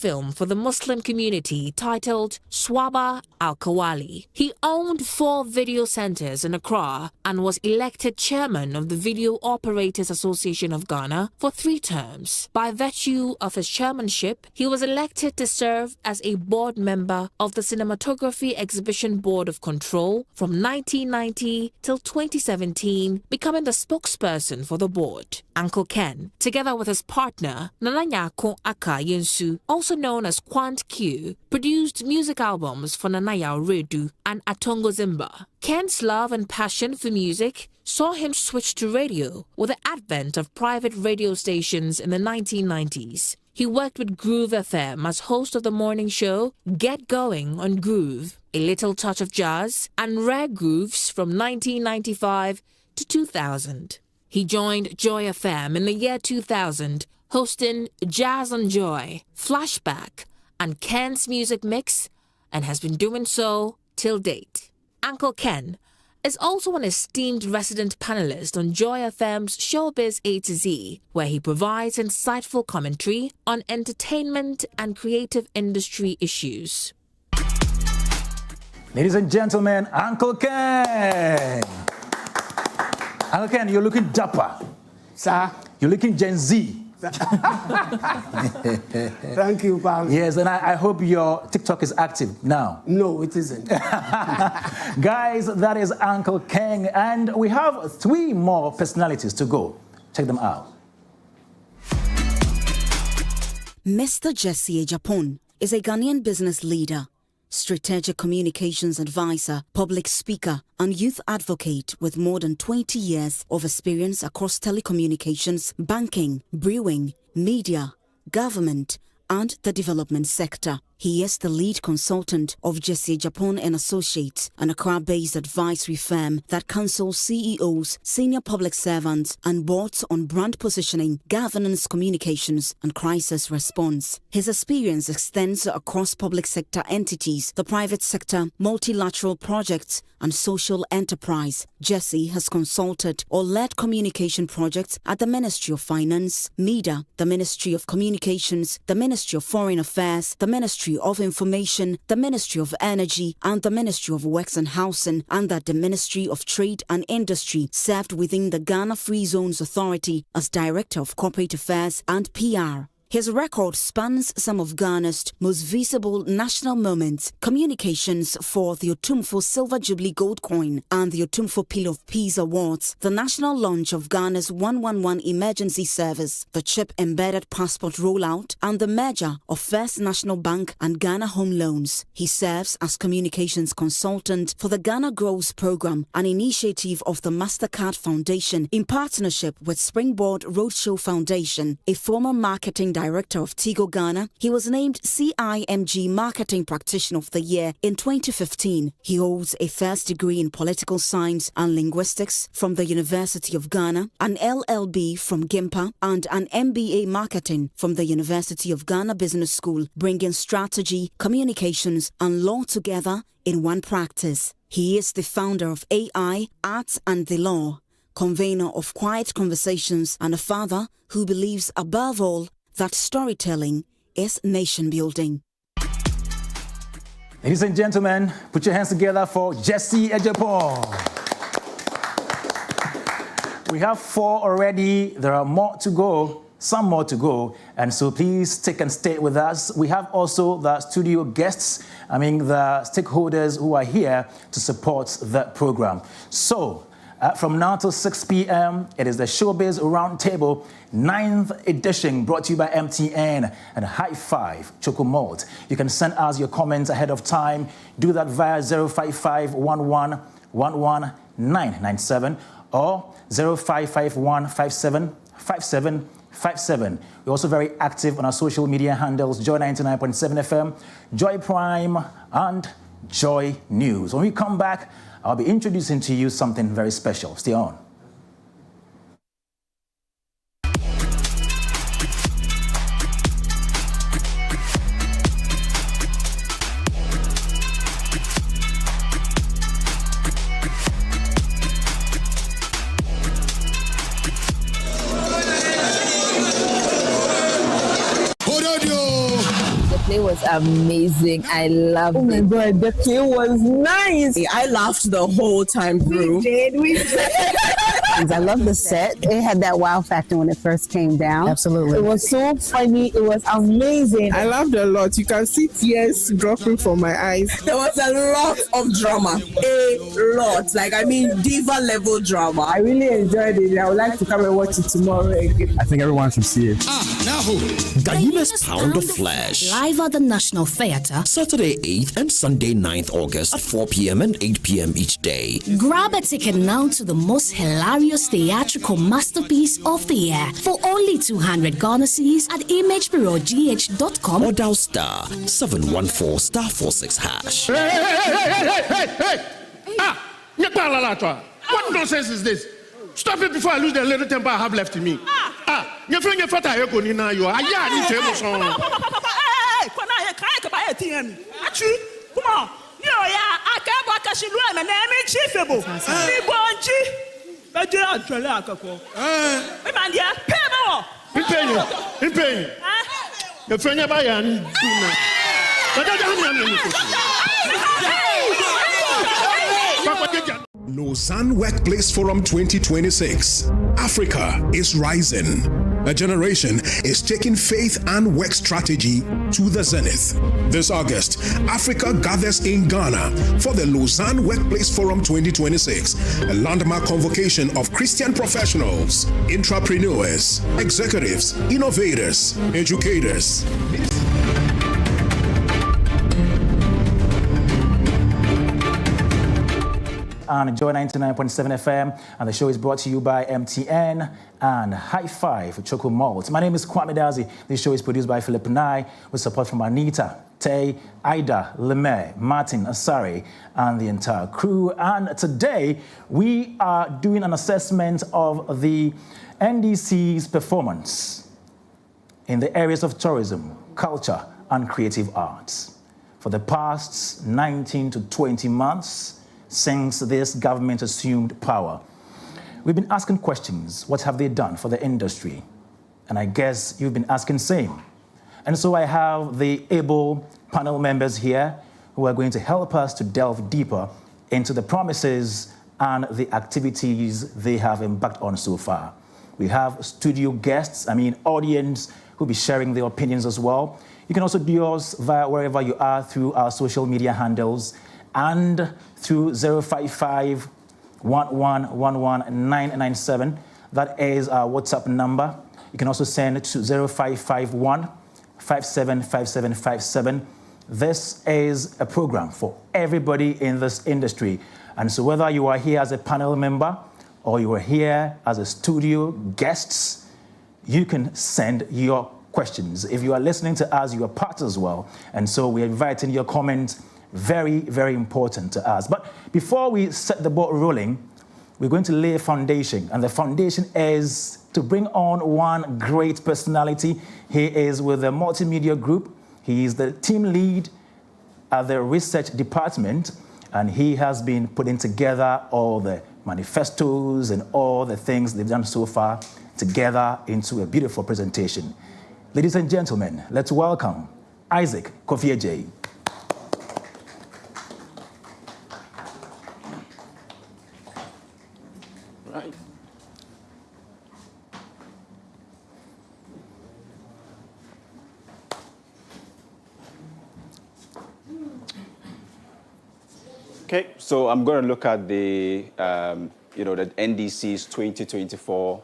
film for the Muslim community titled Swaba Al-Kawali. He owned 4 video centers in Accra and was elected chairman of the Video Operators Association of Ghana for 3 terms. By virtue of his chairmanship, he was elected to serve as a board member of the Cinematography Exhibition Board of Control from 1990 till 2017, becoming the spokesperson for the board. Uncle Ken, together with his partner, Nananyako Aka Yensu, also known as Quant Q, produced music albums for Nanaya Redu and Atongo Zimba. Ken's love and passion for music saw him switch to radio with the advent of private radio stations in the 1990s. He worked with Groove FM as host of the morning show Get Going on Groove, A Little Touch of Jazz, and Rare Grooves from 1995 to 2000. He joined Joy FM in the year 2000, hosting Jazz on Joy, Flashback, and Ken's Music Mix, and has been doing so till date. Uncle Ken is also an esteemed resident panelist on Joy FM's Showbiz A to Z, where he provides insightful commentary on entertainment and creative industry issues. Ladies and gentlemen, Uncle Ken! Uncle Ken, you're looking dapper. Sir? You're looking Gen Z. Thank you, Pam. Yes, and I hope your TikTok is active now. No, it isn't. Guys, that is Uncle Ken, and we have 3 more personalities to go. Check them out. Mr. Jesse Agyepong is a Ghanaian business leader, strategic communications advisor, public speaker, and youth advocate with more than 20 years of experience across telecommunications, banking, brewing, media, government, and the development sector. He is the lead consultant of Jesse Agyepong and Associates, an Accra-based advisory firm that counsels CEOs, senior public servants, and boards on brand positioning, governance, communications, and crisis response. His experience extends across public sector entities, the private sector, multilateral projects, and social enterprise. Jesse has consulted or led communication projects at the Ministry of Finance, MEDA, the Ministry of Communications, the Ministry of Foreign Affairs, the Ministry of Information, the Ministry of Energy, and the Ministry of Works and Housing, and that the Ministry of Trade and Industry. Served within the Ghana Free Zones Authority as Director of Corporate Affairs and PR. His record spans some of Ghana's most visible national moments: communications for the Otumfo Silver Jubilee Gold Coin and the Otumfo Peel of Peace Awards, the national launch of Ghana's 111 emergency service, the chip-embedded passport rollout, and the merger of First National Bank and Ghana Home Loans. He serves as communications consultant for the Ghana Grows Program, an initiative of the MasterCard Foundation in partnership with Springboard Roadshow Foundation. A former marketing director of Tigo Ghana, he was named CIMG Marketing Practitioner of the Year in 2015. He holds a first degree in political science and linguistics from the University of Ghana, an LLB from GIMPA, and an MBA Marketing from the University of Ghana Business School, bringing strategy, communications, and law together in one practice. He is the founder of AI, Arts and the Law, convener of Quiet Conversations, and a father who believes above all that storytelling is nation building. Ladies and gentlemen, put your hands together for Jesse Agyepong. We have 4 already. There are more to go, some more to go. And so please stick and stay with us. We have also the studio guests, the stakeholders who are here to support the program. So, from now till 6 p.m., it is the Showbiz Roundtable, 9th edition, brought to you by MTN and High Five Choco Malt. You can send us your comments ahead of time. Do that via 055-11-11-997 or 0551-575757. We're also very active on our social media handles, Joy 99.7 FM, Joy Prime, and Joy News. When we come back, I'll be introducing to you something very special. Stay on. play was amazing. I loved it. Oh my God, the play was nice. I laughed the whole time through. We did. I love the set. It had that wow factor when it first came down. Absolutely. It was so funny. It was amazing. I laughed a lot. You can see tears dropping from my eyes. There was a lot of drama. A lot. Like, I mean, diva level drama. I really enjoyed it. I would like to come and watch it tomorrow again. I think everyone should see it. Guyana's Pound of Flesh. Live at the National Theatre. Saturday 8th and Sunday 9th August at 4 p.m. and 8 p.m. each day. Grab a ticket now to the most hilarious theatrical masterpiece of the year for only 200 Ghana cedis at imagebureaugh.com or dial star 714 star 46 hash. Hey! What nonsense is this? Stop it before I lose the little temper I have left in me. Your friend, your father, you're going now. You are. Yeah, I need to have some. Hey, can I TM? Actually, come on. You know, I can't walk as you do. My name is Chiefable. But you are actually a couple. Man, yeah, pay more. In pain. Your friend, you're buying. But I don't Lausanne Workplace Forum 2026. Africa is rising. A generation is taking faith and work strategy to the zenith. This August, Africa gathers in Ghana for the Lausanne Workplace Forum 2026, a landmark convocation of Christian professionals, entrepreneurs, executives, innovators, educators. On Joy 99.7 FM, and the show is brought to you by MTN and High Five Choco Malt. My name is Kwame Dadzie. This show is produced by Philip Nai with support from Anita, Tay, Ida, Leme, Martin, Asari, and the entire crew. And today we are doing an assessment of the NDC's performance in the areas of tourism, culture, and creative arts. For the past 19 to 20 months, since this government assumed power, we've been asking questions. What have they done for the industry? And I guess you've been asking same. And so I have the able panel members here who are going to help us to delve deeper into the promises and the activities they have embarked on so far. We have studio guests, audience, who'll be sharing their opinions as well. You can also do yours via wherever you are through our social media handles and through 055 997. That is our WhatsApp number. You can also send to 0551 575757. This is a program for everybody in this industry. And so whether you are here as a panel member or you are here as a studio guests, you can send your questions. If you are listening to us, you are part as well. And so we're inviting your comments. Very, very important to us. But before we set the ball rolling, we're going to lay a foundation. And the foundation is to bring on one great personality. He is with the multimedia group. He is the team lead at the research department. And he has been putting together all the manifestos and all the things they've done so far together into a beautiful presentation. Ladies and gentlemen, let's welcome Isaac Kofi-Addo. Okay, so I'm going to look at the, the NDC's 2024,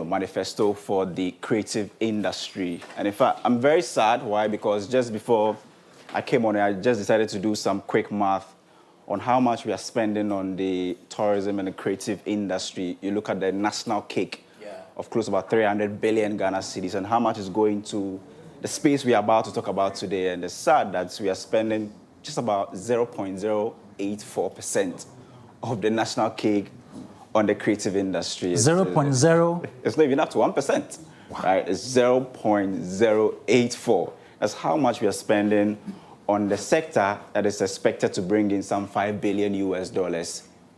manifesto for the creative industry. And in fact, I'm very sad. Why? Because just before I came on, I just decided to do some quick math on how much we are spending on the tourism and the creative industry. You look at the national cake of close to about 300 billion Ghana cedis, and how much is going to the space we are about to talk about today. And it's sad that we are spending just about 0.084% of the national cake on the creative industry. 0.0? It's not even up to 1%, right? It's 0.084. That's how much we are spending on the sector that is expected to bring in some $5 billion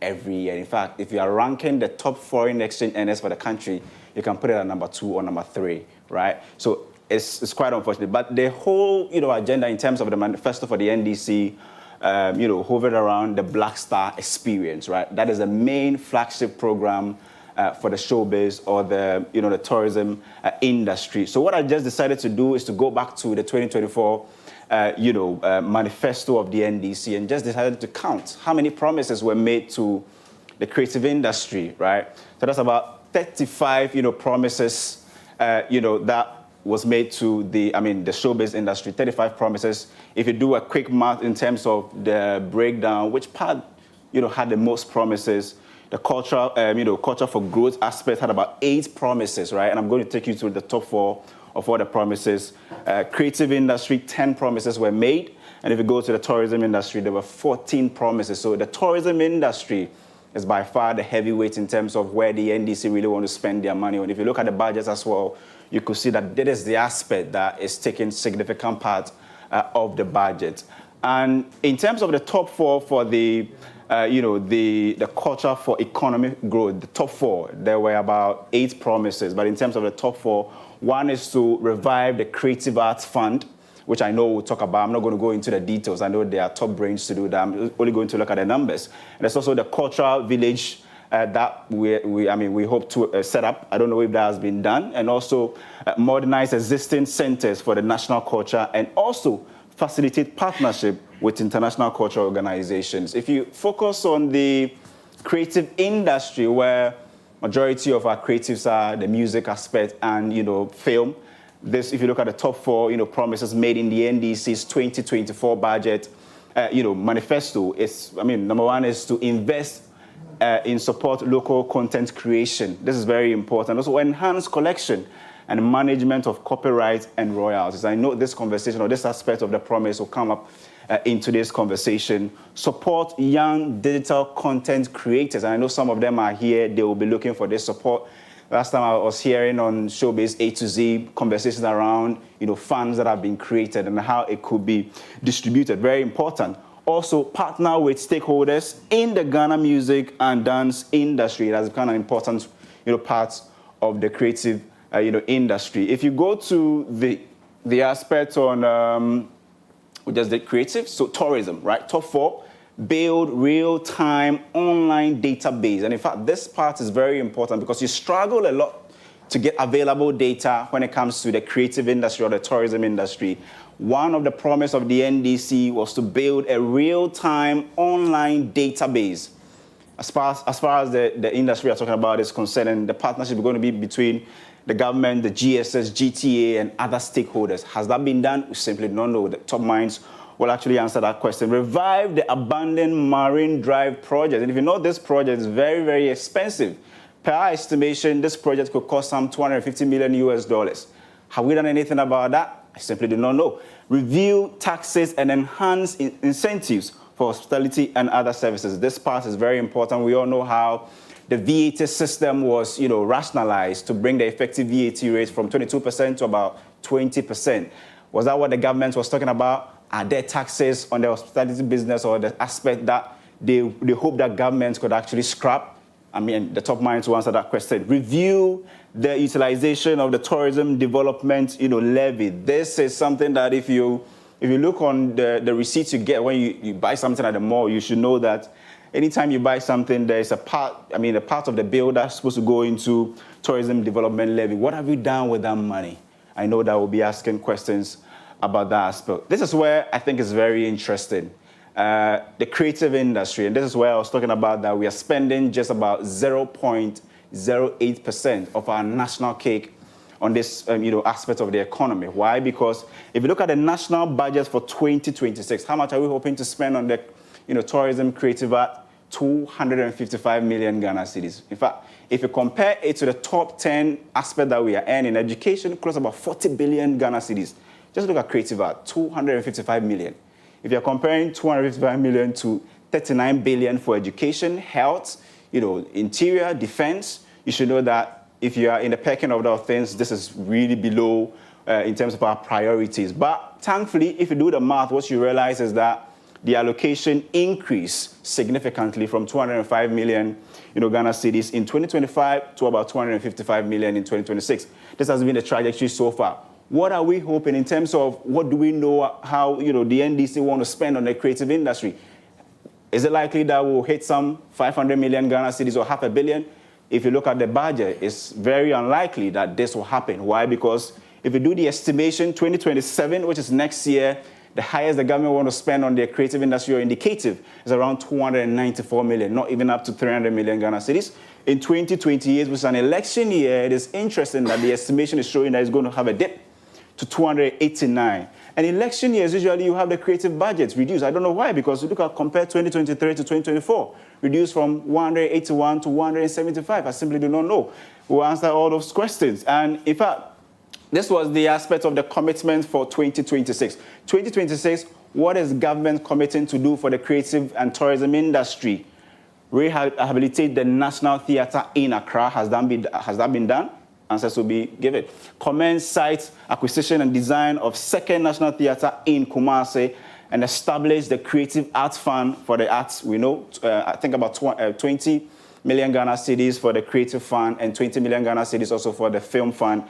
every year. In fact, if you are ranking the top foreign exchange earners for the country, you can put it at number 2 or number 3, right? So it's quite unfortunate. But the whole, agenda in terms of the manifesto for the NDC, hovered around the Black Star experience, right? That is the main flagship program for the showbiz or the tourism industry. So what I just decided to do is to go back to the 2024 manifesto of the NDC and just decided to count how many promises were made to the creative industry, right? So that's about 35, promises, that was made to the showbiz industry, 35 promises. If you do a quick math in terms of the breakdown, which part, had the most promises, the culture for growth aspect had about 8 promises, right? And I'm going to take you through the top 4 of all the promises. Creative industry, 10 promises were made. And if you go to the tourism industry, there were 14 promises. So the tourism industry is by far the heavyweight in terms of where the NDC really want to spend their money on. If you look at the budgets as well, you could see that that is the aspect that is taking significant part of the budget. And in terms of the top 4 for the culture for economic growth, the top 4, there were about 8 promises. But in terms of the top 4, one is to revive the Creative Arts Fund, which I know we'll talk about. I'm not going to go into the details. I know there are top brains to do that. I'm only going to look at the numbers. And there's also the cultural village that we hope to set up. I don't know if that has been done. And also modernize existing centers for the national culture and also facilitate partnership with international cultural organizations. If you focus on the creative industry, where majority of our creatives are the music aspect and, film, this, if you look at the top 4, promises made in the NDC's 2024 budget, manifesto, is, number 1 is to invest in support local content creation. This is very important. Also, enhance collection and management of copyright and royalties. I know this conversation or this aspect of the promise will come up in today's conversation. Support young digital content creators. And I know some of them are here. They will be looking for this support. Last time I was hearing on Showbiz A to Z conversations around, funds that have been created and how it could be distributed. Very important. Also, partner with stakeholders in the Ghana music and dance industry. It has become an important, part of the creative, industry. If you go to the aspect on just the creative, so tourism, right? Top 4. Build real-time online database. And in fact, this part is very important because you struggle a lot to get available data when it comes to the creative industry or the tourism industry. One of the promise of the NDC was to build a real-time online database. As far as the industry we are talking about is concerned, and the partnership is going to be between the government, the GSS, GTA, and other stakeholders. Has that been done? We simply don't know. The top minds will actually answer that question. Revive the abandoned Marine Drive project. And if you know, this project is very, very expensive. Per our estimation, this project could cost some $250 million US. Have we done anything about that? I simply do not know. Review taxes and enhance incentives for hospitality and other services. This part is very important. We all know how the VAT system was, rationalized to bring the effective VAT rate from 22% to about 20%. Was that what the government was talking about? Are there taxes on the hospitality business or the aspect that they hope that government could actually scrap? The top minds to answer that question. Review the utilization of the tourism development, levy. This is something that if you look on the receipts you get when you buy something at the mall, you should know that anytime you buy something, there's a part of the bill that's supposed to go into tourism development levy. What have you done with that money? I know that we'll be asking questions about that aspect. This is where I think is very interesting. The creative industry, and this is where I was talking about that we are spending just about 0.08% of our national cake on this aspect of the economy. Why? Because if you look at the national budget for 2026, how much are we hoping to spend on the tourism, creative art? 255 million Ghana cedis. In fact, if you compare it to the top 10 aspect that we are in education, close about 40 billion Ghana cedis. Just look at creative art, 255 million. If you're comparing 255 million to 39 billion for education, health, interior, defense, you should know that if you are in the pecking order of things, this is really below in terms of our priorities. But thankfully, if you do the math, what you realize is that the allocation increased significantly from 205 million Ghana cedis in 2025 to about 255 million in 2026. This has been the trajectory so far. what are we hoping in terms of what do we know how, the NDC want to spend on the creative industry? Is it likely that we'll hit some 500 million Ghana cedis or $500 million? If you look at the budget, it's very unlikely that this will happen. Why? Because if you do the estimation, 2027, which is next year, the highest the government want to spend on their creative industry or indicative is around 294 million, not even up to 300 million Ghana cedis. In 2028, which is an election year, it is interesting that the estimation is showing that it's going to have a dip to 289. And election years, usually you have the creative budgets reduced. I don't know why, because you look at compare 2023 to 2024, reduced from 181 to 175. I simply do not know. We'll answer all those questions. And in fact, this was the aspect of the commitment for 2026. 2026, what is government committing to do for the creative and tourism industry? Rehabilitate the National Theatre in Accra. Has that been done? Answers will be given. Commence site acquisition and design of second National Theatre in Kumasi and establish the Creative Arts Fund for the arts. We know, I think about 20 million Ghana cedis for the Creative Fund and 20 million Ghana cedis also for the Film Fund.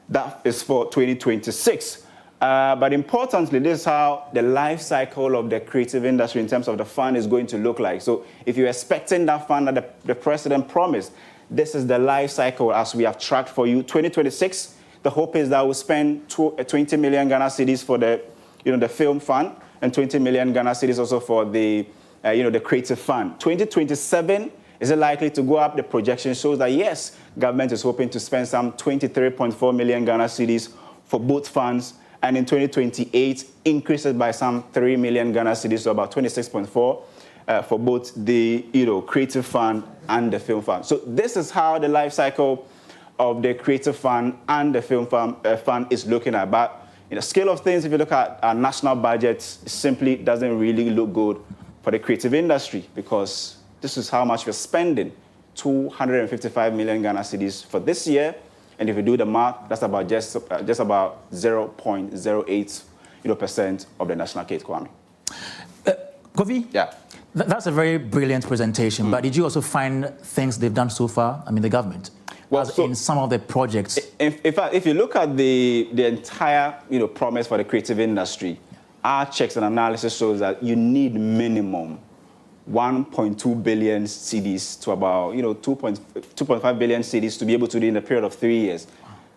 That is for 2026. But importantly, this is how the life cycle of the creative industry in terms of the fund is going to look like. So if you're expecting that fund that the president promised, this is the life cycle as we have tracked for you. 2026, the hope is that we'll spend 20 million Ghana cedis for the, the Film Fund and 20 million Ghana cedis also for the, the Creative Fund. 2027, is it likely to go up? The projection shows that yes, government is hoping to spend some 23.4 million Ghana cedis for both funds, and in 2028, increases by some 3 million Ghana cedis, so about 26.4 for both the Creative Fund and the Film Fund. So this is how the life cycle of the Creative Fund and the Film Fund is looking at. But in the scale of things, if you look at our national budgets, it simply doesn't really look good for the creative industry, because this is how much we're spending, 255 million Ghana cedis for this year. And if you do the math, that's about just about 0.08% of the national case, Kwame. Kofi? Yeah. That's a very brilliant presentation, but did you also find things they've done so far? I mean, the government, in some of the projects. In fact, if you look at the entire promise for the creative industry, our checks and analysis shows that you need minimum 1.2 billion cedis to about 2.5 billion cedis to be able to do in a period of 3 years.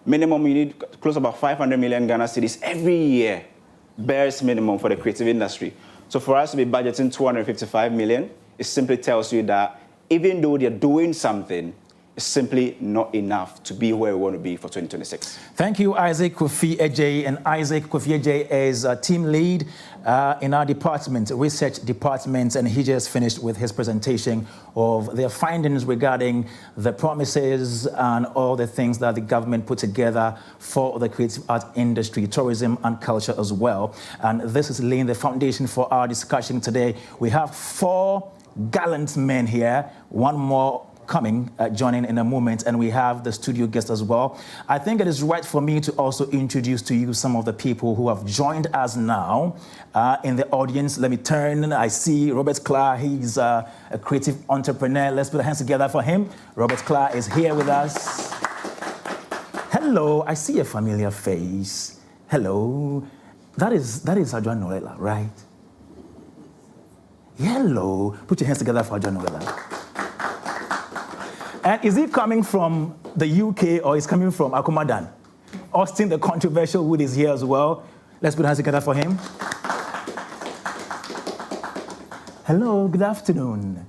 Minimum, you need close to about 500 million Ghana cedis every year, barest minimum for the creative industry. So for us to be budgeting 255 million, it simply tells you that even though they're doing something, it's simply not enough to be where we want to be for 2026. Thank you, Isaac Kofi-Addo. And Isaac Kofi-Addo is a team lead in our department, research department, and he just finished with his presentation of their findings regarding the promises and all the things that the government put together for the creative art industry, tourism and culture as well. And this is laying the foundation for our discussion today. We have 4 gallant men here, one more coming, joining in a moment, and we have the studio guest as well. I think it is right for me to also introduce to you some of the people who have joined us now in the audience. Let me turn. I see Robert Clark. He's a creative entrepreneur. Let's put our hands together for him. Robert Clark is here with us. Hello. I see a familiar face. Hello. That is Olele, right? Hello. Put your hands together for Olele. And is he coming from the UK or is coming from Akumadan? Austin, the controversial Wood, is here as well. Let's put hands together for him. Hello, good afternoon.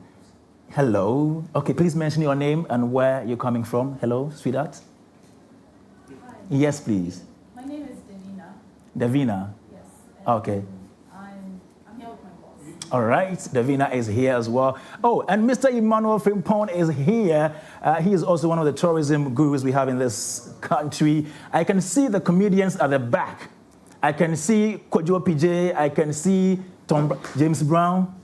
Hello. Okay, please mention your name and where you're coming from. Hello, sweetheart. Hi. Yes, please. My name is Davina. Davina? Yes. Okay. I'm here with my boss. All right, Davina is here as well. Oh, and Mr. Emmanuel Frimpong is here. He is also one of the tourism gurus we have in this country. I can see the comedians at the back. I can see Kojo PJ. I can see James Brown.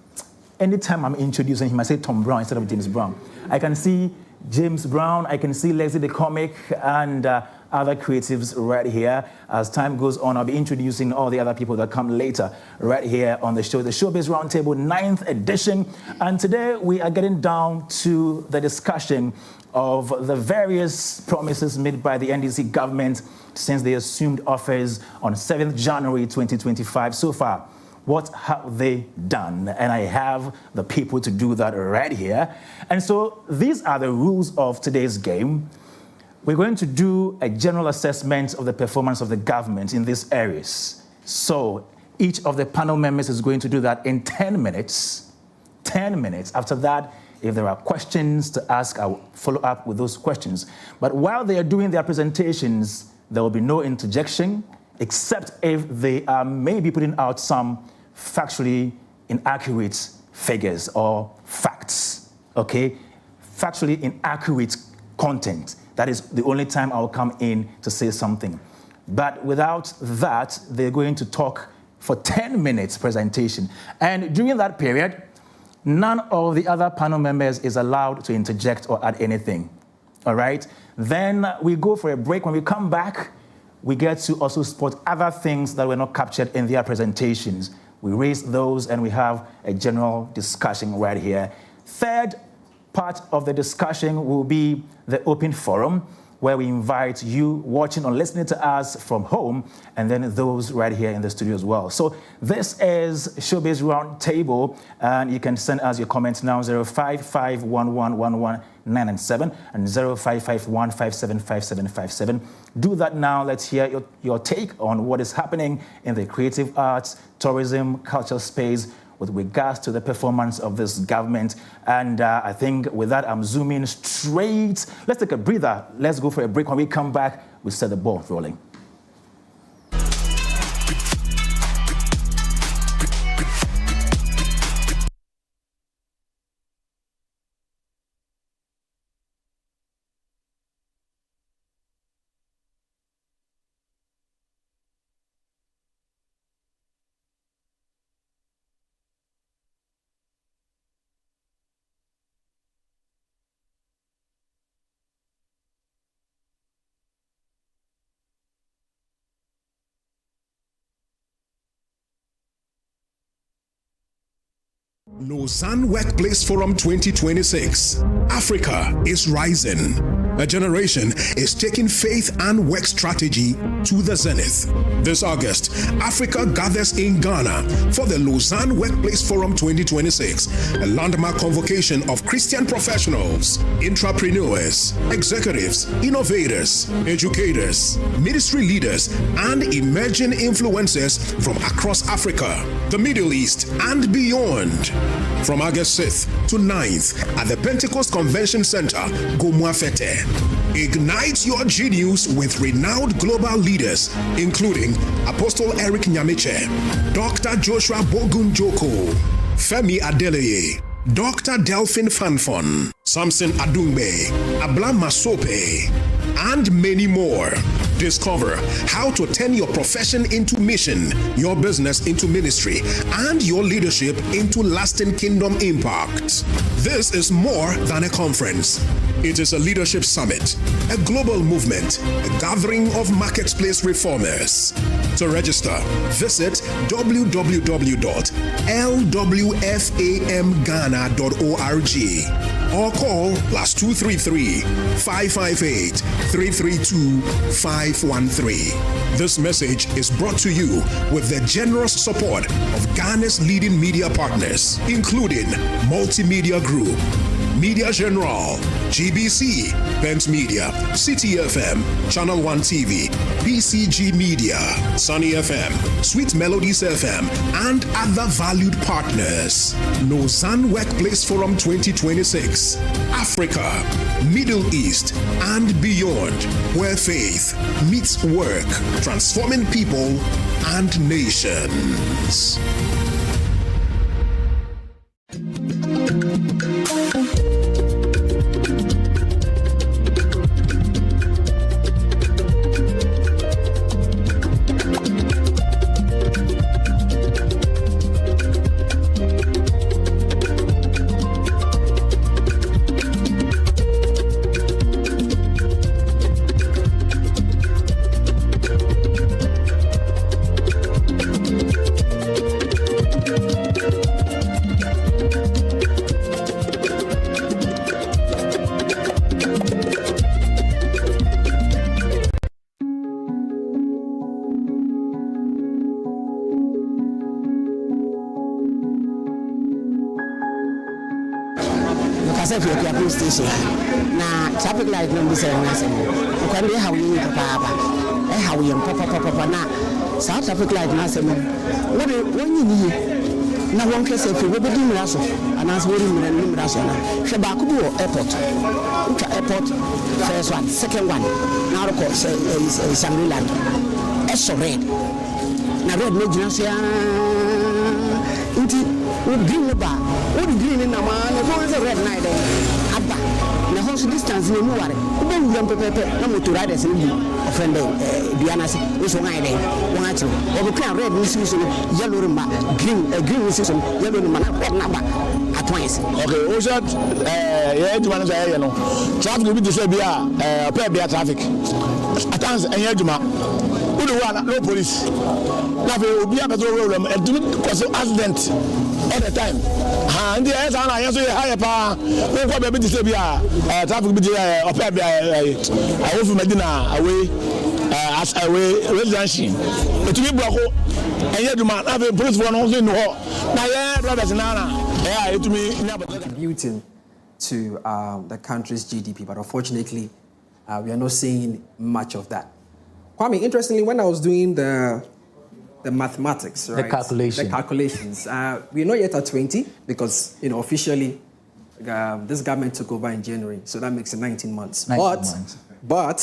Anytime I'm introducing him, I say Tom Brown instead of James Brown. I can see James Brown. I can see Leslie the Comic and other creatives right here. As time goes on, I'll be introducing all the other people that come later right here on the show, the Showbiz Roundtable 9th edition. And today we are getting down to the discussion of the various promises made by the NDC government since they assumed office on 7th January 2025. So far, what have they done? And I have the people to do that right here. And so these are the rules of today's game. We're going to do a general assessment of the performance of the government in these areas. So each of the panel members is going to do that in 10 minutes. 10 minutes. After that, if there are questions to ask, I'll follow up with those questions. But while they are doing their presentations, there will be no interjection, except if they are maybe putting out some factually inaccurate figures or facts, okay? Factually inaccurate content. That is the only time I'll come in to say something. But without that, they're going to talk for 10 minutes presentation. And during that period, none of the other panel members is allowed to interject or add anything, all right? Then we go for a break. When we come back, we get to also spot other things that were not captured in their presentations. We raise those and we have a general discussion right here. Third part of the discussion will be the open forum, where we invite you watching or listening to us from home, and then those right here in the studio as well. So this is Showbiz Roundtable, and you can send us your comments now, 055111197 and 0551575757. Do that now. Let's hear your take on what is happening in the creative arts, tourism, culture space with regards to the performance of this government. And I think with that, I'm zooming straight. Let's take a breather. Let's go for a break. When we come back, we set the ball rolling. Lausanne Workplace Forum 2026. Africa is rising. A generation is taking faith and work strategy to the zenith. This August, Africa gathers in Ghana for the Lausanne Workplace Forum 2026, a landmark convocation of Christian professionals, entrepreneurs, executives, innovators, educators, ministry leaders, and emerging influencers from across Africa, the Middle East, and beyond. From August 6th to 9th at the Pentecost Convention Center, Gomuafete. Ignite your genius with renowned global leaders, including Apostle Eric Nyamiche, Dr. Joshua Bogun-Joko, Femi Adeleye, Dr. Delphine Fanfon, Samson Adungbe, Abla Masope, and many more. Discover how to turn your profession into mission, your business into ministry, and your leadership into lasting kingdom impact. This is more than a conference. It is a leadership summit, a global movement, a gathering of marketplace reformers. To register, visit www.lwfamghana.org or call +233 558 332 513. This message is brought to you with the generous support of Ghana's leading media partners, including Multimedia Group, Media General, GBC, Bent Media, City FM, Channel 1 TV, BCG Media, Sunny FM, Sweet Melodies FM, and other valued partners. Lausanne Workplace Forum 2026, Africa, Middle East, and beyond, where faith meets work, transforming people and nations. said for your police station. Now traffic light no be say na say. O kan dey how you papa. How you papa na. South traffic light na say. What you need? Na one case if we be doing raso. And as we remember raso na. She back go airport. Airport first one, second one. Now the court say Shangri-La. It's red. Now red no gina say inti green ba. What green in na man, no is a red night there. Abba. Na house distance no worry. When you pepe na motor riders ni friend Diana say so ngai there. Won acho. O be red ni so yellow ma green green so yellow ma na red na ba at twice. Okay, o said yeah to manage here no. Traffic be say bia pay bia traffic. At times enye aduma. Who the one no police. Na fe obi akazo problem e do cause accident all the time. And the answer na yes so high pa. We go be say bia traffic be pay bia I go Medina away as away residential. It be block enye aduma na fe police for no so no ho. Na yeah brothers na it me contributing to the country's GDP, but unfortunately, we are not seeing much of that. Kwame, interestingly, when I was doing the mathematics, right, the calculations, we're not yet at 20 because officially this government took over in January, so that makes it 19 months. But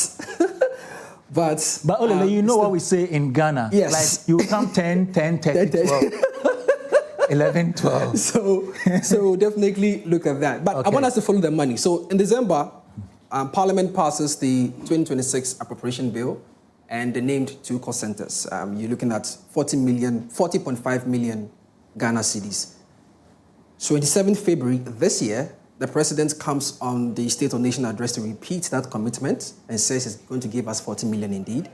Olele, you know what we say in Ghana? Yes. Like you come 10, 10, 10, 12. 11, 12. So definitely look at that. But I want us to follow the money. So in December, Parliament passes the 2026 appropriation bill, and they named 2 cost centers. You're looking at 40.5 million Ghana cedis. 27th February this year, the president comes on the State of Nation address to repeat that commitment and says he's going to give us 40 million indeed.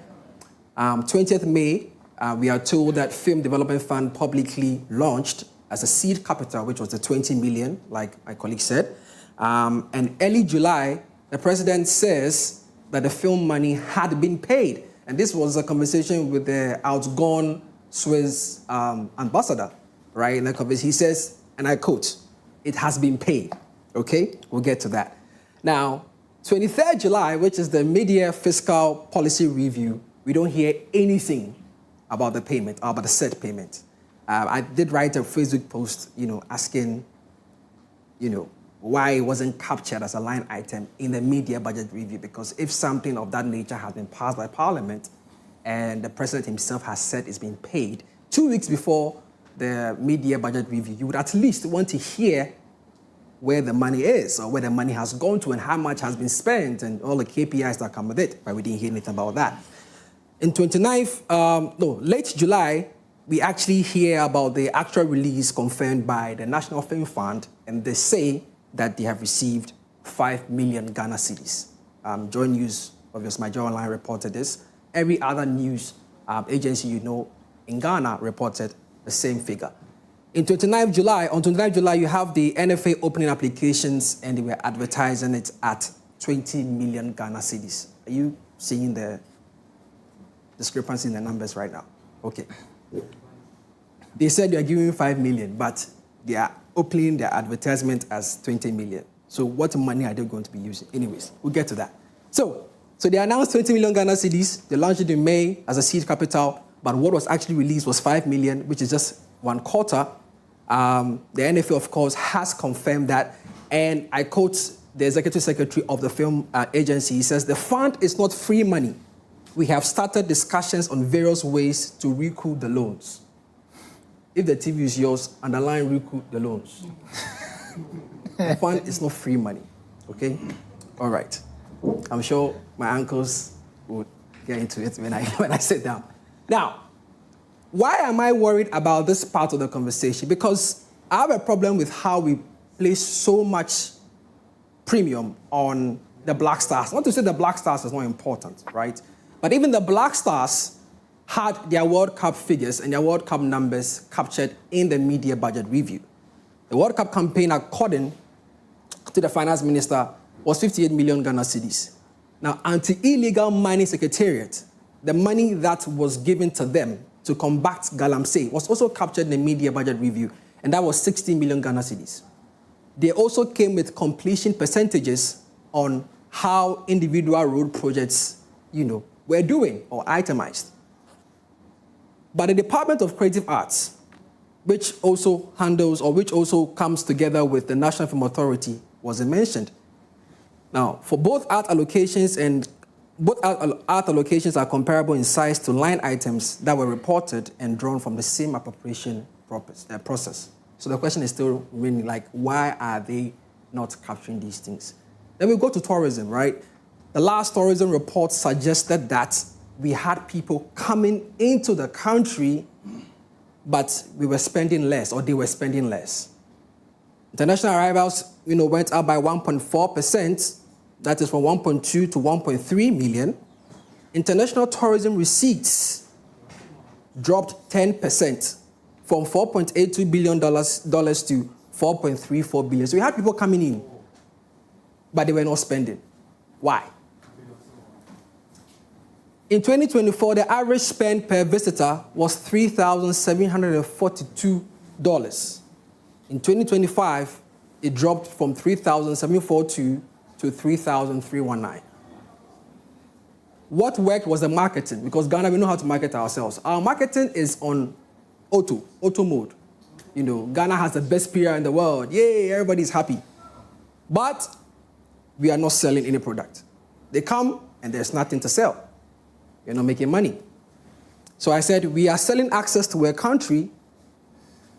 20th May, we are told that Film Development Fund publicly launched as a seed capital, which was the 20 million, like my colleague said. And early July, the president says that the film money had been paid. And this was a conversation with the outgone Swiss ambassador, right? In that conversation, he says, and I quote, "It has been paid." Okay, we'll get to that. Now, 23rd July, which is the mid-year fiscal policy review, we don't hear anything about the payment, about the said payment. I did write a Facebook post, asking, why it wasn't captured as a line item in the mid-year budget review, because if something of that nature has been passed by Parliament and the president himself has said it's been paid 2 weeks before the mid-year budget review, you would at least want to hear where the money is or where the money has gone to and how much has been spent and all the KPIs that come with it, but we didn't hear anything about that. In late July, we actually hear about the actual release confirmed by the National Film Fund, and they say that they have received 5 million Ghana cedis. JoyNews, obviously, my Joy Online reported this. Every other news agency in Ghana reported the same figure. On 29th July, you have the NFA opening applications, and they were advertising it at 20 million Ghana cedis. Are you seeing the discrepancy in the numbers right now? Okay. They said they are giving 5 million, but they are opening their advertisement as 20 million. So what money are they going to be using? Anyways, we'll get to that. So they announced 20 million Ghana cedis. They launched it in May as a seed capital, but what was actually released was 5 million, which is just 1/4. The NFA, of course, has confirmed that, and I quote the executive secretary of the film agency. He says, "The fund is not free money. We have started discussions on various ways to recoup the loans." If the TV is yours, underline recoup the loans. The fund is not free money, okay? All right. I'm sure my uncles would get into it when I sit down. Now, why am I worried about this part of the conversation? Because I have a problem with how we place so much premium on the Black Stars. Not to say the Black Stars is not important, right? But even the Black Stars had their World Cup figures and their World Cup numbers captured in the media budget review. The World Cup campaign, according to the finance minister, was 58 million Ghana cedis. Now, Anti-Illegal Mining Secretariat, the money that was given to them to combat Galamsey was also captured in the media budget review, and that was 60 million Ghana cedis. they also came with completion percentages on how individual road projects, were doing or itemized. But the Department of Creative Arts, which also handles or which also comes together with the National Film Authority, wasn't mentioned. Now, for both art allocations are comparable in size to line items that were reported and drawn from the same appropriation process. So the question is still remaining, why are they not capturing these things? Then we go to tourism, right? The last tourism report suggested that we had people coming into the country, but we were spending less, or they were spending less. International arrivals, went up by 1.4%. That is from 1.2 to 1.3 million. International tourism receipts dropped 10% from $4.82 billion to $4.34 billion. So we had people coming in, but they were not spending. Why? In 2024, the average spend per visitor was $3,742. In 2025, it dropped from $3,742 to $3,319. What worked was the marketing, because Ghana, we know how to market ourselves. Our marketing is on auto mode. Ghana has the best PR in the world. Yay, everybody's happy. But we are not selling any product. They come and there's nothing to sell. You're not making money. So I said, we are selling access to a country,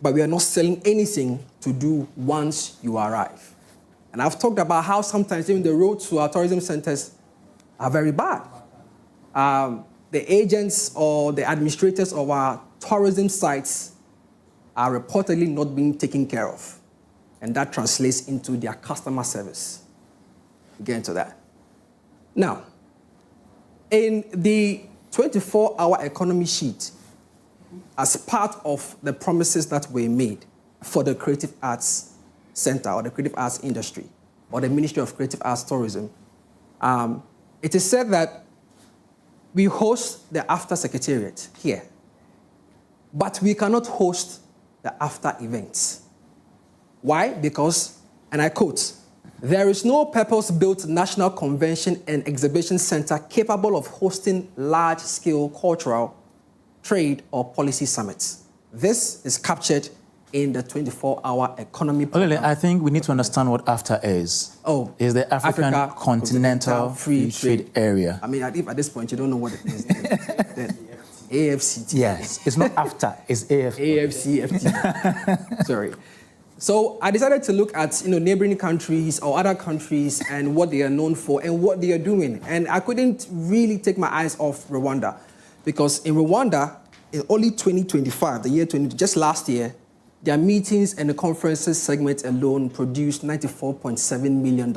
but we are not selling anything to do once you arrive. And I've talked about how sometimes even the roads to our tourism centers are very bad. The agents or the administrators of our tourism sites are reportedly not being taken care of. And that translates into their customer service. We'll get into that. Now, in the 24-hour economy sheet, as part of the promises that were made for the Creative Arts Center or the Creative Arts Industry or the Ministry of Creative Arts Tourism, it is said that we host the after secretariat here, but we cannot host the after events. Why? Because, and I quote, "There is no purpose-built national convention and exhibition center capable of hosting large-scale cultural, trade, or policy summits." This is captured in the 24-hour economy program. I think we need to understand what AFTA is. Is the African Continental Free Trade Area. I mean, if at this point you don't know what it is, then AFCT. Yes, it's not AFTA, it's AFCFT. Sorry. So I decided to look at neighboring countries or other countries and what they are known for and what they are doing. And I couldn't really take my eyes off Rwanda, because in Rwanda, in only 2025, the year 20, just last year, their meetings and the conferences segment alone produced $94.7 million.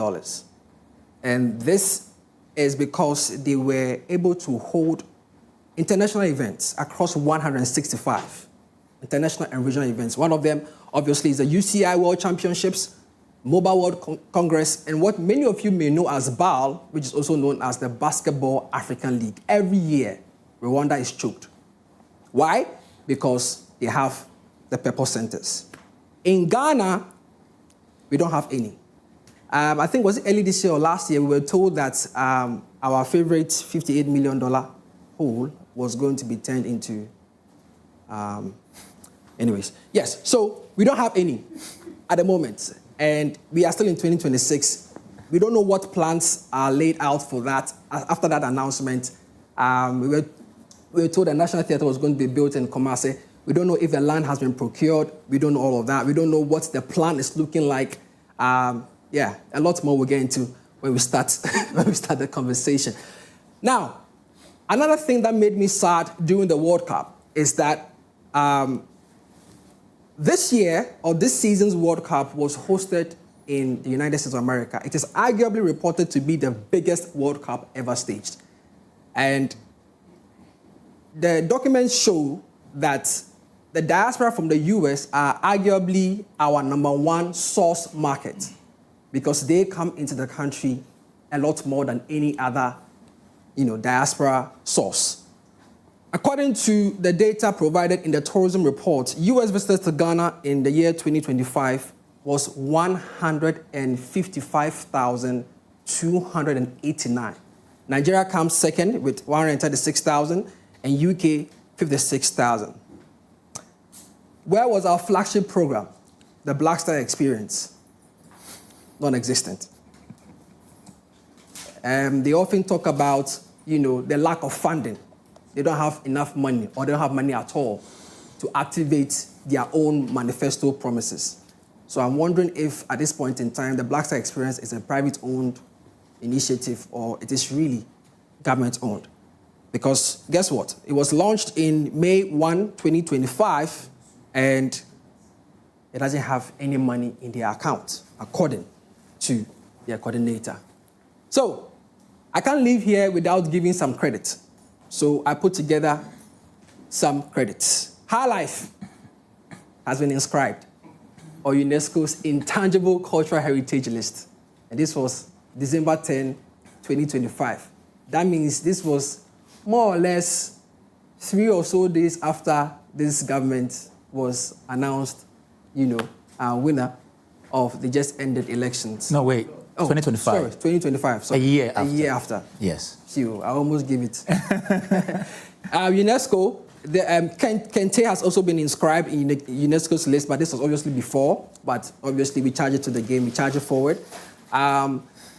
And this is because they were able to hold international events across 165 international and regional events. One of them, obviously, is the UCI World Championships, Mobile World Congress, and what many of you may know as BAL, which is also known as the Basketball African League. Every year, Rwanda is choked. Why? Because they have the purpose centers. In Ghana, we don't have any. I think was it early this year or last year, we were told that our favorite $58 million hole was going to be turned into, anyways. Yes, so we don't have any at the moment. And we are still in 2026. We don't know what plans are laid out for that. After that announcement, we were told the National Theatre was going to be built in Kumasi. We don't know if the land has been procured. We don't know all of that. We don't know what the plan is looking like. A lot more we'll get into when we start the conversation. Now, another thing that made me sad during the World Cup is that this year, or this season's World Cup, was hosted in the United States of America. It is arguably reported to be the biggest World Cup ever staged. And the documents show that the diaspora from the US are arguably our #1 source market, because they come into the country a lot more than any other, diaspora source. According to the data provided in the tourism report, US visitors to Ghana in the year 2025 was 155,289. Nigeria comes second with 136,000 and UK 56,000. Where was our flagship program, the Black Star Experience? Non-existent. They often talk about, the lack of funding. They don't have enough money or they don't have money at all to activate their own manifesto promises. So I'm wondering if at this point in time, the Black Star Experience is a private-owned initiative or it is really government-owned. Because guess what? It was launched in May 1, 2025, and it doesn't have any money in their account, according to their coordinator. So I can't leave here without giving some credit. So I put together some credits. High Life has been inscribed on UNESCO's Intangible Cultural Heritage List. And this was December 10, 2025. That means this was more or less 3 or so days after this government was announced, winner of the just ended elections. No, wait. 2025. Sorry, 2025. Sorry. A year after. A year after. Yes. So I almost gave it. UNESCO, Kente has also been inscribed in UNESCO's list, but this was obviously before. But obviously we charge it to the game, we charge it forward.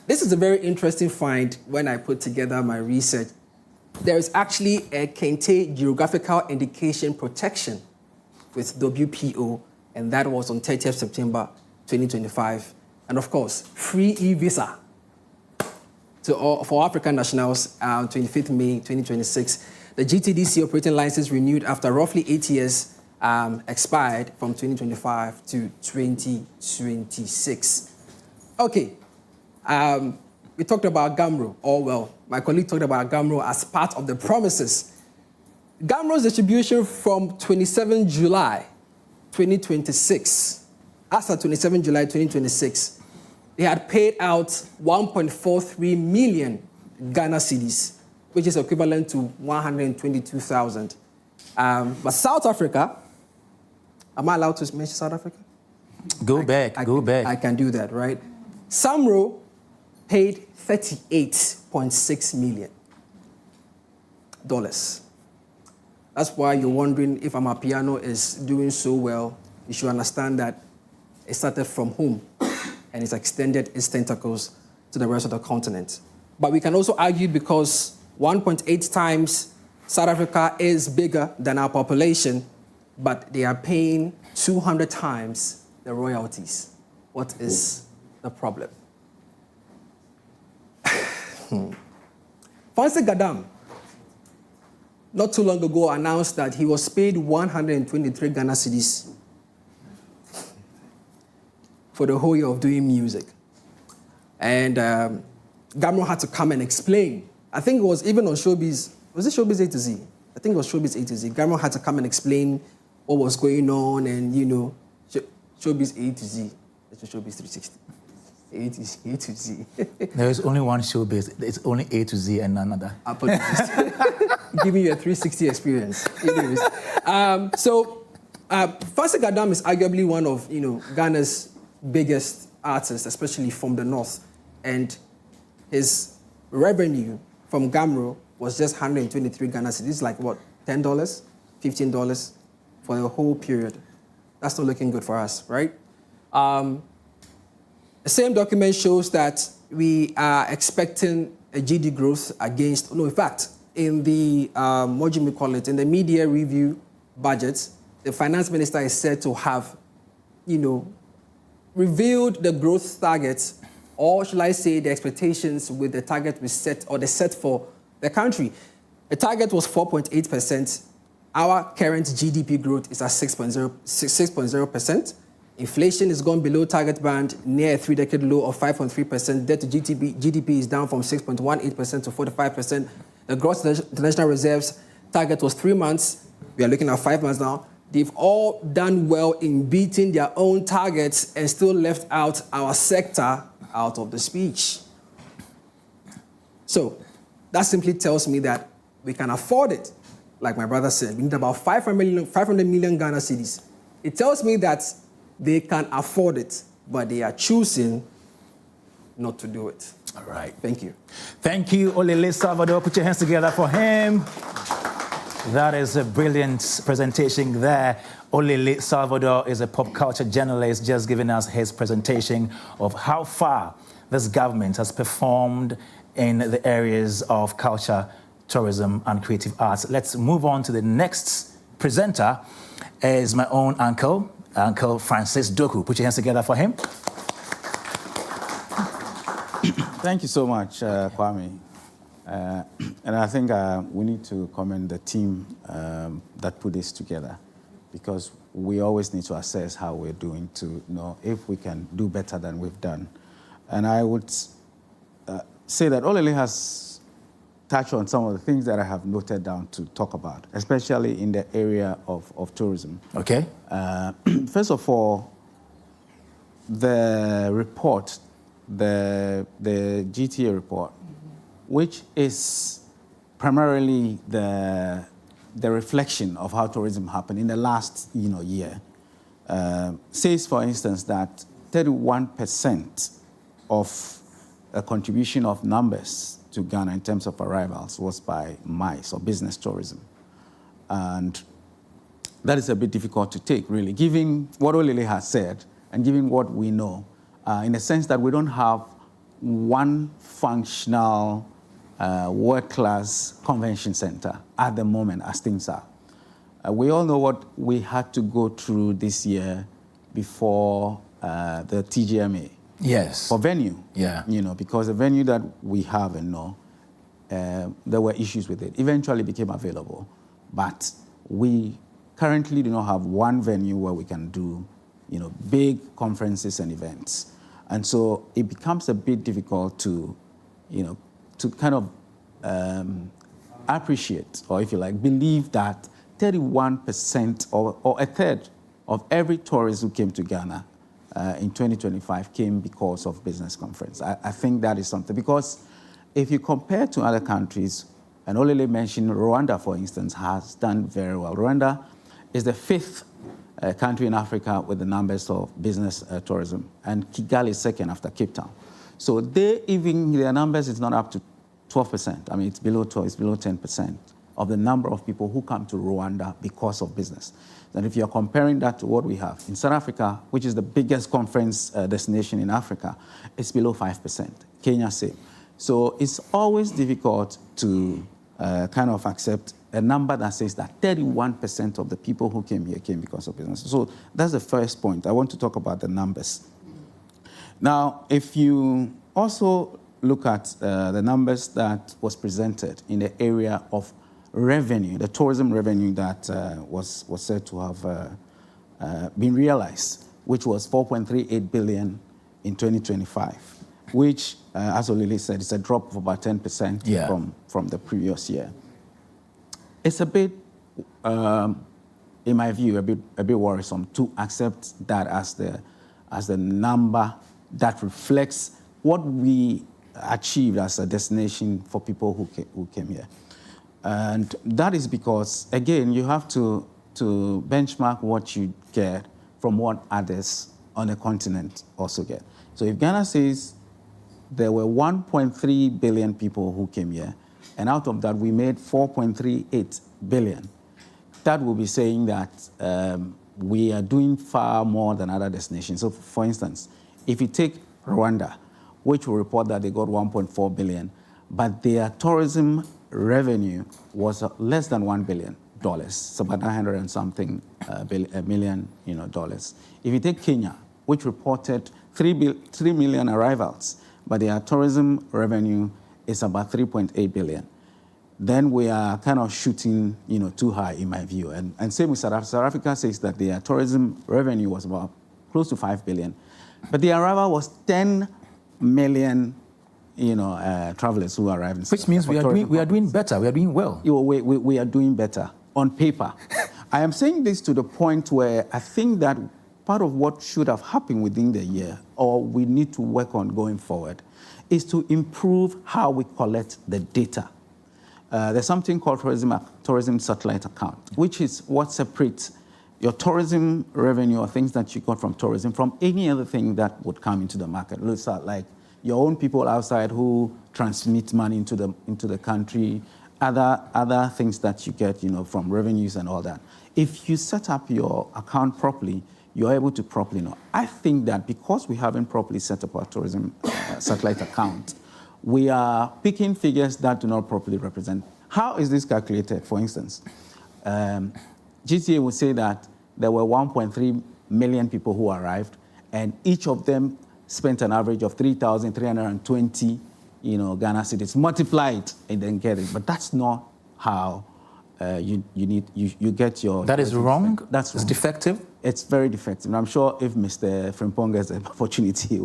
This is a very interesting find when I put together my research. There is actually a Kente geographical indication protection with WPO, and that was on 30th September 2025. And of course, free e-visa for African nationals, 25th May 2026. The GTDC operating license renewed after roughly 8 years expired from 2025 to 2026. Okay, we talked about GAMRO, my colleague talked about GAMRO as part of the promises. GAMRO's distribution from 27 July 2026, as of 27 July 2026, they had paid out 1.43 million Ghana cedis, which is equivalent to 122,000. But South Africa, am I allowed to mention South Africa? Go back. I can do that, right? SAMRO paid $38.6 million. That's why you're wondering if Amapiano is doing so well. You should understand that it started from home and it's extended its tentacles to the rest of the continent. But we can also argue because 1.8 times South Africa is bigger than our population, but they are paying 200 times the royalties. What is the problem? Fancy Gadam, not too long ago, announced that he was paid 123 Ghana cedis for the whole year of doing music. And GAMRO had to come and explain. I think it was even on Showbiz. Was it Showbiz A to Z? I think it was Showbiz A to Z. GAMRO had to come and explain what was going on and, Showbiz A to Z. It's Showbiz 360. A to Z. There is only one Showbiz. It's only A to Z and none other. Apologies. Giving you a 360 experience. Anyways, Fancy Gadam is arguably one of, Ghana's biggest artists, especially from the north. And his revenue from GAMRO was just 123 Ghana cedis. This is like what, $10, $15 for the whole period. That's not looking good for us, right? The same document shows that we are expecting a GD growth in fact, in the, in the media review budget, the finance minister is said to have, revealed the growth targets, or shall I say the expectations with the target we set, or the set for the country. The target was 4.8%. Our current GDP growth is at 6.0%. Inflation is gone below target band, near a 3-decade low of 5.3%. Debt to GDP is down from 6.18% to 45%. The gross international reserves target was 3 months. We are looking at 5 months now. They've all done well in beating their own targets and still left out our sector out of the speech. So that simply tells me that we can afford it. Like my brother said, we need about 500 million Ghana cedis. It tells me that they can afford it. but they are choosing not to do it. All right. Thank you. Thank you, Olele Salvador. Put your hands together for him. That is a brilliant presentation there. Olele Salvador is a pop culture journalist just giving us his presentation of how far this government has performed in the areas of culture, tourism, and creative arts. Let's move on to the next presenter. Is my own uncle, Uncle Francis Doku. Put your hands together for him. Thank you so much, Kwame. And I think we need to commend the team that put this together, because we always need to assess how we're doing to know if we can do better than we've done. And I would say that Olele has touched on some of the things that I have noted down to talk about, especially in the area of tourism. Okay. First of all, the report, the GTA report, which is primarily the reflection of how tourism happened in the last year, says, for instance, that 31% of a contribution of numbers to Ghana in terms of arrivals was by MICE, or business tourism. And that is a bit difficult to take, really, given what Olele has said and given what we know, in the sense that we don't have one functional world-class convention center at the moment as things are. We all know what we had to go through this year before the TGMA. Yes. For venue. Yeah. Because the venue that we have and know, there were issues with it. Eventually became available, but we currently do not have one venue where we can do, big conferences and events. And so it becomes a bit difficult to, to kind of appreciate, or if you like, believe that 31% or a third of every tourist who came to Ghana in 2025 came because of business conference. I think that is something, because if you compare to other countries, and Olele mentioned Rwanda, for instance, has done very well. Rwanda is the 5th country in Africa with the numbers of business tourism, and Kigali is second after Cape Town. So their numbers is not up to 12%. I mean, it's below 12, it's below 10% of the number of people who come to Rwanda because of business. And if you're comparing that to what we have in South Africa, which is the biggest conference destination in Africa, it's below 5%. Kenya, same. So it's always difficult to kind of accept a number that says that 31% of the people who came here came because of business. So that's the first point. I want to talk about the numbers. Now, if you also look at the numbers that was presented in the area of revenue, the tourism revenue that was said to have been realized, which was 4.38 billion in 2025, which, as Olele said, is a drop of about 10% from the previous year. It's a bit, in my view, a bit worrisome to accept that as the number that reflects what we achieved as a destination for people who came here. And that is because, again, you have to benchmark what you get from what others on the continent also get. So if Ghana says there were 1.3 billion people who came here, and out of that we made 4.38 billion, that will be saying that we are doing far more than other destinations. So, for instance, if you take Rwanda, which will report that they got 1.4 billion, but their tourism revenue was less than $1 billion, so about 900 and something million dollars. If you take Kenya, which reported 3 million arrivals, but their tourism revenue is about 3.8 billion, then we are kind of shooting too high in my view. And same with South Africa. South Africa says that their tourism revenue was about close to 5 billion, but the arrival was 10 million travelers who arrived. Which means we are doing better. We are doing well. We are doing better on paper. I am saying this to the point where I think that part of what should have happened within the year, or we need to work on going forward, is to improve how we collect the data. There's something called tourism satellite account, which is what separates your tourism revenue or things that you got from tourism from any other thing that would come into the market. Looks like your own people outside who transmit money into the country, other things that you get, from revenues and all that. If you set up your account properly, you're able to properly know. I think that because we haven't properly set up our tourism satellite account, we are picking figures that do not properly represent. How is this calculated? For instance, GTA would say that there were 1.3 million people who arrived, and each of them spent an average of 3,320, Ghana cedis. Multiply it and then get it. But that's not how you get your. That is wrong. That's wrong. It's defective. It's very defective. And I'm sure if Mr. Frimpong gets an opportunity,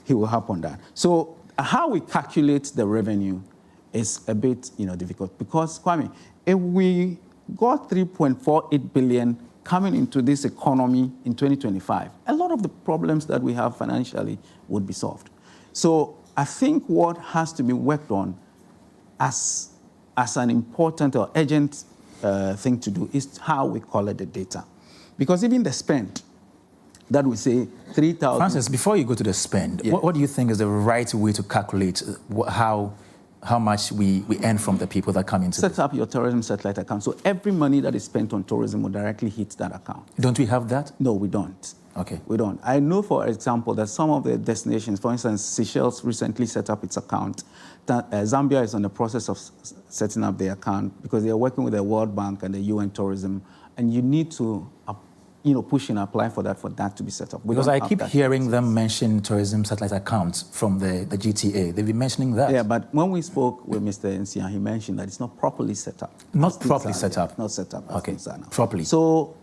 he will help on that. So how we calculate the revenue is a bit, difficult because, Kwame, if we got 3.48 billion coming into this economy in 2025, a lot of the problems that we have financially would be solved. So I think what has to be worked on as an important or urgent thing to do is how we collect the data. Because even the spend that we say 3,000... Francis, before you go to the spend, what do you think is the right way to calculate how much we earn from the people that come into Set up your tourism satellite account. So every money that is spent on tourism will directly hit that account. Don't we have that? No, we don't. Okay. We don't. I know, for example, that some of the destinations, for instance, Seychelles recently set up its account. Zambia is in the process of setting up their account because they are working with the World Bank and the UN Tourism. And you need to push and apply for that to be set up. Because I keep hearing them mention tourism satellite accounts from the GTA. They've been mentioning that. Yeah, but when we spoke with Mr. Nsia, he mentioned that it's not properly set up. Not properly set up? Not set up. Okay, properly. So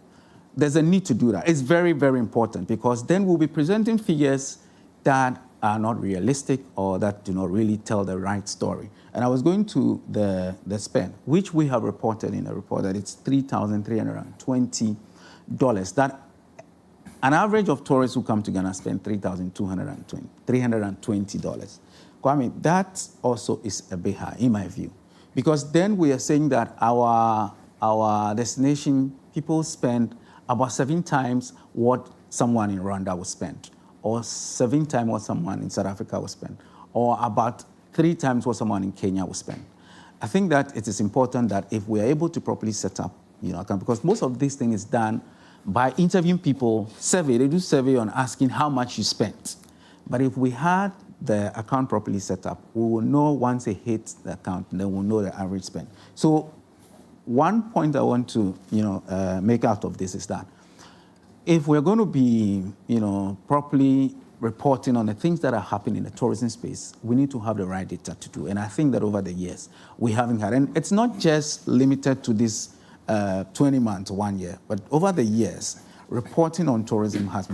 there's a need to do that. It's very, very important because then we'll be presenting figures that are not realistic or that do not really tell the right story. And I was going to the spend, which we have reported in a report that it's $3,320. That an average of tourists who come to Ghana spend $320. Kwame, that also is a bit high in my view, because then we are saying that our destination people spend about 7 times what someone in Rwanda would spend, or 7 times what someone in South Africa would spend, or about 3 times what someone in Kenya would spend. I think that it is important that if we are able to properly set up, because most of this thing is done by interviewing people, they do survey on asking how much you spent. But if we had the account properly set up, we will know once it hits the account, then we'll know the average spend. So one point I want to, make out of this is that if we're going to be, properly reporting on the things that are happening in the tourism space, we need to have the right data to do. And I think that over the years, we haven't had. And it's not just limited to this 20 months, 1 year, but over the years, reporting on tourism has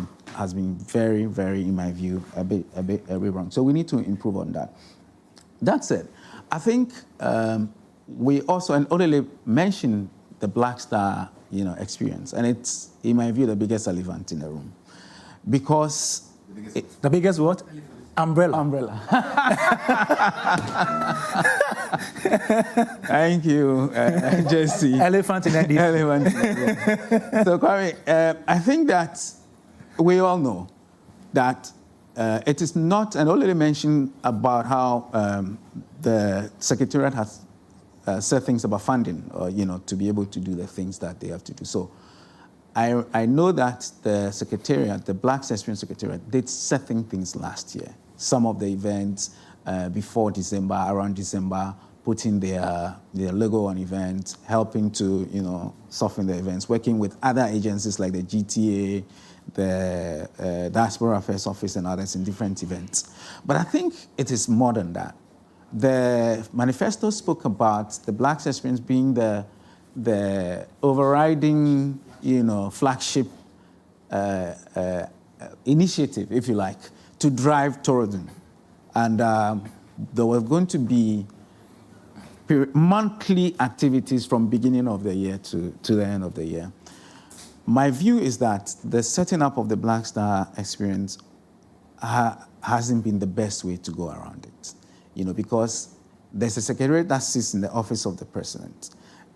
been very, very, in my view, a bit wrong. So we need to improve on that. That said, I think we also, and Olele mentioned the Black Star, experience, and it's, in my view, the biggest elephant in the room, because the biggest what? Umbrella. Thank you, Jesse. Elephant in the Elephant. So, Kwame, I think that we all know that it is not, and already mentioned about how the Secretariat has said things about funding, to be able to do the things that they have to do. So I know that the Secretariat, the Black Experience Secretariat, did certain things last year. Some of the events before December, around December, putting their logo on events, helping to, soften the events, working with other agencies like the GTA, the Diaspora Affairs Office and others in different events. But I think it is more than that. The manifesto spoke about the Black Experience being the overriding, flagship initiative, if you like, to drive tourism. And there were going to be monthly activities from beginning of the year to the end of the year. My view is that the setting up of the Black Star experience hasn't been the best way to go around it, because there's a secretariat that sits in the office of the president,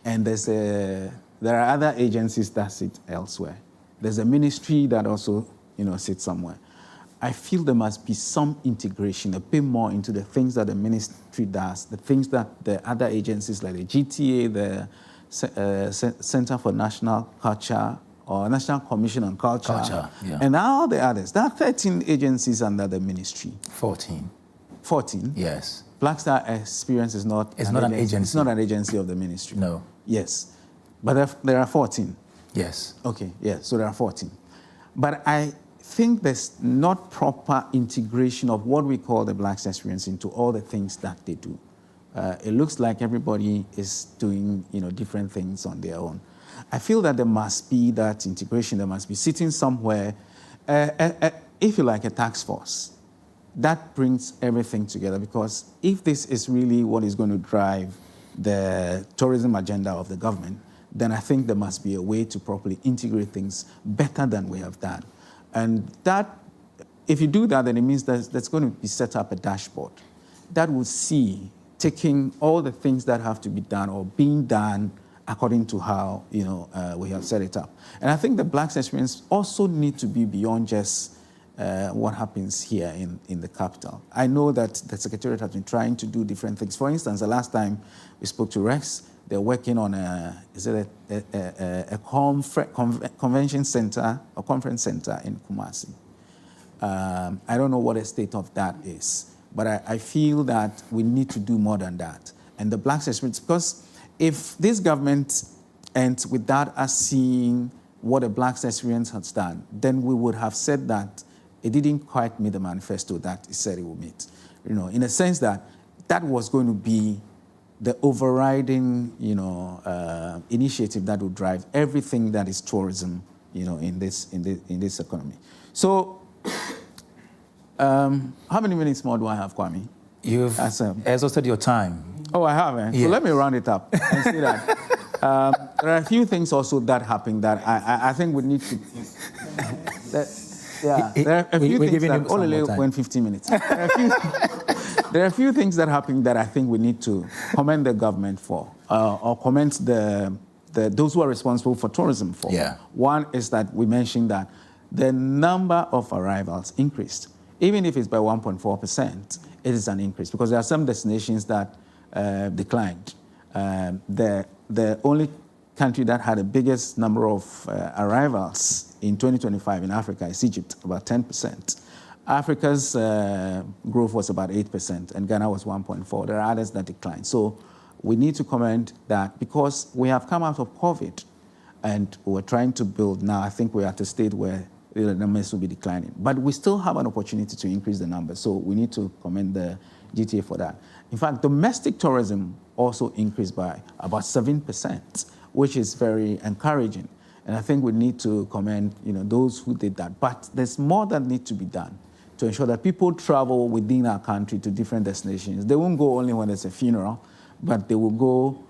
and there are other agencies that sit elsewhere. There's a ministry that also, sits somewhere. I feel there must be some integration, a bit more into the things that the ministry does, the things that the other agencies like the GTA, the Center for National Culture, or National Commission on Culture, and all the others. There are 13 agencies under the ministry. 14. 14? Yes. Black Star Experience is not an agency. It's not an agency of the ministry. No. Yes. But there are 14. Yes. Okay, yeah, so there are 14. But I think there's not proper integration of what we call the Black Star Experience into all the things that they do. It looks like everybody is doing, different things on their own. I feel that there must be that integration. There must be sitting somewhere, if you like, a task force that brings everything together. Because if this is really what is going to drive the tourism agenda of the government, then I think there must be a way to properly integrate things better than we have done. And that, if you do that, then it means that there's going to be set up a dashboard that will see, taking all the things that have to be done or being done according to how we have set it up. And I think the Black experience also need to be beyond just what happens here in the capital. I know that the Secretariat has been trying to do different things. For instance, the last time we spoke to Rex, they're working on a convention center or conference center in Kumasi. I don't know what the state of that is, but I feel that we need to do more than that. And the Black experience, because if this government ends without us seeing what the Black experience has done, then we would have said that it didn't quite meet the manifesto that it said it would meet. In a sense that was going to be the overriding, initiative that would drive everything that is tourism, in this economy. So, how many minutes more do I have, Kwame? You've exhausted your time. Oh, I have, eh? Yes. So let me round it up and say that there are a few things also that happened that I think we need to. There are a few things that Olele went 15 minutes. There are a few things that happened that I think we need to commend the government for, or commend those who are responsible for tourism for. Yeah. One is that we mentioned that the number of arrivals increased. Even if it's by 1.4%, it is an increase because there are some destinations that declined. The only country that had the biggest number of arrivals in 2025 in Africa is Egypt, about 10%. Africa's growth was about 8%, and Ghana was 1.4%. There are others that declined. So we need to commend that because we have come out of COVID, and we're trying to build now. I think we're at a state where the numbers will be declining. But we still have an opportunity to increase the numbers, so we need to commend the GTA for that. In fact, domestic tourism also increased by about 7%, which is very encouraging. And I think we need to commend those who did that. But there's more that needs to be done to ensure that people travel within our country to different destinations. They won't go only when there's a funeral, but they will go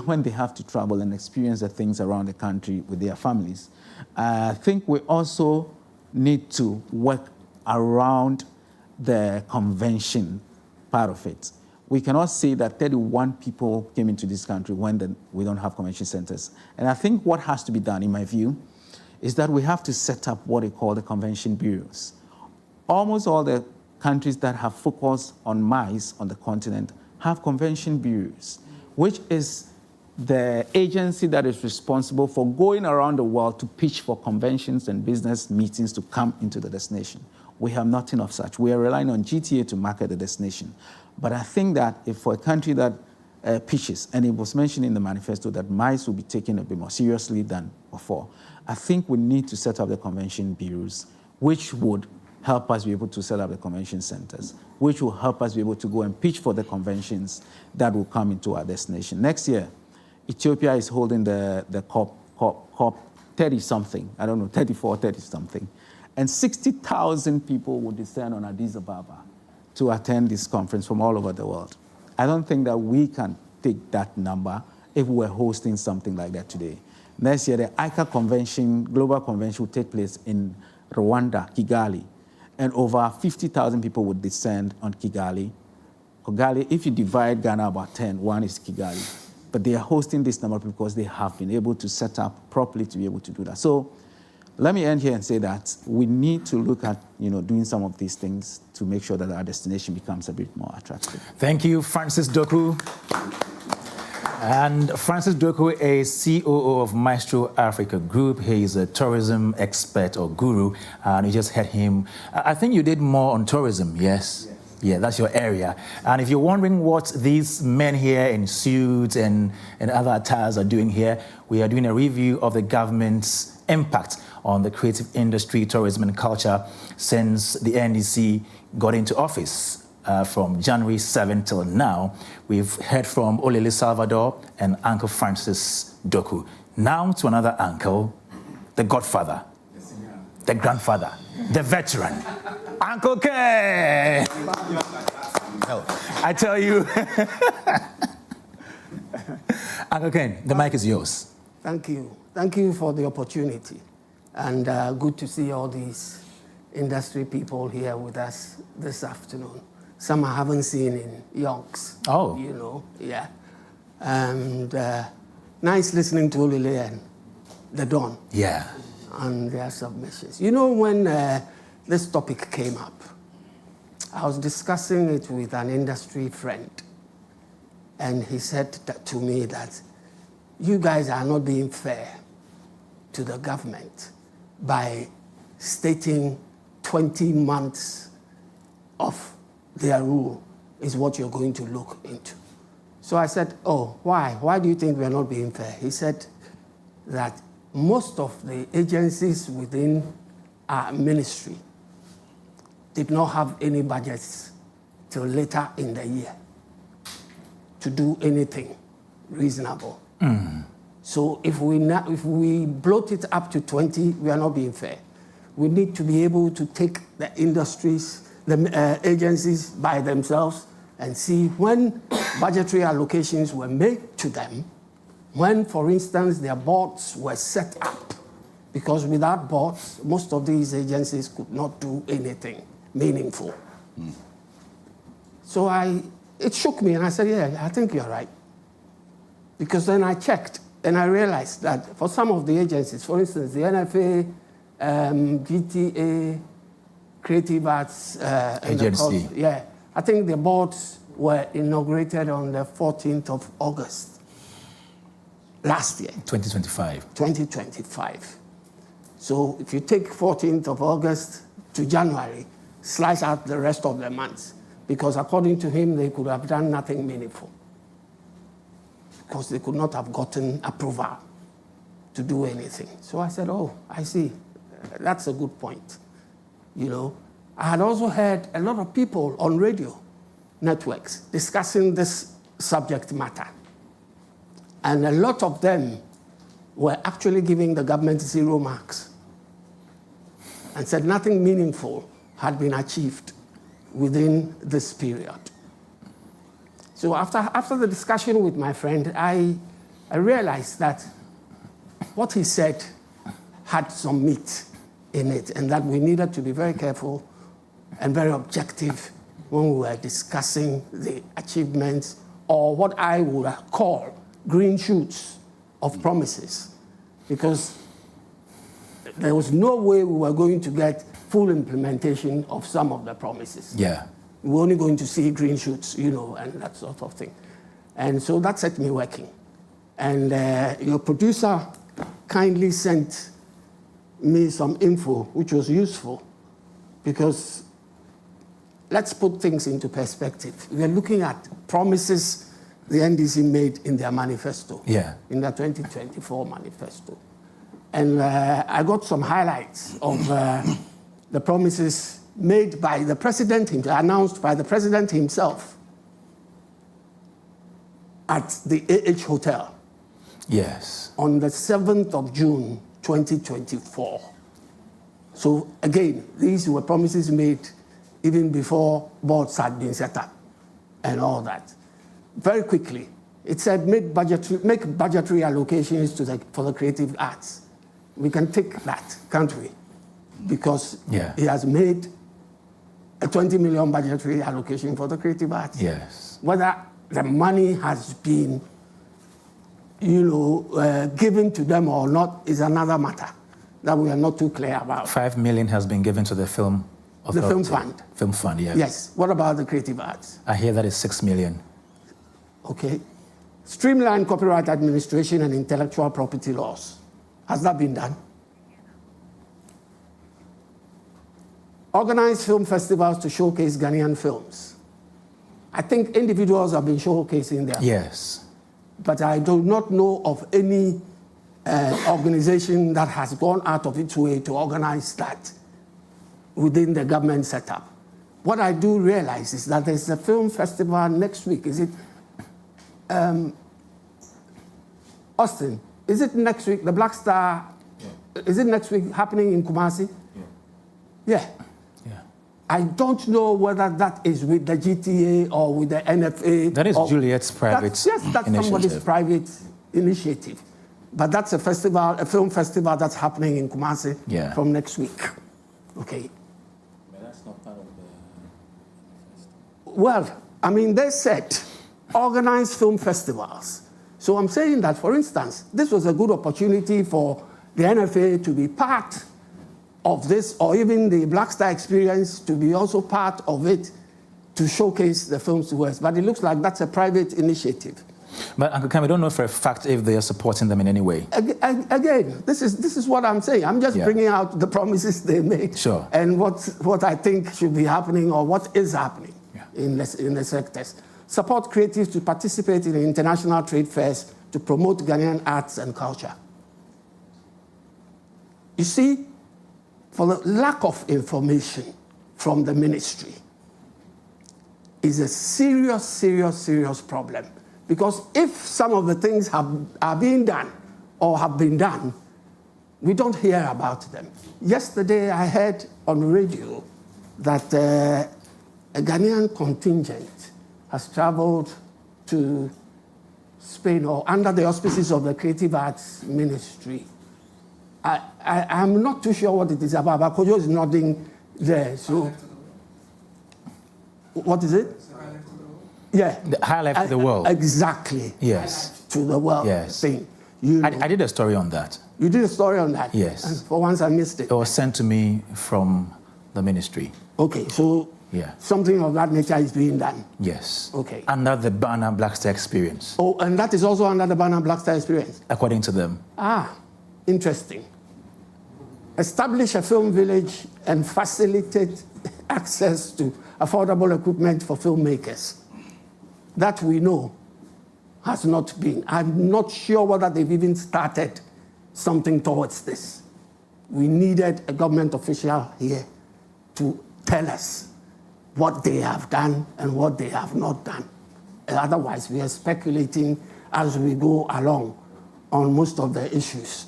when they have to travel and experience the things around the country with their families. I think we also need to work around the convention part of it. We cannot say that 31 people came into this country when we don't have convention centers. And I think what has to be done, in my view, is that we have to set up what they call the convention bureaus. Almost all the countries that have focused on MICE on the continent have convention bureaus, which is the agency that is responsible for going around the world to pitch for conventions and business meetings to come into the destination. We have nothing of such. We are relying on GTA to market the destination. But I think that if for a country that pitches, and it was mentioned in the manifesto that MICE will be taken a bit more seriously than before, I think we need to set up the convention bureaus, which would help us be able to set up the convention centers, which will help us be able to go and pitch for the conventions that will come into our destination. Next year, Ethiopia is holding the COP 30-something, I don't know, 34, 30-something, and 60,000 people will descend on Addis Ababa to attend this conference from all over the world. I don't think that we can take that number if we're hosting something like that today. Next year, the ICA convention, global convention, will take place in Rwanda, Kigali, and over 50,000 people would descend on Kigali. Kigali, if you divide Ghana about 10, one is Kigali. But they are hosting this number because they have been able to set up properly to be able to do that. So let me end here and say that we need to look at, doing some of these things to make sure that our destination becomes a bit more attractive. Thank you, Francis Doku. And Francis Doku is COO of Maestro Africa Group. He is a tourism expert or guru, and you just heard him. I think you did more on tourism, yes? Yeah, that's your area. And if you're wondering what these men here in suits and other attires are doing here, we are doing a review of the government's impact on the creative industry, tourism and culture since the NDC got into office. From January 7 till now, we've heard from Olele Salvador and Uncle Francis Doku. Now to another uncle, the godfather, the grandfather, the veteran, Uncle Ken. I tell you, Uncle Ken, the mic is yours. Thank you. Thank you for the opportunity. And good to see all these industry people here with us this afternoon. Some I haven't seen in yonks. Oh. Yeah. And nice listening to Olele and the Don. Yeah. And their submissions. When this topic came up, I was discussing it with an industry friend. And he said to me that you guys are not being fair to the government by stating 20 months of their rule is what you're going to look into. So I said, why? Why do you think we're not being fair? He said that most of the agencies within our ministry did not have any budgets till later in the year to do anything reasonable. So if we bloat it up to 20, we are not being fair. We need to be able to take the industries, the agencies by themselves and see when budgetary allocations were made to them, when, for instance, their boards were set up. Because without boards, most of these agencies could not do anything meaningful. So it shook me, and I said, yeah, I think you're right. Because then I checked, and I realized that for some of the agencies, for instance, the NFA, GTA, Creative Arts Agency. I think the boards were inaugurated on the 14th of August last year. 2025. So if you take 14th of August to January, slice out the rest of the months, because according to him, they could have done nothing meaningful, because they could not have gotten approval to do anything. So I said, I see. That's a good point. I had also heard a lot of people on radio networks discussing this subject matter. And a lot of them were actually giving the government 0 marks and said nothing meaningful had been achieved within this period. So after the discussion with my friend, I realized that what he said had some meat in it, and that we needed to be very careful and very objective when we were discussing the achievements, or what I would call green shoots of promises, because there was no way we were going to get full implementation of some of the promises. Yeah. We were only going to see green shoots, and that sort of thing. And so that set me working. And your producer kindly sent me some info, which was useful, because let's put things into perspective. We are looking at promises the NDC made in their manifesto, in their 2024 manifesto. And I got some highlights of the promises made by the president, announced by the president himself at the AH Hotel. Yes. On the 7th of June, 2024. So again, these were promises made even before boards had been set up and all that. Very quickly, it said make budgetary allocations for the creative arts. We can take that, can't we? Because he has made a 20 million budgetary allocation for the creative arts. Yes. Whether the money has been given to them or not is another matter. that we are not too clear about. 5 million has been given to the film authority. The film fund. Film fund, yeah. Yes. What about the creative arts? I hear that is 6 million. Okay. Streamline copyright administration and intellectual property laws. Has that been done? Organize film festivals to showcase Ghanaian films. I think individuals have been showcasing them. Yes. But I do not know of any organization that has gone out of its way to organize that within the government setup. What I do realize is that there's a film festival next week. Is it Austin? Is it next week? The Black Star, is it next week happening in Kumasi? Yeah. I don't know whether that is with the GTA or with the NFA. That is Juliet's private Yes, that's somebody's private initiative. But that's a festival, a film festival that's happening in Kumasi from next week. Okay. But that's not part of the festival. Well, I mean, they said organize film festivals. So I'm saying that, for instance, this was a good opportunity for the NFA to be part of this, or even the Black Star experience to be also part of it to showcase the films to us. But it looks like that's a private initiative. But Uncle Ken, we don't know for a fact if they are supporting them in any way. Again, this is what I'm saying. I'm just bringing out the promises they made. Sure. And what I think should be happening or what is happening in the sectors. Support creatives to participate in international trade fairs to promote Ghanaian arts and culture. You see, for the lack of information from the ministry is a serious, serious, serious problem. Because if some of the things are being done or have been done, we don't hear about them. Yesterday, I heard on the radio that a Ghanaian contingent has traveled to Spain or under the auspices of the Creative Arts Ministry. I'm not too sure what it is about, but Kojo is nodding there. So, what is it? Yeah. The highlight of the world. Exactly. Yes. To the world thing. I did a story on that. You did a story on that? Yes. And for once I missed it. It was sent to me from the ministry. Okay, so something of that nature is being done? Yes. Okay. Under the banner Black Star Experience. Oh, and that is also under the banner Black Star Experience? According to them. Ah, interesting. Establish a film village and facilitate access to affordable equipment for filmmakers. That we know has not been. I'm not sure whether they've even started something towards this. We needed a government official here to tell us what they have done and what they have not done. Otherwise, we are speculating as we go along on most of the issues.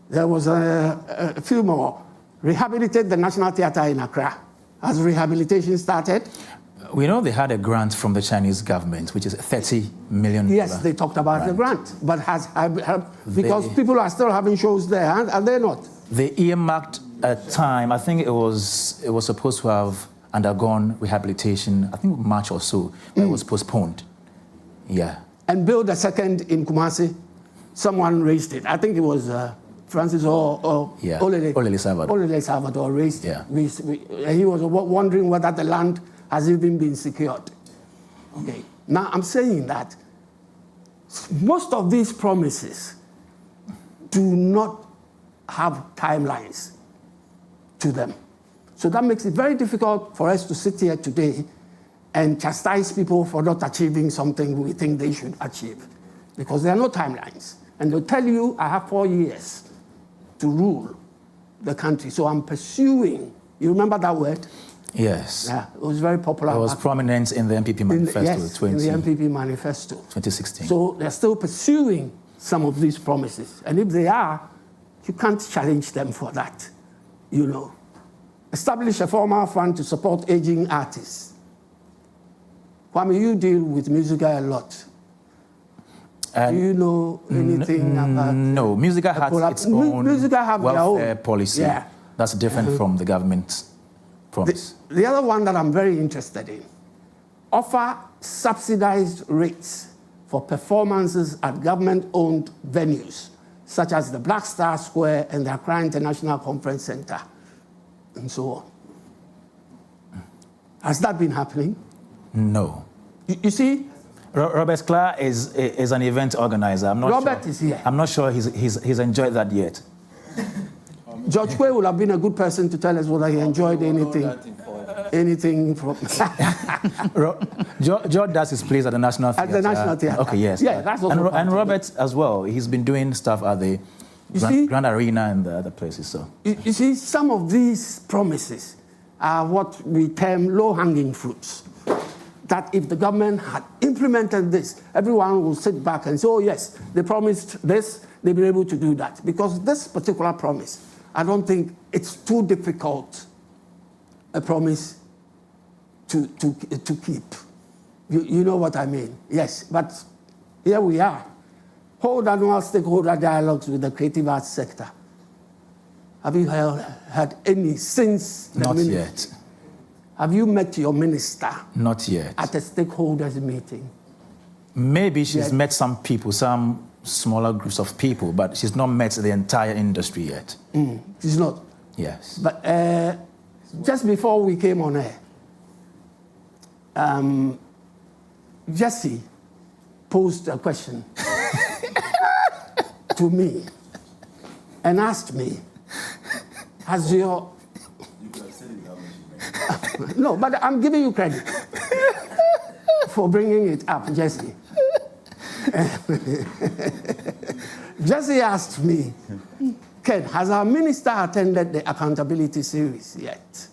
There was a few more. Rehabilitate the National Theatre in Accra. Has rehabilitation started? We know they had a grant from the Chinese government, which is $30 million. Yes, they talked about the grant, but because people are still having shows there, are they not? They earmarked a time. I think it was supposed to have undergone rehabilitation. I think March or so, but it was postponed. Yeah. And build a second in Kumasi. Someone raised it. I think it was Francis or Olele Salvador. Olele Salvador raised it. He was wondering whether the land has even been secured. Okay. Now, I'm saying that most of these promises do not have timelines to them. So that makes it very difficult for us to sit here today and chastise people for not achieving something we think they should achieve, because there are no timelines. And they'll tell you, I have 4 years to rule the country. So I'm pursuing, you remember that word? Yes. Yeah, it was very popular. It was prominent in the MPP manifesto. In the MPP manifesto. 2016. So they're still pursuing some of these promises. And if they are, you can't challenge them for that, you know. Establish a formal fund to support aging artists. Kwame, you deal with Musica a lot. Do you know anything about... No, Musica has its own welfare policy. Yeah. That's different from the government's promise. The other one that I'm very interested in, offer subsidized rates for performances at government-owned venues such as the Black Star Square and the Accra International Conference Center, and so on. Has that been happening? No. You see? Robert Clark is an event organizer. Robert is here. I'm not sure he's enjoyed that yet. George Quay would have been a good person to tell us whether he enjoyed anything from... George does his plays at the National Theatre. At the National Theatre. Okay, yes. Yeah, that's also and Robert as well. He's been doing stuff at the Grand Arena and the other places. So you see, some of these promises are what we term low-hanging fruits. That if the government had implemented this, everyone will sit back and say, oh yes, they promised this, they'll be able to do that. Because this particular promise, I don't think it's too difficult a promise to keep. You know what I mean? Yes, but here we are. Hold annual stakeholder dialogues with the creative arts sector. Have you had any since the Not yet. Have you met your minister? Not yet. At a stakeholders meeting? Maybe she's met some people, some smaller groups of people, but she's not met the entire industry yet. She's not? Yes. But just before we came on air, Jesse posed a question to me and asked me, has your... No, but I'm giving you credit for bringing it up, Jesse. Jesse asked me, Ken, has our minister attended the accountability series yet?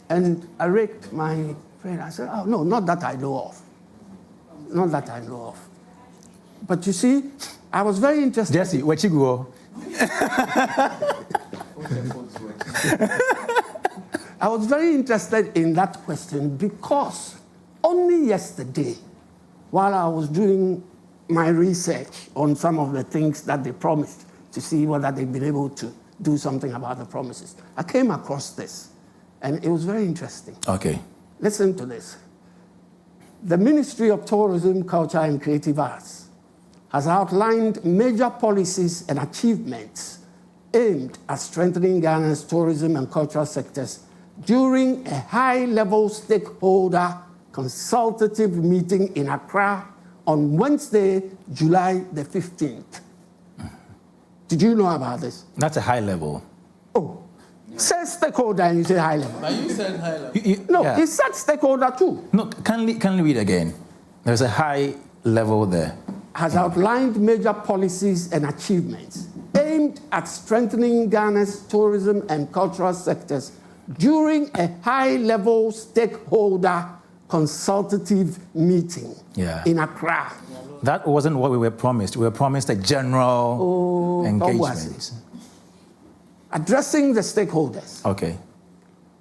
And I raked my friend. I said, oh, no, not that I know of. Not that I know of. But you see, I was very interested. Jesse, where you go? I was very interested in that question because only yesterday, while I was doing my research on some of the things that they promised to see whether they've been able to do something about the promises, I came across this, and it was very interesting. Okay. Listen to this. The Ministry of Tourism, Culture and Creative Arts has outlined major policies and achievements aimed at strengthening Ghana's tourism and cultural sectors during a high-level stakeholder consultative meeting in Accra on Wednesday, July the 15th. Did you know about this? That's a high level. Oh, say stakeholder and you say high level. But you said high level. No, he said stakeholder too. No, can you read again? There's a high level there. Has outlined major policies and achievements aimed at strengthening Ghana's tourism and cultural sectors during a high-level stakeholder consultative meeting in Accra. That wasn't what we were promised. We were promised a general engagement. Addressing the stakeholders. Okay.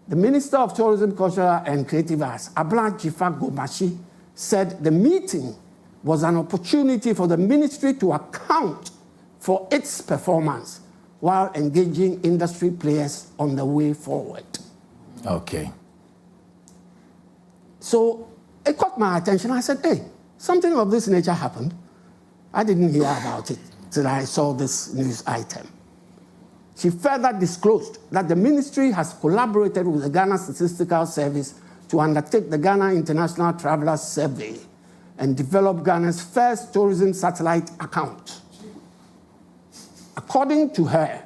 The Minister of Tourism, Culture and Creative Arts, Abla Jifa Gomashi, said the meeting was an opportunity for the ministry to account for its performance while engaging industry players on the way forward. Okay. So it caught my attention. I said, hey, something of this nature happened. I didn't hear about it till I saw this news item. She further disclosed that the ministry has collaborated with the Ghana Statistical Service to undertake the Ghana International Travelers Survey and develop Ghana's first tourism satellite account. According to her,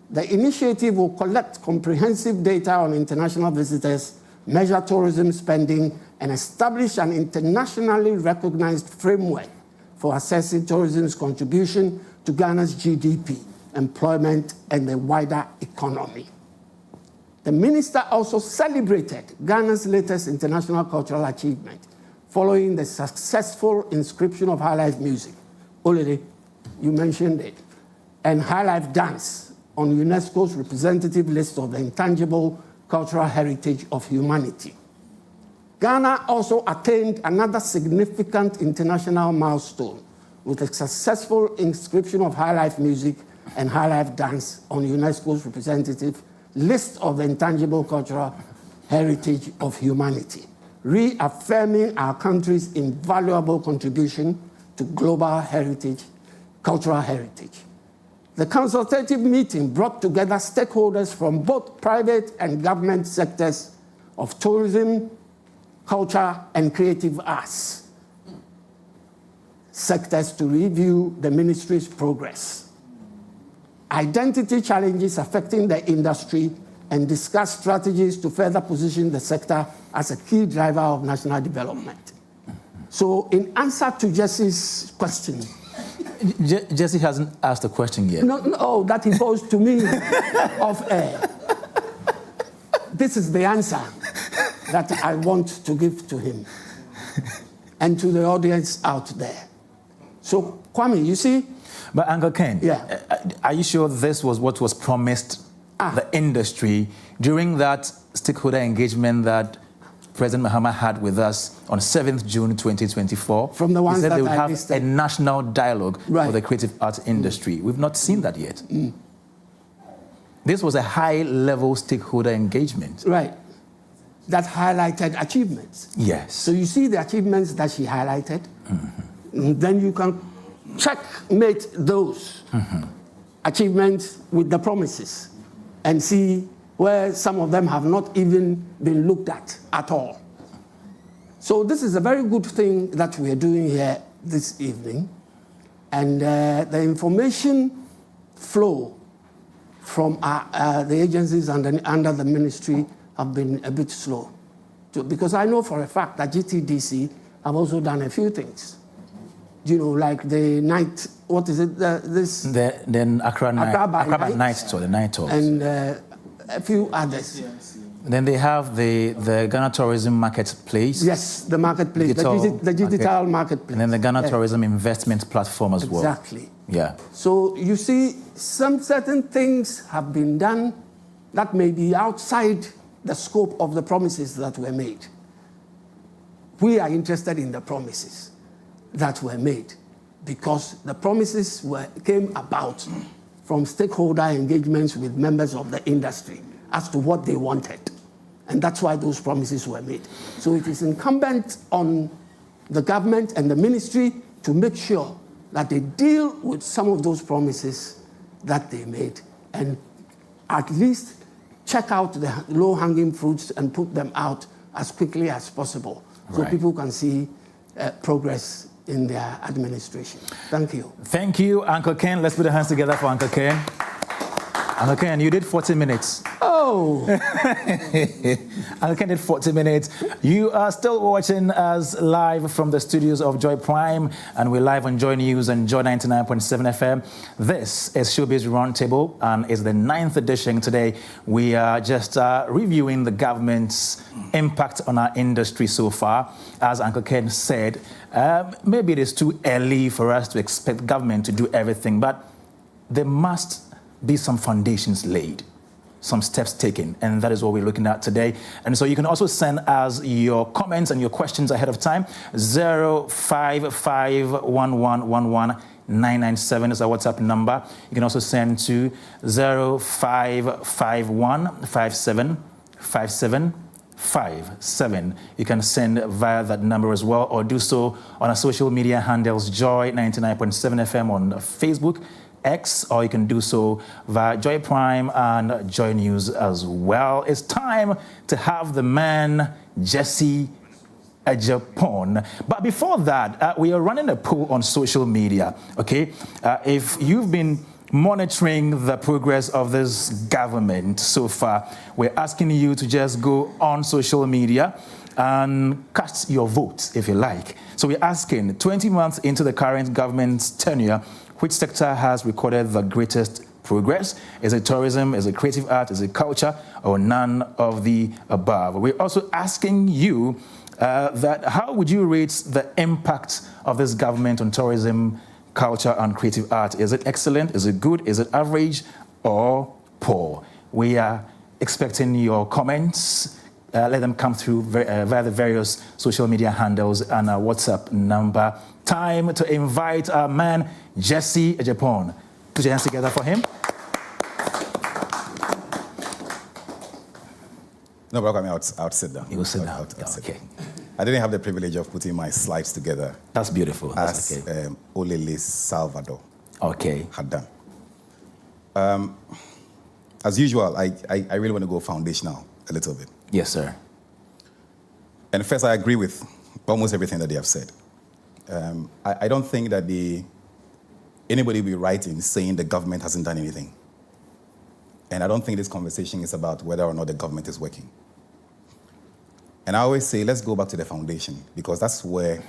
the initiative will collect comprehensive data on international visitors, measure tourism spending, and establish an internationally recognized framework for assessing tourism's contribution to Ghana's GDP, employment, and the wider economy. The minister also celebrated Ghana's latest international cultural achievement following the successful inscription of highlife music. Olele, you mentioned it, and highlife dance on UNESCO's representative list of the intangible cultural heritage of humanity. Ghana also attained another significant international milestone with a successful inscription of highlife music and highlife dance on UNESCO's representative list of the intangible cultural heritage of humanity, reaffirming our country's invaluable contribution to global heritage cultural heritage. The consultative meeting brought together stakeholders from both private and government sectors of tourism, culture, and creative arts sectors to review the ministry's progress, identity challenges affecting the industry, and discuss strategies to further position the sector as a key driver of national development. So in answer to Jesse's question... Jesse hasn't asked a question yet. No, that he posed to me off air. This is the answer that I want to give to him and to the audience out there. So, Kwame, you see... But Uncle Ken, yeah. Are you sure this was what was promised the industry during that stakeholder engagement that President Mahama had with us on 7th June 2024? From the ones he said that they would I have listed. a national dialogue for the creative arts industry. We've not seen that yet. This was a high-level stakeholder engagement. Right. That highlighted achievements. Yes. So you see the achievements that she highlighted, then you can checkmate those achievements with the promises and see where some of them have not even been looked at all. So this is a very good thing that we are doing here this evening. And the information flow from the agencies under the ministry have been a bit slow. Because I know for a fact that GTDC have also done a few things. You know, like the night, what is it? Then Accra Night Tour, the night tours. And a few others. Then they have the Ghana Tourism Marketplace. Yes, the marketplace, the digital marketplace. And then the Ghana Tourism Investment Platform as well. Exactly. Yeah. So you see, some certain things have been done that may be outside the scope of the promises that were made. We are interested in the promises that were made because the promises came about from stakeholder engagements with members of the industry as to what they wanted. And that's why those promises were made. So it is incumbent on the government and the ministry to make sure that they deal with some of those promises that they made and at least check out the low-hanging fruits and put them out as quickly as possible so people can see progress in their administration. Thank you. Thank you, Uncle Ken. Let's put our hands together for Uncle Ken. Uncle Ken, you did 40 minutes. Oh! Uncle Ken did 40 minutes. You are still watching us live from the studios of Joy Prime, and we're live on JoyNews and Joy 99.7 FM. This is Showbiz Roundtable, and it's the 9th edition today. We are just reviewing the government's impact on our industry so far. As Uncle Ken said, maybe it is too early for us to expect government to do everything, but there must be some foundations laid, some steps taken, and that is what we're looking at today. And so you can also send us your comments and your questions ahead of time. 0551111 is our WhatsApp number. You can also send to 0551575757. You can send via that number as well, or do so on our social media handles, Joy 99.7 FM on Facebook, X, or you can do so via Joy Prime and JoyNews as well. It's time to have the man, Jesse Agyepong. But before that, we are running a poll on social media, okay? If you've been monitoring the progress of this government so far, we're asking you to just go on social media and cast your vote, if you like. So we're asking, 20 months into the current government's tenure, which sector has recorded the greatest progress? Is it tourism? Is it creative art? Is it culture? Or none of the above? We're also asking you that how would you rate the impact of this government on tourism, culture, and creative art? Is it excellent? Is it good? Is it average or poor? We are expecting your comments. Let them come through via the various social media handles and our WhatsApp number. Time to invite our man, Jesse Agyepong. Put your hands together for him. No, but I'll sit down. You will sit down. Okay. I didn't have the privilege of putting my slides together. That's beautiful. That's as Olele Salvador. had done. As usual, I really want to go foundational a little bit. Yes, sir. And first, I agree with almost everything that they have said. I don't think that anybody will be right in saying the government hasn't done anything. And I don't think this conversation is about whether or not the government is working. And I always say, let's go back to the foundation, because that's where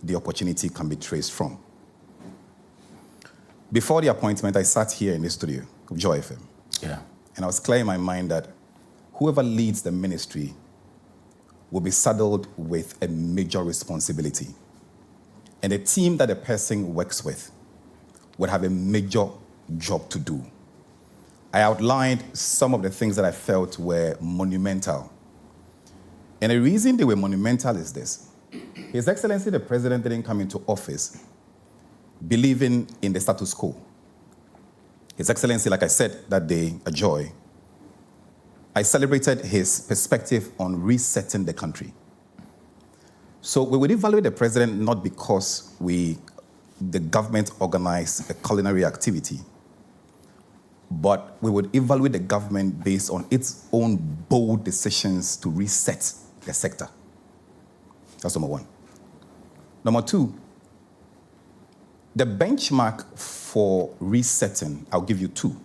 the opportunity can be traced from. Before the appointment, I sat here in the studio of Joy FM. Yeah. And I was clear in my mind that whoever leads the ministry will be saddled with a major responsibility. And the team that the person works with would have a major job to do. I outlined some of the things that I felt were monumental. And the reason they were monumental is this. His Excellency the President didn't come into office believing in the status quo. His Excellency, like I said that day at Joy, I celebrated his perspective on resetting the country. So we would evaluate the president not because the government organized a culinary activity, but we would evaluate the government based on its own bold decisions to reset the sector. That's number one. Number two, the benchmark for resetting, I'll give you two.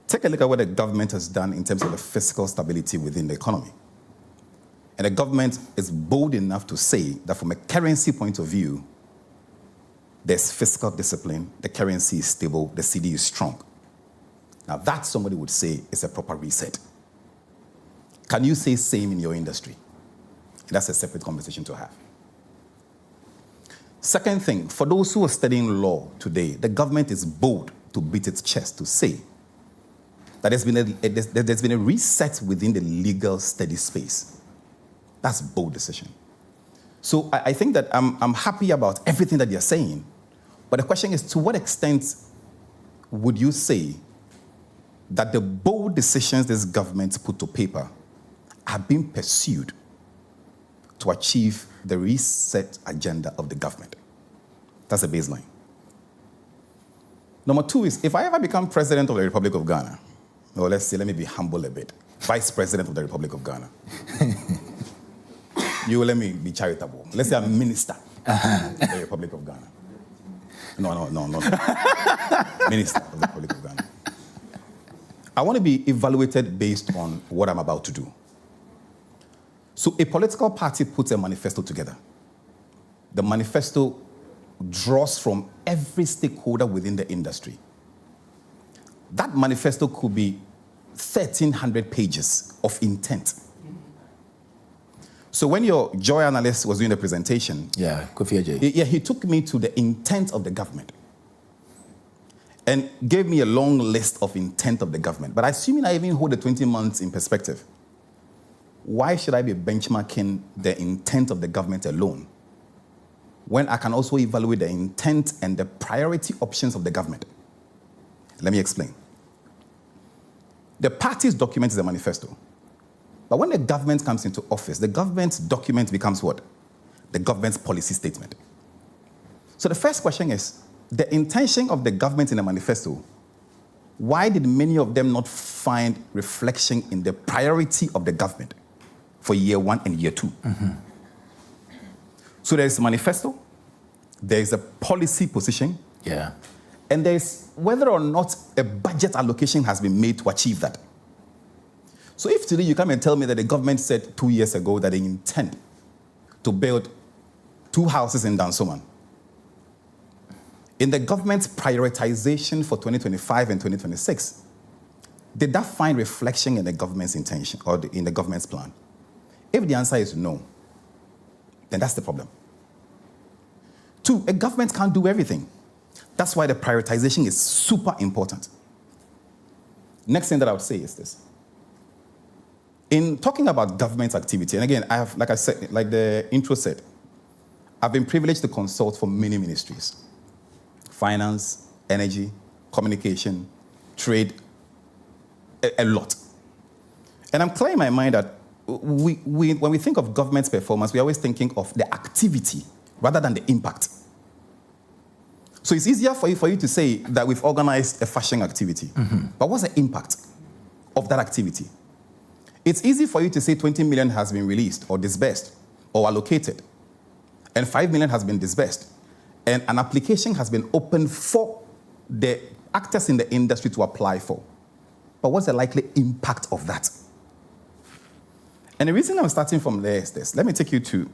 Take a look at what the government has done in terms of the fiscal stability within the economy. And the government is bold enough to say that from a currency point of view, there's fiscal discipline, the currency is stable, the CD is strong. Now that somebody would say is a proper reset. Can you say same in your industry? And that's a separate conversation to have. Second thing, for those who are studying law today, the government is bold to beat its chest to say that there's been a reset within the legal steady space. That's a bold decision. So I think that I'm happy about everything that you're saying, but the question is, to what extent would you say that the bold decisions this government put to paper are being pursued to achieve the reset agenda of the government? That's the baseline. Number two is, if I ever become president of the Republic of Ghana, or let's say, let me be humble a bit, vice president of the Republic of Ghana, you let me be charitable. Let's say I'm minister of the Republic of Ghana. No. Minister of the Republic of Ghana. I want to be evaluated based on what I'm about to do. So a political party puts a manifesto together. The manifesto draws from every stakeholder within the industry. That manifesto could be 1,300 pages of intent. So when your Joy analyst was doing the presentation, Akufo-Addo, he took me to the intent of the government and gave me a long list of intent of the government. But assuming I even hold the 20 months in perspective, why should I be benchmarking the intent of the government alone when I can also evaluate the intent and the priority options of the government? Let me explain. The party's document is a manifesto. But when the government comes into office, the government's document becomes what? The government's policy statement. So the first question is, the intention of the government in the manifesto, why did many of them not find reflection in the priority of the government for year one and year two? Mm-hmm. So there is a manifesto, there is a policy position, and there is whether or not a budget allocation has been made to achieve that. So if today you come and tell me that the government said 2 years ago that they intend to build 2 houses in Dansoman, in the government's prioritization for 2025 and 2026, did that find reflection in the government's intention or in the government's plan? If the answer is no, then that's the problem. 2, a government can't do everything. That's why the prioritization is super important. Next thing that I would say is this. In talking about government activity, and again, I have, like I said, like the intro said, I've been privileged to consult for many ministries: finance, energy, communication, trade, a lot. And I'm clear in my mind that when we think of government's performance, we're always thinking of the activity rather than the impact. So it's easier for you to say that we've organized a fashion activity. But what's the impact of that activity? It's easy for you to say 20 million has been released or disbursed or allocated, and 5 million has been disbursed, and an application has been opened for the actors in the industry to apply for. But what's the likely impact of that? And the reason I'm starting from there is this. Let me take you to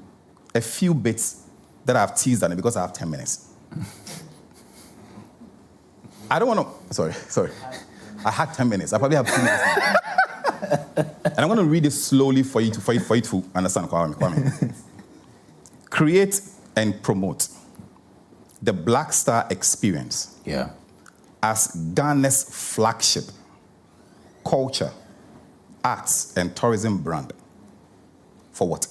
a few bits that I've teased on it because I have 10 minutes. I don't want to... Sorry. I had 10 minutes. I probably have 2 minutes now. And I'm going to read it slowly for you to understand, Kwame. Create and promote the Black Star experience as Ghana's flagship culture, arts, and tourism brand. For what?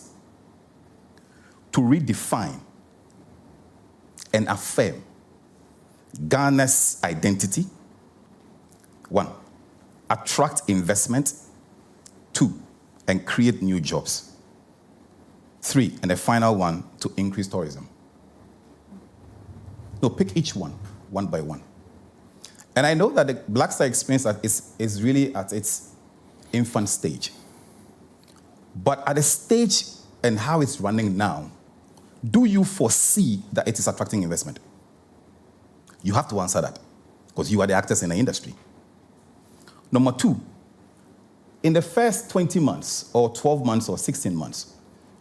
To redefine and affirm Ghana's identity. 1, attract investment. 2, and create new jobs. 3, and the final one, to increase tourism. No, pick each one by one. And I know that the Black Star experience is really at its infant stage. But at the stage and how it's running now, do you foresee that it is attracting investment? You have to answer that because you are the actors in the industry. Number 2, in the first 20 months or 12 months or 16 months,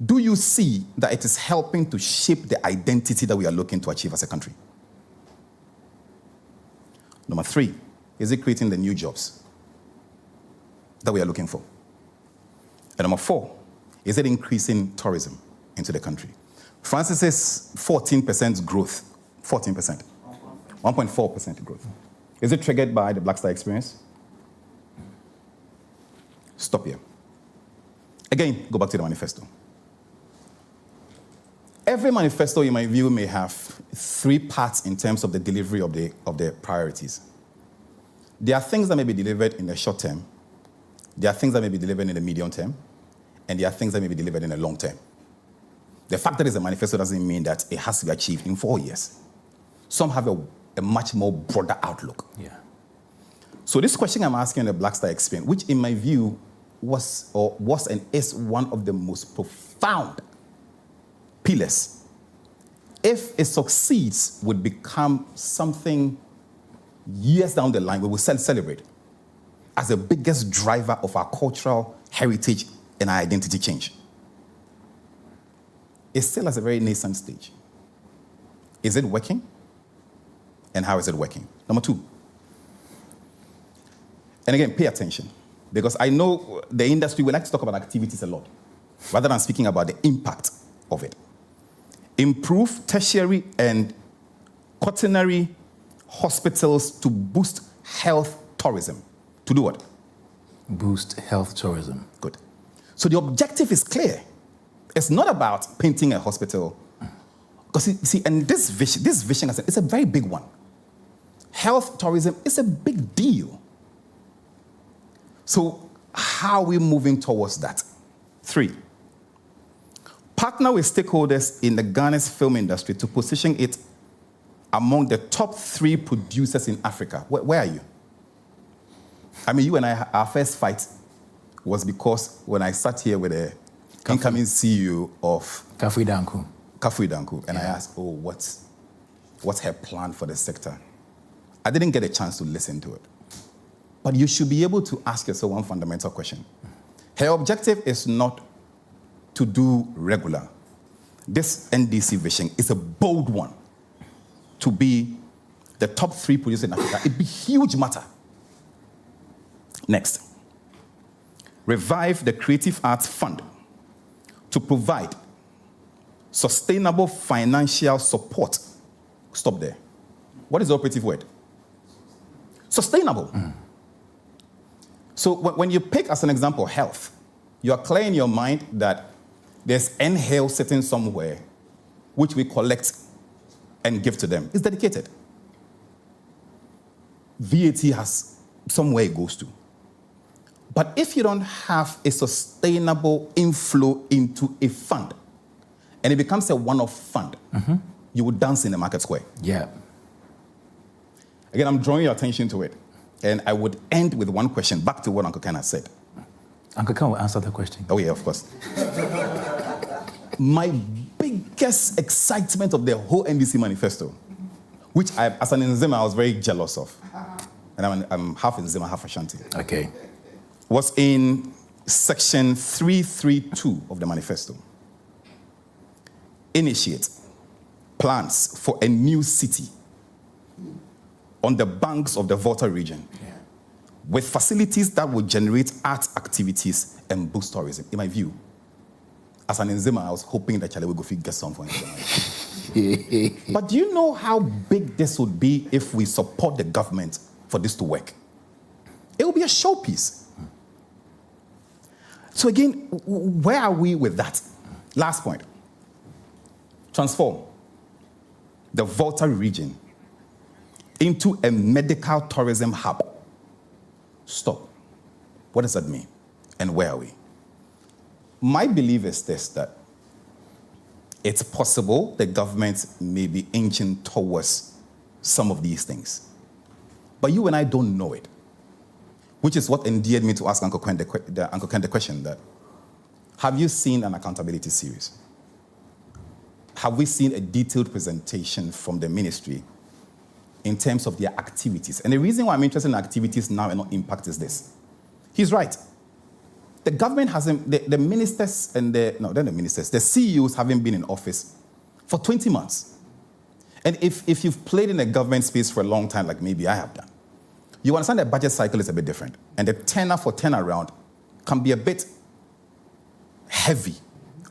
do you see that it is helping to shape the identity that we are looking to achieve as a country? Number 3, is it creating the new jobs that we are looking for? And number 4, is it increasing tourism into the country? France says 14% growth, 14%, 1.4% growth. Is it triggered by the Black Star experience? Stop here. Again, go back to the manifesto. Every manifesto, in my view, may have 3 parts in terms of the delivery of the priorities. There are things that may be delivered in the short term, there are things that may be delivered in the medium term, and there are things that may be delivered in the long term. The fact that it's a manifesto doesn't mean that it has to be achieved in 4 years. Some have a much more broader outlook. So this question I'm asking the Black Star experience, which in my view was and is one of the most profound pillars, if it succeeds, would become something years down the line we will celebrate as the biggest driver of our cultural heritage and our identity change. It's still at a very nascent stage. Is it working? And how is it working? Number 2. And again, pay attention, because I know the industry will like to talk about activities a lot, rather than speaking about the impact of it. Improve tertiary and quaternary hospitals to boost health tourism. To do what? Boost health tourism. Good. So the objective is clear. It's not about painting a hospital. Because you see, and this vision, it's a very big one. Health tourism is a big deal. So how are we moving towards that? 3, partner with stakeholders in the Ghana's film industry to position it among the top 3 producers in Africa. Where are you? I mean, you and I, our first fight was because when I sat here with the incoming CEO of Akufo-Addo, and I asked, what's her plan for the sector? I didn't get a chance to listen to it. But you should be able to ask yourself one fundamental question. Her objective is not to do regular. This NDC vision is a bold one, to be the top 3 producers in Africa. It'd be a huge matter. Next, revive the Creative Arts Fund to provide sustainable financial support. Stop there. What is the operative word? Sustainable. So when you pick as an example health, you are clear in your mind that there's NHealth sitting somewhere which we collect and give to them. It's dedicated. VAT has somewhere it goes to. But if you don't have a sustainable inflow into a fund, and it becomes a one-off fund, you would dance in the market square. Again, I'm drawing your attention to it. And I would end with one question, back to what Uncle Ken has said. Uncle Ken will answer the question. Oh, yeah, of course. My biggest excitement of the whole NDC manifesto, which as an Nzima, I was very jealous of. And I'm half Nzima, half Ashanti. Okay. Was in section 332 of the manifesto. Initiate plans for a new city on the banks of the Volta region with facilities that would generate art activities and boost tourism. In my view, as an Nzima, I was hoping that Chale would go get some for Nzima. But do you know how big this would be if we support the government for this to work? It will be a showpiece. So again, where are we with that? Last point. Transform the Volta region into a medical tourism hub. Stop. What does that mean? And where are we? My belief is this, that it's possible the government may be inching towards some of these things. But you and I don't know it, which is what endeared me to ask Uncle Ken the question that, have you seen an accountability series? Have we seen a detailed presentation from the ministry in terms of their activities? And the reason why I'm interested in activities now and not impact is this. He's right. The government hasn't, the ministers and the CEOs haven't been in office for 20 months. And if you've played in a government space for a long time, like maybe I have done, you understand the budget cycle is a bit different. And the tenor for turnaround can be a bit heavy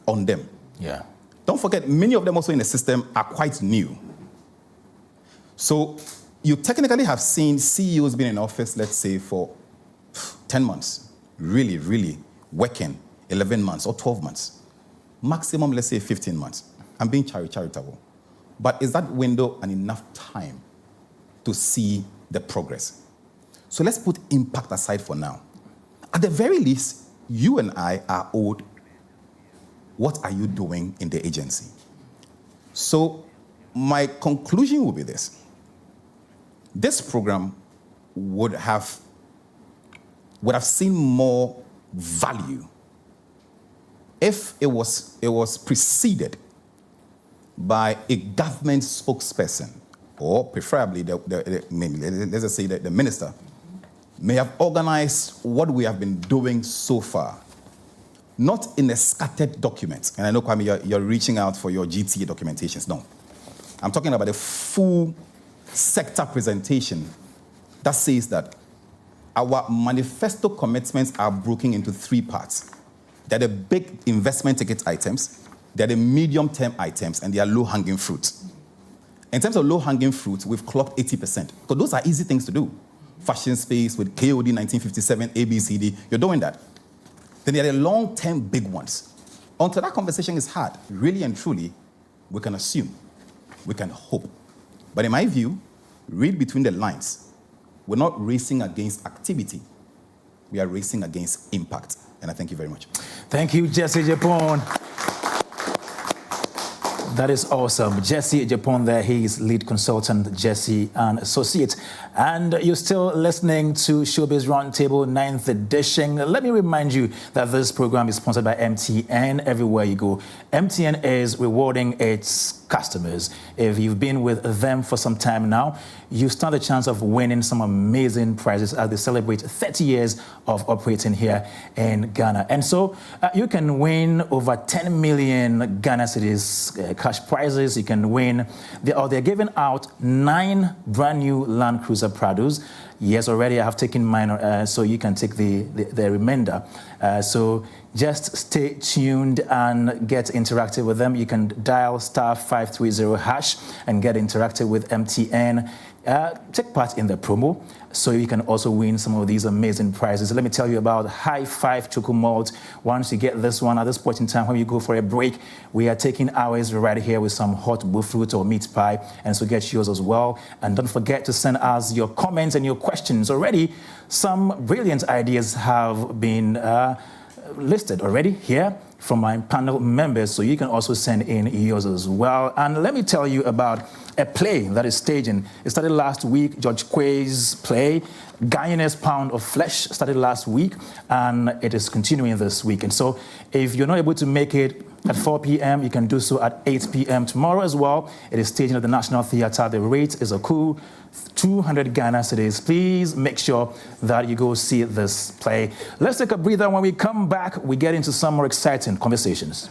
on them. Yeah. Don't forget, many of them also in the system are quite new. So you technically have seen CEOs being in office, let's say, for 10 months, really, really working 11 months or 12 months. Maximum, let's say, 15 months. I'm being charitable. But is that window an enough time to see the progress? So let's put impact aside for now. At the very least, you and I are owed, what are you doing in the agency? So my conclusion will be this. This program would have seen more value if it was preceded by a government spokesperson, or preferably let's just say that the minister may have organized what we have been doing so far, not in a scattered document. And I know, Kwame, you're reaching out for your GTA documentations. No. I'm talking about a full sector presentation that says that our manifesto commitments are broken into 3 parts. They're the big investment ticket items, they're the medium-term items, and they are low-hanging fruit. In terms of low-hanging fruit, we've clocked 80%, because those are easy things to do. Fashion space with KOD 1957, ABCD, you're doing that. Then there are the long-term big ones. Until that conversation is hard, really and truly, we can assume, we can hope. But in my view, read between the lines. We're not racing against activity. We are racing against impact. And I thank you very much. Thank you, Jesse Agyepong. That is awesome. Jesse Agyepong there, he is lead consultant, Jesse and Associates. And you're still listening to Showbiz Roundtable 9th edition. Let me remind you that this program is sponsored by MTN everywhere you go. MTN is rewarding its customers. If you've been with them for some time now, you stand a chance of winning some amazing prizes as they celebrate 30 years of operating here in Ghana. And so you can win over 10 million Ghana cedis cash prizes. You can win, they're giving out 9 brand new Land Cruiser Prados. Yes, already I have taken mine, so you can take the remainder. So just stay tuned and get interactive with them. You can dial *530# and get interactive with MTN. Take part in the promo, so you can also win some of these amazing prizes. Let me tell you about High Five Choco Malt. Once you get this one, at this point in time, when you go for a break, we are taking ours right here with some hot bullfruit or meat pie, and so get yours as well. And don't forget to send us your comments and your questions. Already, some brilliant ideas have been listed already here from my panel members, so you can also send in yours as well. And let me tell you about a play that is staging. It started last week, George Quay's play, Ghanaian's Pound of Flesh, started last week, and it is continuing this week. And so if you're not able to make it at 4 p.m., you can do so at 8 p.m. tomorrow as well. It is staging at the National Theatre. The rate is a cool 200 Ghana cedis. Please make sure that you go see this play. Let's take a breather. When we come back, we get into some more exciting conversations.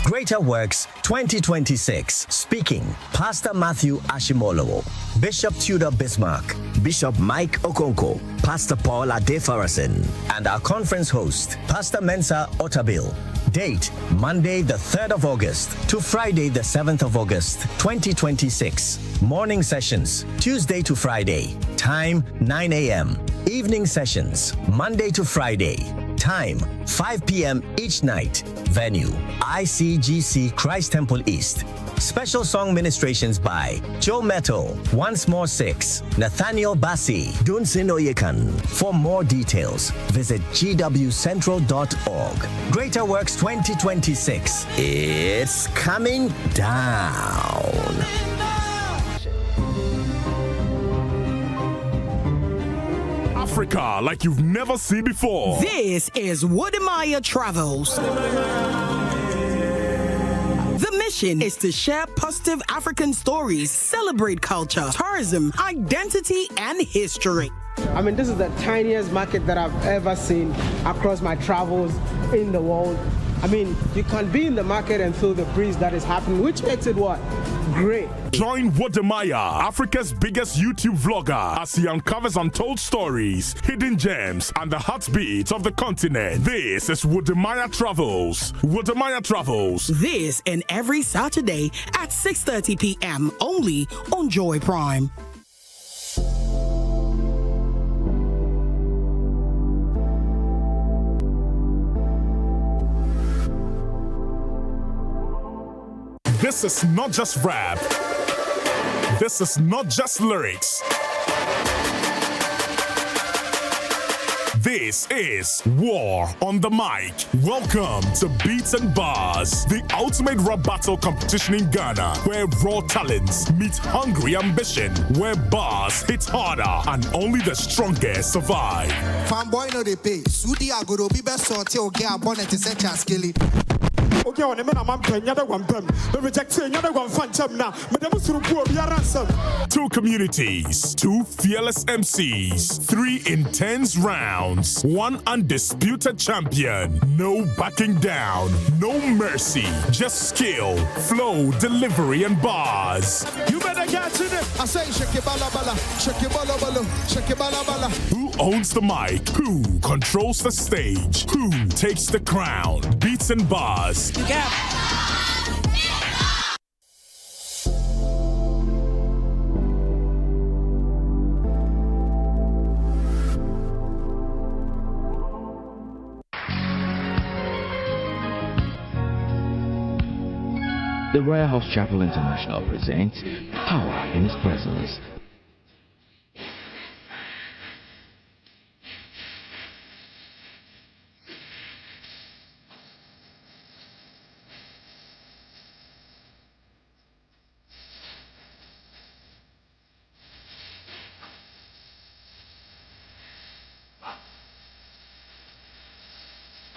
Greater Works 2026. Speaking, Pastor Matthew Ashimolowo, Bishop Tudor Bismarck, Bishop Mike Okonko, Pastor Paul Adefarasin, and our conference host, Pastor Mensa Otabil. Date, Monday the 3rd of August to Friday the 7th of August 2026. Morning sessions, Tuesday to Friday. Time, 9 a.m. Evening sessions, Monday to Friday. Time, 5 p.m. each night. Venue, ICGC Christ Temple East. Special song ministrations by Joe Metal, Once More 6, Nathaniel Bassi, Dunsin Oyekan. For more details, visit gwcentral.org. Greater Works 2026. It's coming down. Africa like you've never seen before. This is Wodemaya Travels. The mission is to share positive African stories, celebrate culture, tourism, identity, and history. I mean, this is the tiniest market that I've ever seen across my travels in the world. I mean, you can be in the market and feel the breeze that is happening, which makes it what? Great. Join Wodemaya, Africa's biggest YouTube vlogger, as he uncovers untold stories, hidden gems, and the heartbeats of the continent. This is Wodemaya Travels. Wodemaya Travels. This and every Saturday at 6:30 p.m. only on Joy Prime. This is not just rap. This is not just lyrics. This is War on the Mic. Welcome to Beats and Bars, the ultimate rap battle competition in Ghana, where raw talents meet hungry ambition, where bars hit harder and only the strongest survive. Fanboy no they pay. Sudi agoro be best sortie o get bonnet is a chaskili. Okay, on the man, I'm another one. The rejecting another one. Phantom now. Two communities, two fearless MCs, 3 intense rounds, 1 undisputed champion. No backing down, no mercy, just skill, flow, delivery, and bars. You better get in it. I say shake it bala bala, shake it bala bala, shake it bala bala. Who owns the mic? Who controls the stage? Who takes the crown? Beats and Bars. Yeah. The Royal House Chapel International presents Power in His Presence.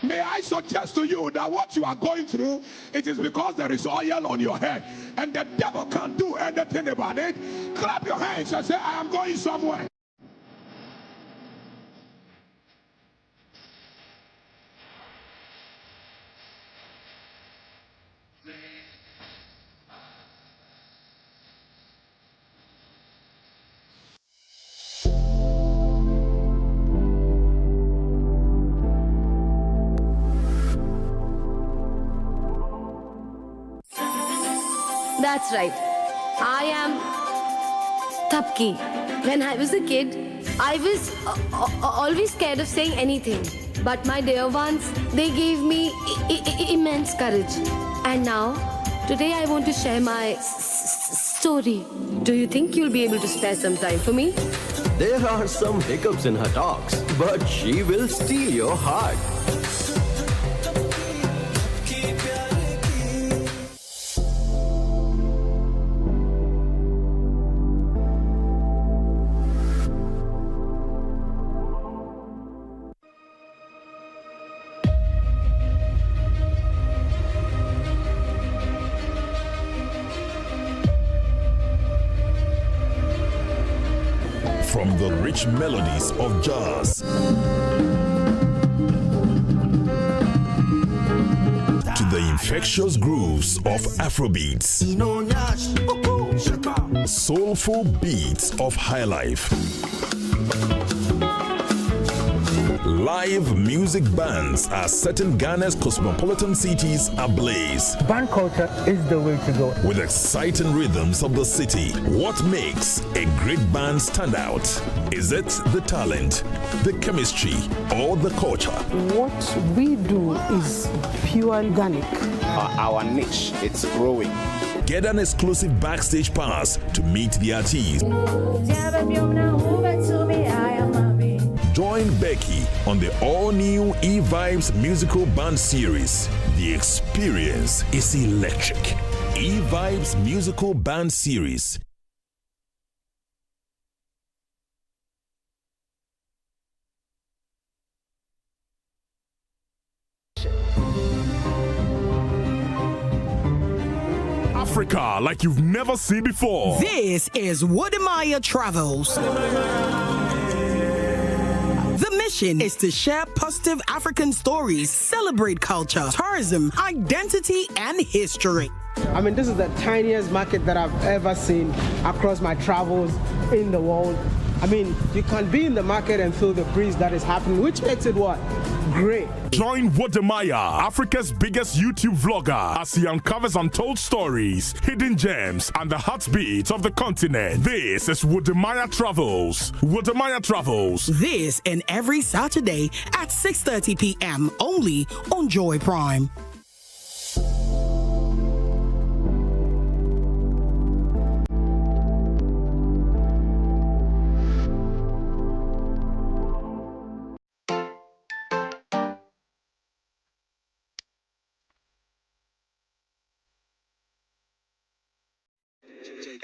May I suggest to you that what you are going through, it is because there is oil on your head and the devil can't do anything about it. Clap your hands and say, I am going somewhere. That's right. I am Tapki. When I was a kid, I was always scared of saying anything. But my dear ones, they gave me immense courage. And now, Today I want to share my story. Do you think you'll be able to spare some time for me? There are some hiccups in her talks, but she will steal your heart. From the rich melodies of jazz to the infectious grooves of Afrobeats, soulful beats of highlife, live music bands are setting Ghana's cosmopolitan cities ablaze. Band culture is the way to go. With exciting rhythms of the city, what makes a great band stand out? Is it the talent, the chemistry, or the culture? What we do is pure organic. Our niche, it's growing. Get an exclusive backstage pass to meet the artists. Join Becky on the all-new E-Vibes musical band series. The experience is electric. E-Vibes musical band series. Africa like you've never seen before. This is Wodemaya Travels. The mission is to share positive African stories, celebrate culture, tourism, identity, and history. I mean, this is the tiniest market that I've ever seen across my travels in the world. I mean, you can be in the market and feel the breeze that is happening, which makes it what? Great. Join Wodemaya, Africa's biggest YouTube vlogger, as he uncovers untold stories, hidden gems, and the heartbeats of the continent. This is Wodemaya Travels. Wodemaya Travels. This and every Saturday at 6:30 p.m. only on Joy Prime.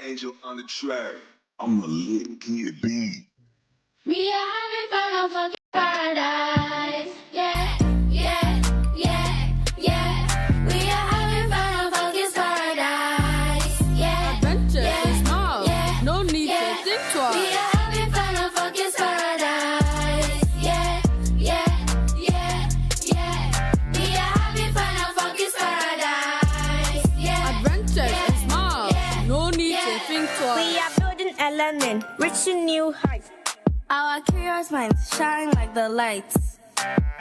Angel on the track. I'm a little kid beat. We are having fun on fucking paradise. Yeah, yeah, yeah, yeah. We are having fun on fucking paradise. Yeah, Adventure yeah, is small. yeah, No need yeah. to think twice. We are having fun on fucking paradise. Yeah, yeah, yeah, yeah. We are having fun on fucking paradise. Yeah, Adventure yeah, is small. No need to think twice. we are building a learning, reaching new heights. Our curious minds shine like the lights.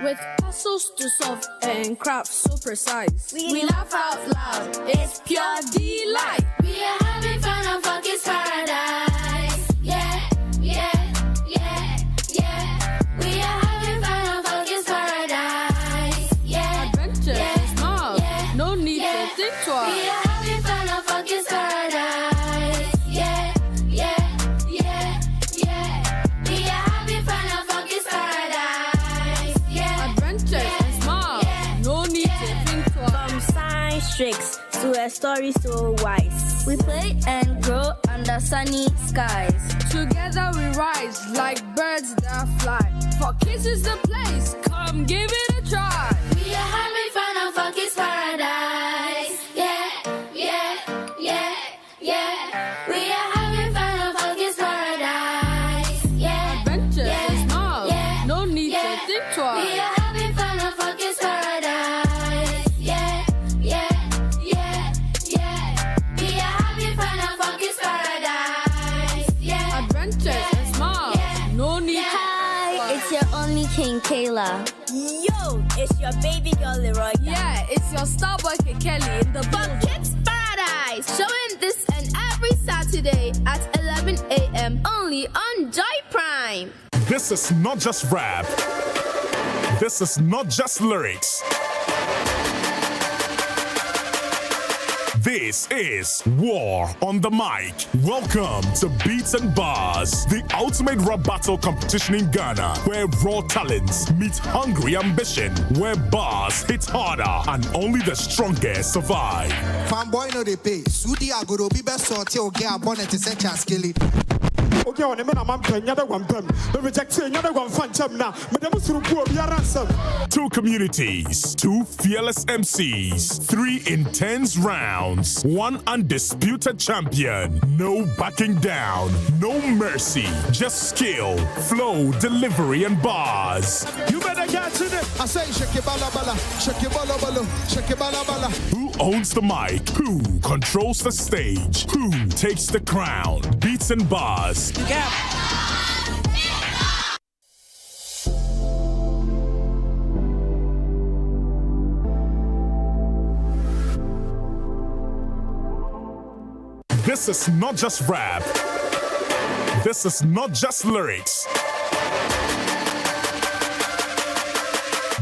With puzzles to solve and crafts so precise. We laugh out loud, it's pure delight. We are having fun on fucking paradise. Yeah, yeah, yeah, yeah. We are having fun on fucking paradise. Yeah, Adventure yeah, is small. yeah, No need yeah. to think We twice. are having fun on fucking paradise. Yeah, yeah, yeah, yeah. We are having fun on fucking paradise. Yeah, Adventure is small. No need to think twice. from science tricks to a story so wise. We play and grow under sunny skies. Together we rise like birds that fly. For kids is the place. Come give it a try. We are having fun on fucking paradise. Yeah, yeah, yeah, yeah. We are having fun on fucking paradise. Yeah, Adventure yeah, is small. yeah, No need yeah. to think We twice. are having fun on fucking paradise. Yeah, yeah, yeah, yeah. We are having fun on fucking paradise. Yeah, Adventure is small. No need to Hi, it's your only King Kayla. Yo, it's your baby girl Leroy. Yeah, it's your star boy Kelly in the building. Kids Paradise, showing this and every Saturday at 11 a.m. only on Joy Prime. This is not just rap. This is not just lyrics. This is War on the Mic. Welcome to Beats and Bars, the ultimate rap battle competition in Ghana, where raw talents meet hungry ambition, where bars hit harder and only the strongest survive. Fanboy no they pay. Sudi agoro be best sorti o get bonnet to set your skilly. Okay, on a man, I'm paying another one. The rejecting another one. Phantom now. Madame Surupu, we are ransom. 2 communities, 2 fearless MCs, 3 intense rounds, 1 undisputed champion. No backing down, no mercy, just skill, flow, delivery, and bars. You better get to it. I say, shake it, bala bala, shake it, bala bala, shake it, bala bala. Who owns the mic? Who controls the stage? Who takes the crown? Beats and Bars. Yeah. This is not just rap. This is not just lyrics.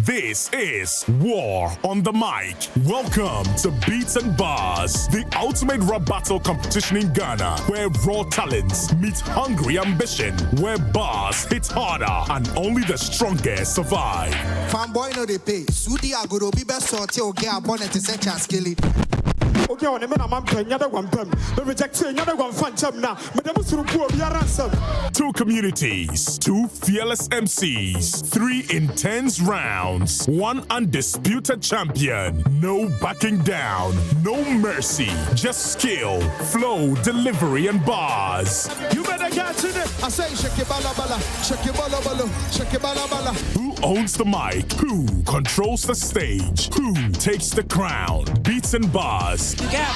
This is War on the Mic. Welcome to Beats and Bars, the ultimate rap battle competition in Ghana, where raw talents meet hungry ambition, where bars hit harder and only the strongest survive. Fanboy no they pay. Sudi agoro be best sorti o get bonnet to set your skilly. Okay, on a man, I'm paying another one. The rejecting another one. Phantom now. Madame Surupu, we are ransom. 2 communities, 2 fearless MCs, 3 intense rounds, 1 undisputed champion. No backing down, no mercy, just skill, flow, delivery, and bars. You better get to it. I say, shake it, bala bala, shake it, bala bala, shake it, bala bala. Who owns the mic? Who controls the stage? Who takes the crown? Beats and Bars. Yeah.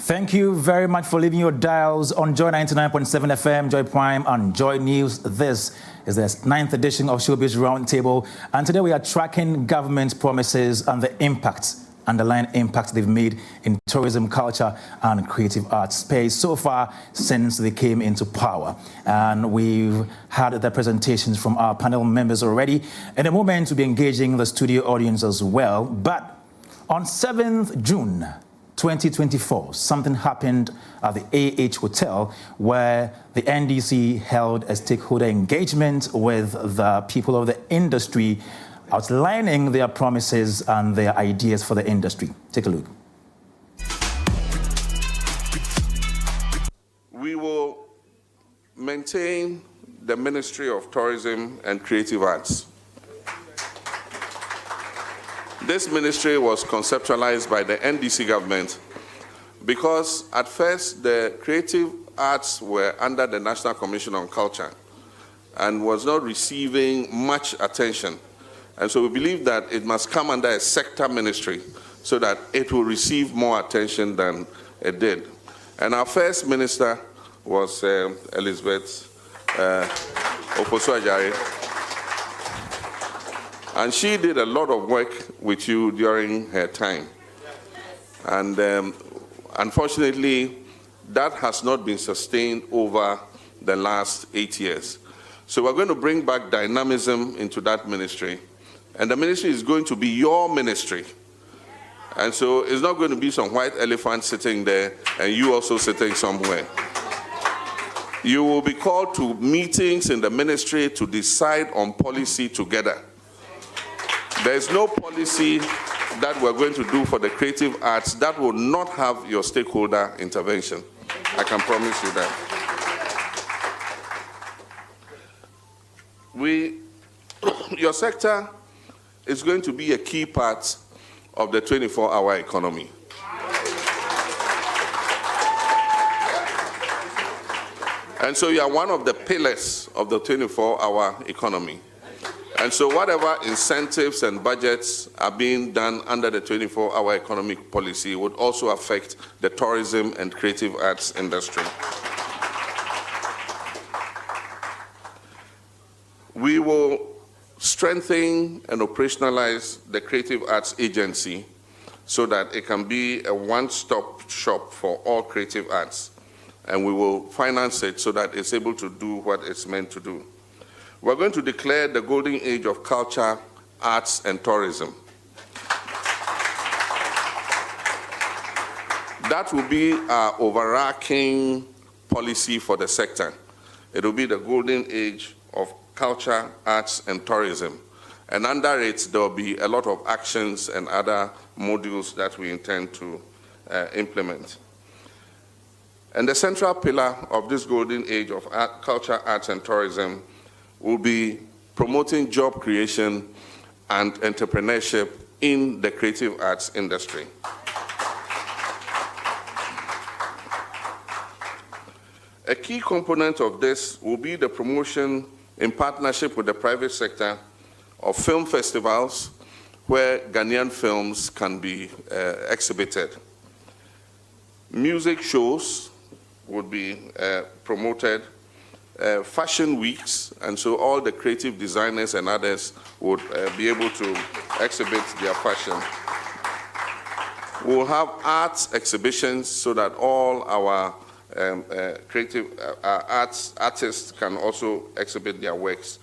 Thank you very much for leaving your dials on Joy 99.7 FM, Joy Prime and Joy News. This is the 9th edition of Showbiz Roundtable, and today we are tracking government promises and the underlying impact they've made in tourism, culture and creative arts space so far since they came into power. And we've had the presentations from our panel members already. In a moment, we'll be engaging the studio audience as well. But on 7th June, 2024, something happened at the AH Hotel where the NDC held a stakeholder engagement with the people of the industry, outlining their promises and their ideas for the industry. Take a look. We will maintain the Ministry of Tourism and Creative Arts. This ministry was conceptualized by the NDC government because at first the creative arts were under the National Commission on Culture and was not receiving much attention. And so we believe that it must come under a sector ministry so that it will receive more attention than it did. And our first minister was Elizabeth Ofosu-Adjare. And she did a lot of work with you during her time. And unfortunately, that has not been sustained over the last 8 years. So we're going to bring back dynamism into that ministry. And the ministry is going to be your ministry. And so it's not going to be some white elephant sitting there and you also sitting somewhere. You will be called to meetings in the ministry to decide on policy together. There is no policy that we're going to do for the creative arts that will not have your stakeholder intervention. I can promise you that. Your sector is going to be a key part of the 24-hour economy. And so you are one of the pillars of the 24-hour economy. And so whatever incentives and budgets are being done under the 24-hour economic policy would also affect the tourism and creative arts industry. We will strengthen and operationalize the Creative Arts Agency so that it can be a one-stop shop for all creative arts. And we will finance it so that it's able to do what it's meant to do. We're going to declare the golden age of culture, arts, and tourism. That will be our overarching policy for the sector. It will be the golden age of culture, arts, and tourism. And under it, there will be a lot of actions and other modules that we intend to implement. And the central pillar of this golden age of culture, arts, and tourism will be promoting job creation and entrepreneurship in the creative arts industry. A key component of this will be the promotion in partnership with the private sector of film festivals where Ghanaian films can be exhibited. Music shows would be promoted, fashion weeks, and so all the creative designers and others would be able to exhibit their fashion. We'll have arts exhibitions so that all our creative artists can also exhibit their works.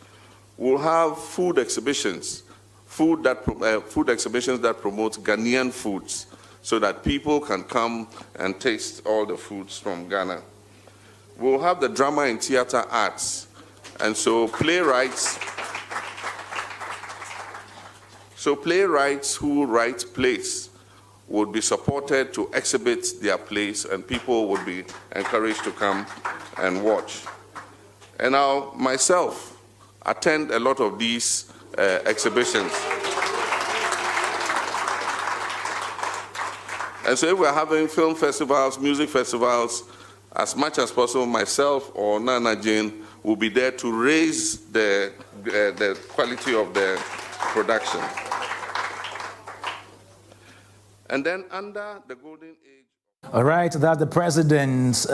We'll have food exhibitions, food exhibitions that promote Ghanaian foods, so that people can come and taste all the foods from Ghana. We'll have the drama and theater arts, and so playwrights who write plays would be supported to exhibit their plays, and people would be encouraged to come and watch. And I'll myself attend a lot of these exhibitions. And so if we're having film festivals, music festivals, as much as possible, myself or Nana Jane will be there to raise the quality of the production. And then under the golden age. All right, that's the president.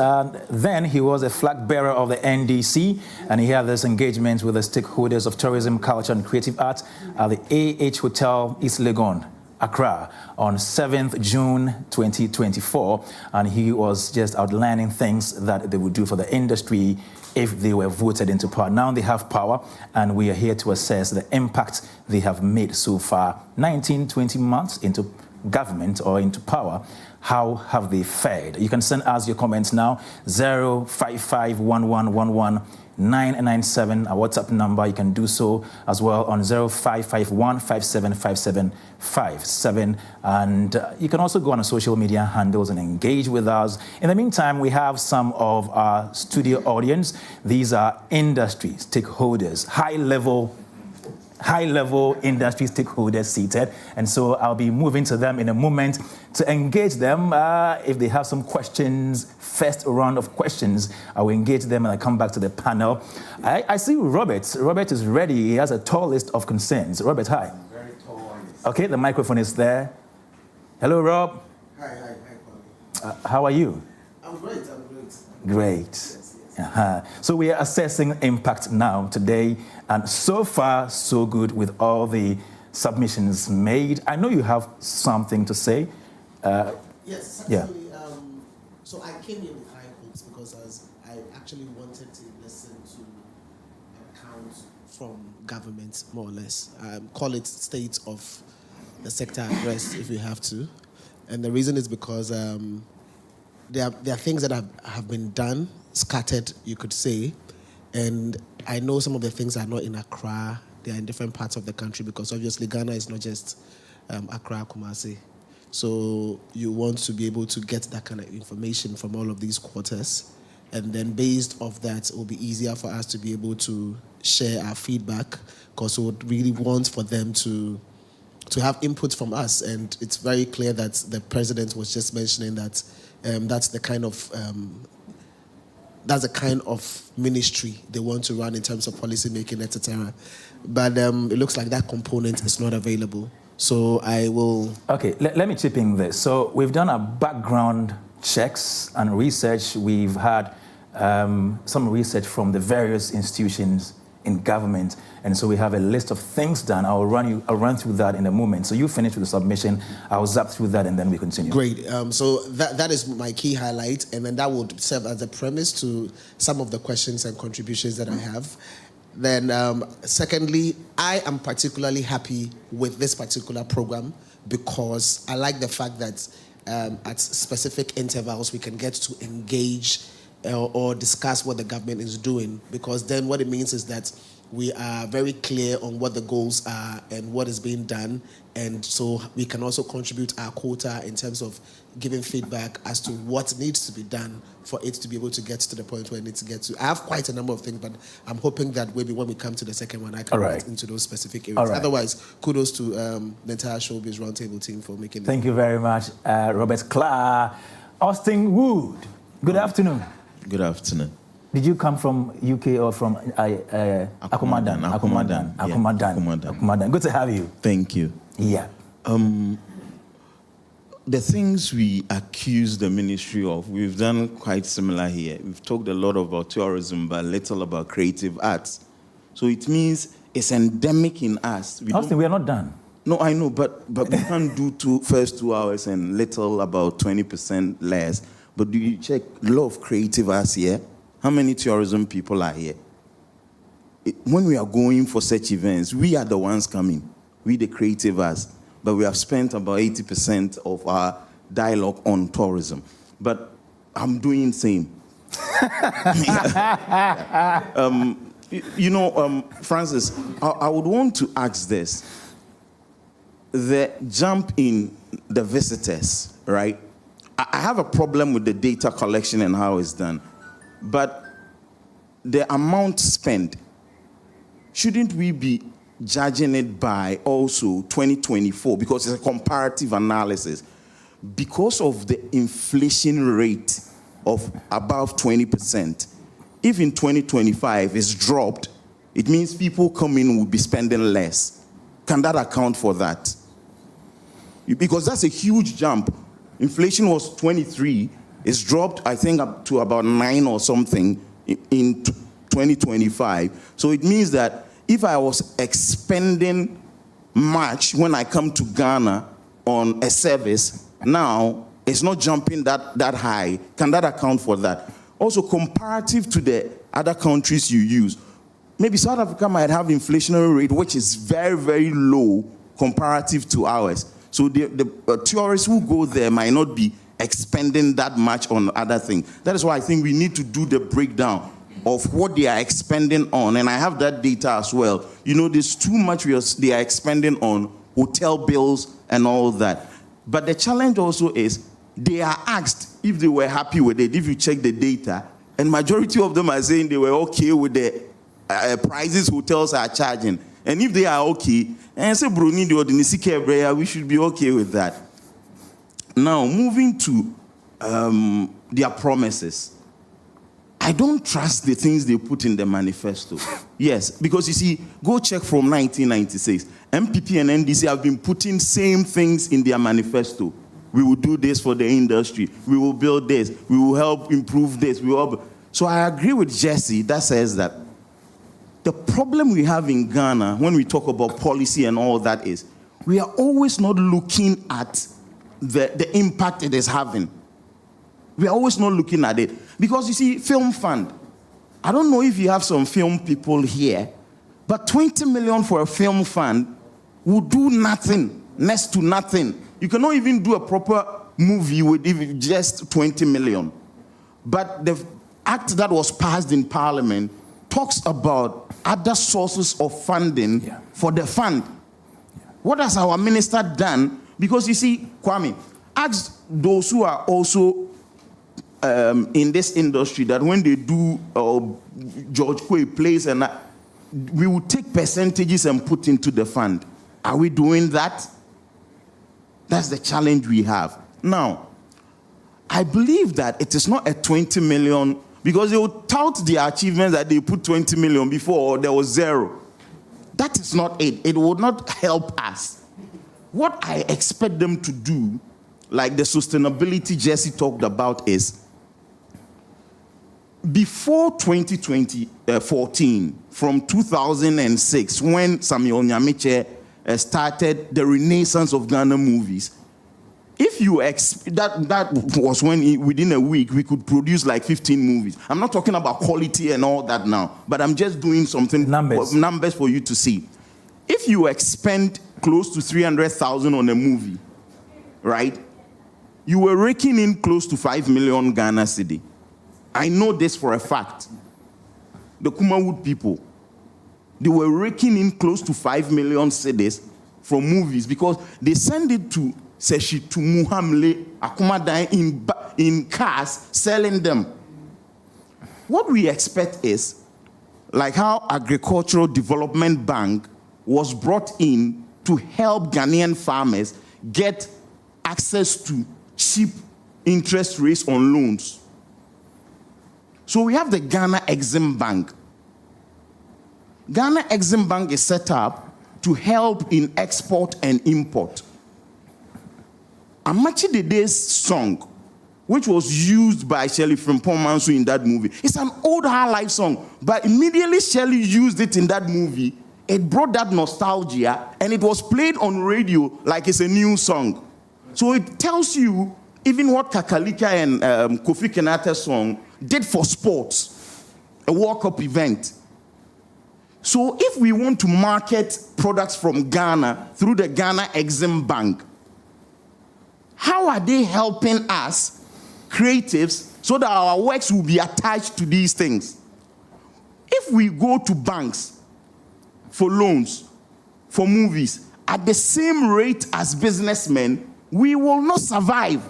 Then he was a flag bearer of the NDC, and he had this engagement with the stakeholders of tourism, culture, and creative arts at the AH Hotel, East Legon, Accra, on 7th June 2024. And he was just outlining things that they would do for the industry if they were voted into power. Now they have power, and we are here to assess the impact they have made so far. 19, 20 months into government or into power. How have they fared? You can send us your comments now. 0551111 our WhatsApp number. You can do so as well on 0551575757. And you can also go on our social media handles and engage with us. In the meantime, we have some of our studio audience. These are industry stakeholders, high-level industry stakeholders seated. And so I'll be moving to them in a moment to engage them. If they have some questions, first round of questions, I will engage them and I come back to the panel. I see Robert. Robert is ready. He has a tall list of concerns. Robert, hi. Very tall. Okay, the microphone is there. Hello, Rob. Hi. How are you? I'm great. Great. Yes. So we are assessing impact now today, and so far so good with all the submissions made. I know you have something to say. Yes, yeah. actually, so I came here with high hopes because I actually wanted to listen to accounts from government, more or less. Call it state of the sector at rest if we have to. And the reason is because there are things that have been done, scattered, you could say, and I know some of the things are not in Accra. They are in different parts of the country because obviously Ghana is not just Accra, Kumasi. So you want to be able to get that kind of information from all of these quarters, and then based off that, it will be easier for us to be able to share our feedback because we would really want for them to have input from us. And it's very clear that the president was just mentioning that that's the kind of ministry they want to run in terms of policy making, etc. But it looks like that component is not available. So I will... Okay, let me chip in this. So we've done our background checks and research. We've had some research from the various institutions in government. And so we have a list of things done. I'll run through that in a moment. So you finish with the submission. I'll zap through that and then we continue. Great. So that is my key highlight, and then that would serve as a premise to some of the questions and contributions that I have. Then secondly, I am particularly happy with this particular program because I like the fact that at specific intervals we can get to engage or discuss what the government is doing, because then what it means is that we are very clear on what the goals are and what is being done, and so we can also contribute our quota in terms of giving feedback as to what needs to be done for it to be able to get to the point where it needs to get to. I have quite a number of things, but I'm hoping that maybe when we come to the second one, I can get into those specific areas. Otherwise, kudos to the entire Showbiz Roundtable team for making Thank you very much, Robert Clark. Austin Wood, good afternoon. Good afternoon. Did you come from UK or from Akumadan? Akumadan. Good to have you. Thank you. Yeah. The things we accuse the ministry of, we've done quite similar here. We've talked a lot about tourism, but little about creative arts. So it means it's endemic in us. Austin, we are not done. No, I know, but we can't do first 2 hours and little about 20% less. But do you check a lot of creative arts here? How many tourism people are here? When we are going for such events, we are the ones coming. We the creative arts. But we have spent about 80% of our dialogue on tourism. But I'm doing the same. Francis, I would want to ask this. The jump in the visitors, right? I have a problem with the data collection and how it's done. But the amount spent, shouldn't we be judging it by also 2024? Because it's a comparative analysis. Because of the inflation rate of above 20%, if in 2025 it's dropped, it means people coming will be spending less. Can that account for that? Because that's a huge jump. Inflation was 23. It's dropped, I think, up to about 9 or something in 2025. So it means that if I was expending much when I come to Ghana on a service, now it's not jumping that high. Can that account for that? Also, comparative to the other countries you use, maybe South Africa might have inflationary rate, which is very, very low comparative to ours. So the tourists who go there might not be expending that much on other things. That is why I think we need to do the breakdown of what they are expending on. And I have that data as well. You know, there's too much they are expending on hotel bills and all that. But the challenge also is they are asked if they were happy with it. If you check the data, and majority of them are saying they were okay with the prices hotels are charging. And if they are okay, and say Bruni we should be okay with that. Now, moving to their promises. I don't trust the things they put in the manifesto. Yes, because you see, go check from 1996. MPP and NDC have been putting same things in their manifesto. We will do this for the industry. We will build this. We will help improve this. So I agree with Jesse that says that the problem we have in Ghana when we talk about policy and all that is we are always not looking at the impact it is having. We are always not looking at it. Because you see, film fund. I don't know if you have some film people here, but 20 million for a film fund would do nothing, next to nothing. You cannot even do a proper movie with even just 20 million. But the act that was passed in Parliament talks about other sources of funding for the fund. What has our minister done? Because you see, Kwame, ask those who are also in this industry that when they do George Quay plays and we will take percentages and put into the fund. Are we doing that? That's the challenge we have. Now, I believe that it is not a 20 million because they will tout their achievements that they put 20 million before or there was zero. That is not it. It will not help us. What I expect them to do, like the sustainability Jesse talked about, is before 2014, from 2006, when Samuel Nyamiche started the renaissance of Ghana movies, if you that was when within a week we could produce like 15 movies. I'm not talking about quality and all that now, but I'm just doing something numbers for you to see. If you expend close to 300,000 on a movie, right? You were raking in close to 5 million Ghana cedi. I know this for a fact. The Kumawood people, they were raking in close to 5 million cedis from movies because they send it to Seshi to Muhamle, Akumadai in cars, selling them. What we expect is, like how Agricultural Development Bank was brought in to help Ghanaian farmers get access to cheap interest rates on loans. So we have the Ghana Exim Bank. Ghana Exim Bank is set up to help in export and import. Amachi Dede's song, which was used by Shirley Frimpong Manso in that movie, it's an old high life song, but immediately Shirley used it in that movie, it brought that nostalgia, and it was played on radio like it's a new song. So it tells you even what Kakalika and Kofi Kenata's song did for sports, a World Cup event. So if we want to market products from Ghana through the Ghana Exim Bank, how are they helping us, creatives, so that our works will be attached to these things? If we go to banks for loans, for movies, at the same rate as businessmen, we will not survive.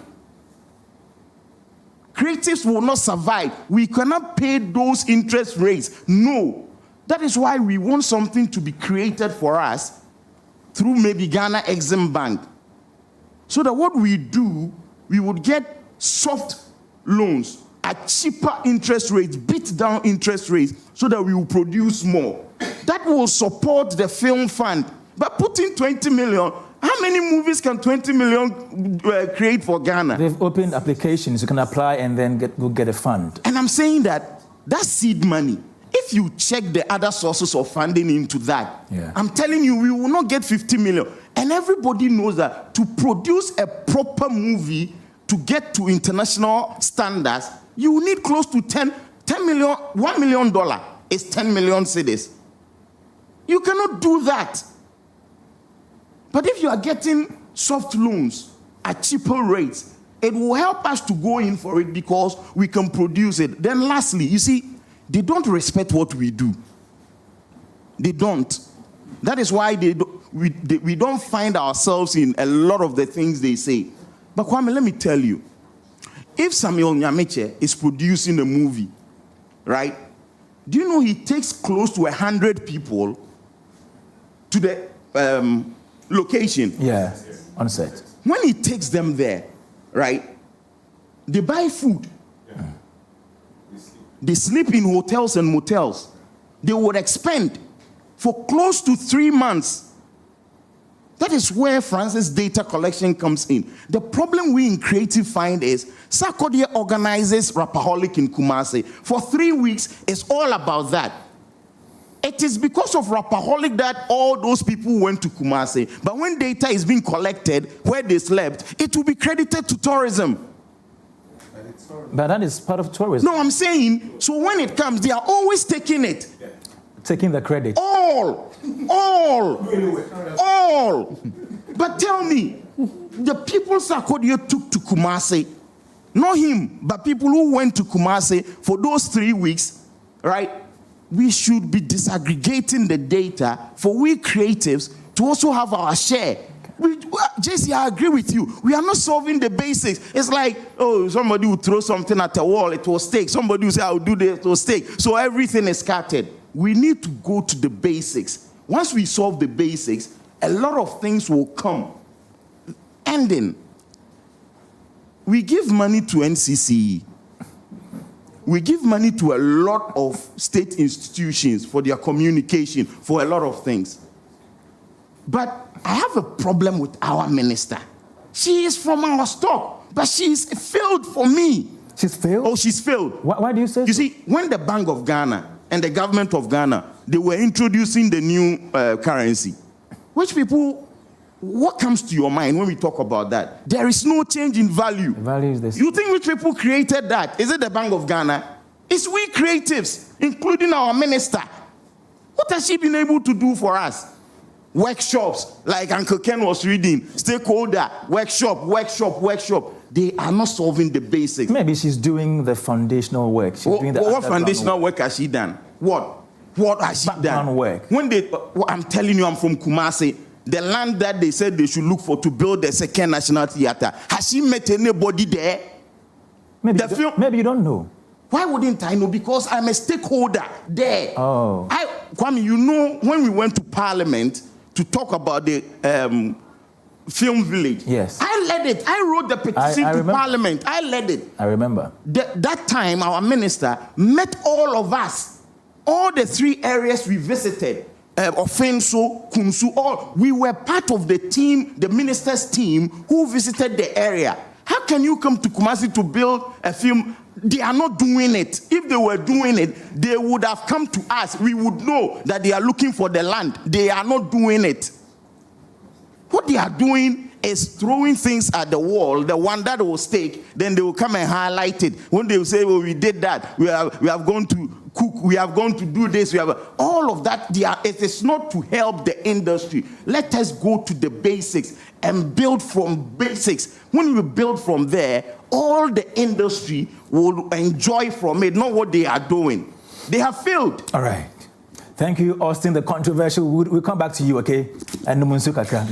Creatives will not survive. We cannot pay those interest rates. No. That is why we want something to be created for us through maybe Ghana Exim Bank. So that what we do, we would get soft loans at cheaper interest rates, beat down interest rates, so that we will produce more. That will support the film fund. But putting 20 million, how many movies can 20 million create for Ghana? They've opened applications. You can apply and then get a fund. And I'm saying that seed money, if you check the other sources of funding into that, I'm telling you, we will not get 50 million. And everybody knows that to produce a proper movie to get to international standards, you need close to 10 million, $1 million is 10 million cedis. You cannot do that. But if you are getting soft loans at cheaper rates, it will help us to go in for it because we can produce it. Then lastly, you see, they don't respect what we do. They don't. That is why we don't find ourselves in a lot of the things they say. But Kwame, let me tell you, if Samuel Nyamiche is producing a movie, right, do you know he takes close to 100 people to the location? Yeah, on set. When he takes them there, right, they buy food. Yeah. They sleep in hotels and motels. They would expend for close to 3 months. That is where France's data collection comes in. The problem we in creative find is Sarkodie organizes Rapaholic in Kumasi. For 3 weeks, it's all about that. It is because of Rapaholic that all those people went to Kumasi. But when data is being collected where they slept, it will be credited to tourism. But that is part of tourism. No, I'm saying, so when it comes, they are always taking it. Taking the credit. All. But tell me, the people Sarkodie took to Kumasi, not him, but people who went to Kumasi for those 3 weeks, right? We should be disaggregating the data for we creatives to also have our share. JC, I agree with you. We are not solving the basics. It's like, oh, somebody will throw something at a wall, it will stick. Somebody will say, I'll do this, it will stick. So everything is scattered. We need to go to the basics. Once we solve the basics, a lot of things will come. Ending. We give money to NCCE. We give money to a lot of state institutions for their communication, for a lot of things. But I have a problem with our minister. She is from our stock, but she is failed for me. She's failed? Oh, she's failed. Why do you say You see, when the Bank of Ghana and the government of Ghana, they were introducing the new currency, which people, what comes to your mind when we talk about that? There is no change in value. The value is this. You think which people created that? Is it the Bank of Ghana? It's we creatives, including our minister. What has she been able to do for us? Workshops, like Uncle Ken was reading, stakeholder, workshop. They are not solving the basics. Maybe she's doing the foundational work. She's doing the what foundational work has she done? What has she done? Work. When I'm telling you, I'm from Kumasi. The land that they said they should look for to build the second national theater, has she met anybody there? Maybe you don't know. Why wouldn't I know? Because I'm a stakeholder there. Oh. Kwame, you know, when we went to Parliament to talk about the film village, yes, I led it. I wrote the petition to Parliament. I led it. I remember. That time, our minister met all of us. All the 3 areas we visited, Ofenso, Kunsu, all. We were part of the team, the minister's team, who visited the area. How can you come to Kumasi to build a film? They are not doing it. If they were doing it, they would have come to us. We would know that they are looking for the land. They are not doing it. What they are doing is throwing things at the wall, the one that will stick, then they will come and highlight it. When they will say, well, we did that, we have gone to cook, we have gone to do this, all of that, it is not to help the industry. Let us go to the basics and build from basics. When we build from there, all the industry will enjoy from it, not what they are doing. They have failed. All right. Thank you, Austin, the controversial Wood. We'll come back to you, okay? And Numunsu Kakra.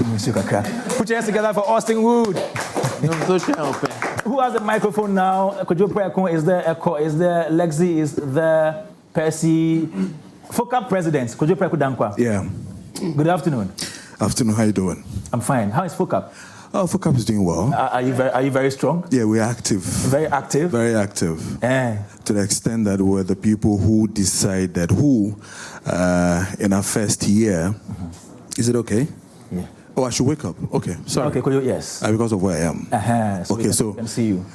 Put your hands together for Austin Wood. Who has the microphone now? Kojo Preko, is there Echo? Is there Lexi? Is there Percy? FOCAP President, Kojo Preko Dankwa. Yeah. Good afternoon. Afternoon, how you doing? I'm fine. How is FOCAP? Oh, FOCAP is doing well. Are you very strong? Yeah, we're active. Very active? Very active. To the extent that we're the people who decided in our first year, is it okay? Yeah. Oh, I should wake up. Okay, sorry. Okay, could you, yes. Because of where I am. So okay, we can see you.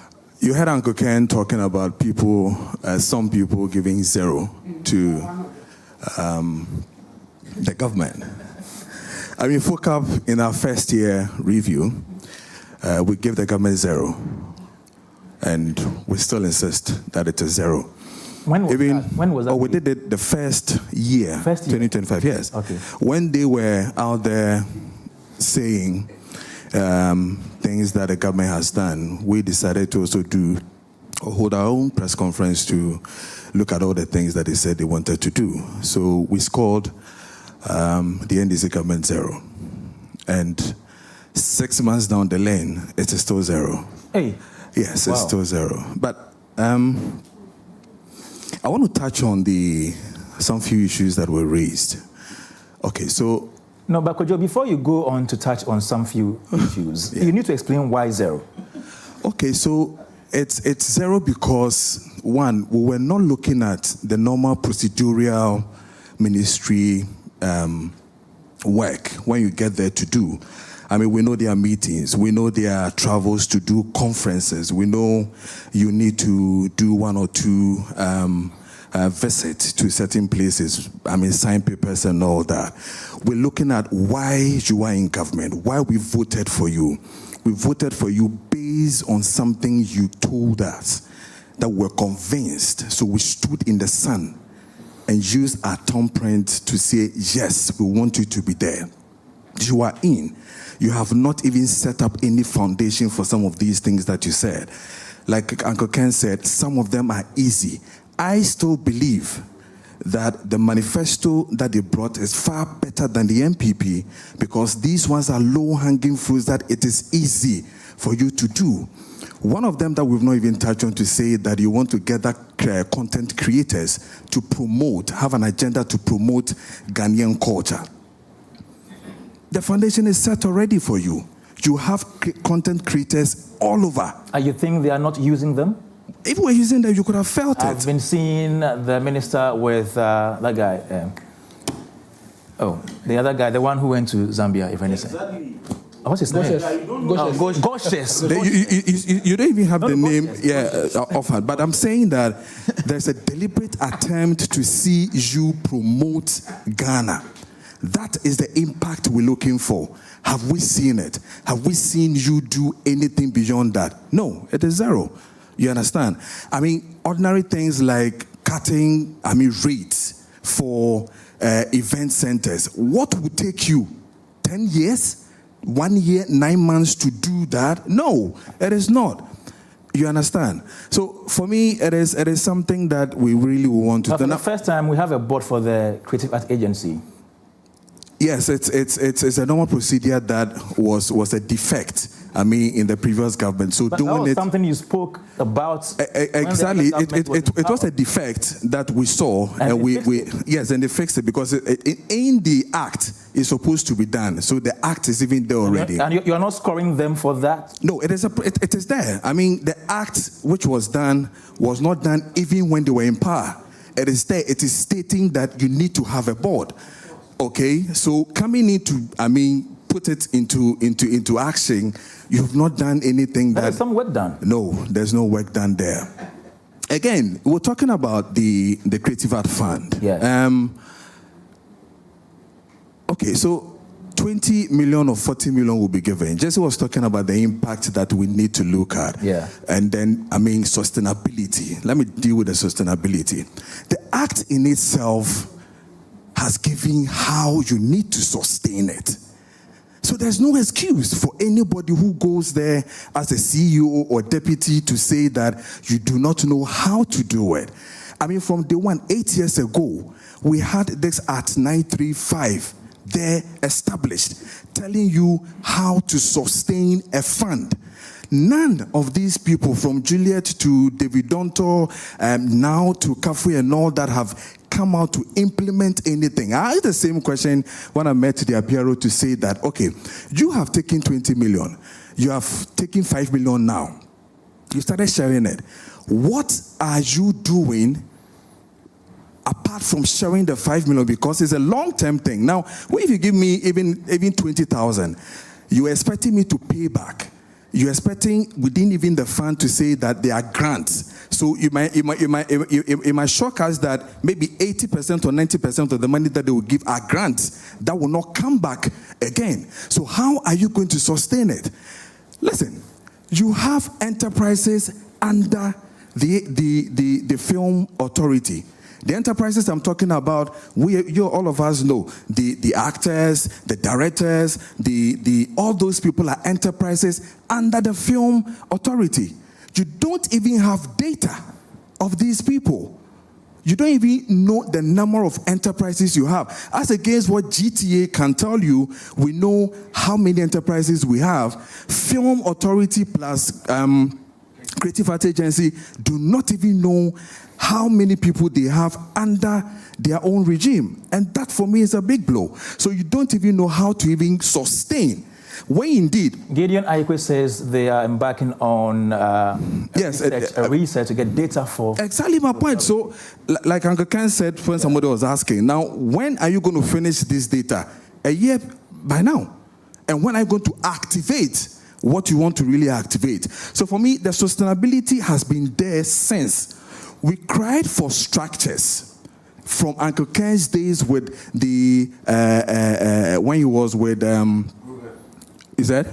You heard Uncle Ken talking about people, some people giving 0 to the government. I mean, FOCAP in our first year review, we gave the government 0. And we still insist that it is 0. When was that? Oh, we did it the first year, 2025, yes. Okay. When they were out there saying things that the government has done, we decided to also hold our own press conference to look at all the things that they said they wanted to do. So we scored the NDC government 0. And 6 months down the lane, it is still 0. Hey. Yes, it's still 0. But I want to touch on some few issues that were raised. Okay, so... No, but Kojo, before you go on to touch on some few issues, you need to explain why 0. Okay, so it's 0 because, one, we were not looking at the normal procedural ministry work when you get there to do. I mean, we know there are meetings. We know there are travels to do conferences. We know you need to do 1 or 2 visits to certain places. I mean, sign papers and all that. We're looking at why you are in government, why we voted for you. We voted for you based on something you told us that we're convinced. So we stood in the sun and used our thumbprint to say, yes, we want you to be there. You are in. You have not even set up any foundation for some of these things that you said. Like Uncle Ken said, some of them are easy. I still believe that the manifesto that they brought is far better than the MPP because these ones are low-hanging fruits that it is easy for you to do. One of them that we've not even touched on to say that you want to gather content creators to promote, have an agenda to promote Ghanaian culture. The foundation is set already for you. You have content creators all over. You think they are not using them? If we were using them, you could have felt it. I've been seeing the minister with that guy. The other guy, the one who went to Zambia, if anything. What's his name? Goshes. You don't even have the name offhand. But I'm saying that there's a deliberate attempt to see you promote Ghana. That is the impact we're looking for. Have we seen it? Have we seen you do anything beyond that? No, it is zero. You understand? I mean, ordinary things like cutting, rates for event centers. What would take you 10 years, 1 year, 9 months to do that? No, it is not. You understand? So for me, it is something that we really want to do. For the first time, we have a board for the Creative Art Agency. Yes, it's a normal procedure that was a defect, in the previous government. So but that was something you spoke about. Exactly, it was a defect that we saw, and we they fixed it because in the act is supposed to be done. So the act is even there already. And you are not scoring them for that? No, it is there. The act which was done was not done even when they were in power. It is there. It is stating that you need to have a board. Okay, so coming into, put it into action, you have not done anything that... There's some work done. No, there's no work done there. Again, we're talking about the Creative Art Fund. Yeah. Okay, so 20 million or 40 million will be given. Jesse was talking about the impact that we need to look at. Yeah. And then, sustainability. Let me deal with the sustainability. The act in itself has given how you need to sustain it. So there's no excuse for anybody who goes there as a CEO or deputy to say that you do not know how to do it. From day one, 8 years ago, we had this Art 935 there established, telling you how to sustain a fund. None of these people, from Juliet to David Donto, now to Kafui and all that, have come out to implement anything. I asked the same question when I met the Apiaro to say that, okay, you have taken 20 million. You have taken 5 million now. You started sharing it. What are you doing apart from sharing the 5 million? Because it's a long-term thing. Now, if you give me even 20,000, you're expecting me to pay back. You're expecting within even the fund to say that there are grants. So it might shock us that maybe 80% or 90% of the money that they will give are grants that will not come back again. So how are you going to sustain it? Listen, you have enterprises under the film authority. The enterprises I'm talking about, all of us know, the actors, the directors, all those people are enterprises under the film authority. You don't even have data of these people. You don't even know the number of enterprises you have. As against what GTA can tell you, we know how many enterprises we have. Film authority plus Creative Art Agency do not even know how many people they have under their own regime. And that for me is a big blow. So you don't even know how to even sustain. When indeed... Gideon Aikwe says they are embarking on a research to get data for... Exactly my point. So, like Uncle Ken said when somebody was asking, now, when are you going to finish this data? A year by now. And when are you going to activate what you want to really activate? So for me, the sustainability has been there since. We cried for structures from Uncle Ken's days with the when he was with is that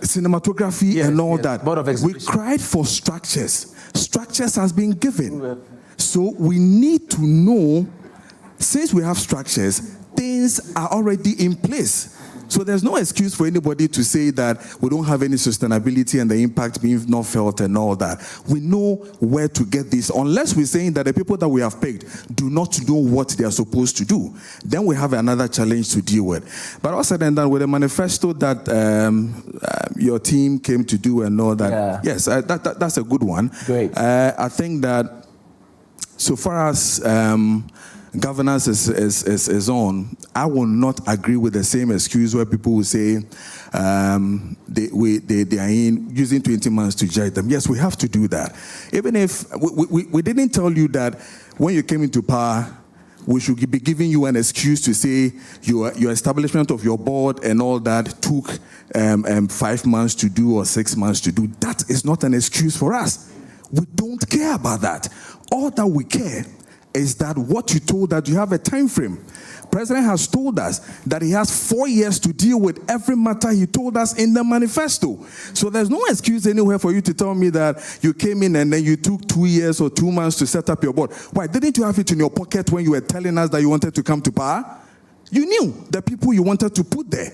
cinematography and all that. We cried for structures. Structures has been given. So we need to know, since we have structures, things are already in place. So there's no excuse for anybody to say that we don't have any sustainability and the impact being not felt and all that. We know where to get this, unless we're saying that the people that we have picked do not know what they are supposed to do. Then we have another challenge to deal with. But also then done with the manifesto that your team came to do and all that, yes, that's a good one. Great. I think that so far as governance is on, I will not agree with the same excuse where people will say they are in using 20 months to judge them. Yes, we have to do that. Even if we didn't tell you that when you came into power, we should be giving you an excuse to say your establishment of your board and all that took 5 months to do or 6 months to do. That is not an excuse for us. We don't care about that. All that we care is that what you told that you have a time frame. President has told us that he has 4 years to deal with every matter he told us in the manifesto. So there's no excuse anywhere for you to tell me that you came in and then you took 2 years or 2 months to set up your board. Why, didn't you have it in your pocket when you were telling us that you wanted to come to power? You knew the people you wanted to put there.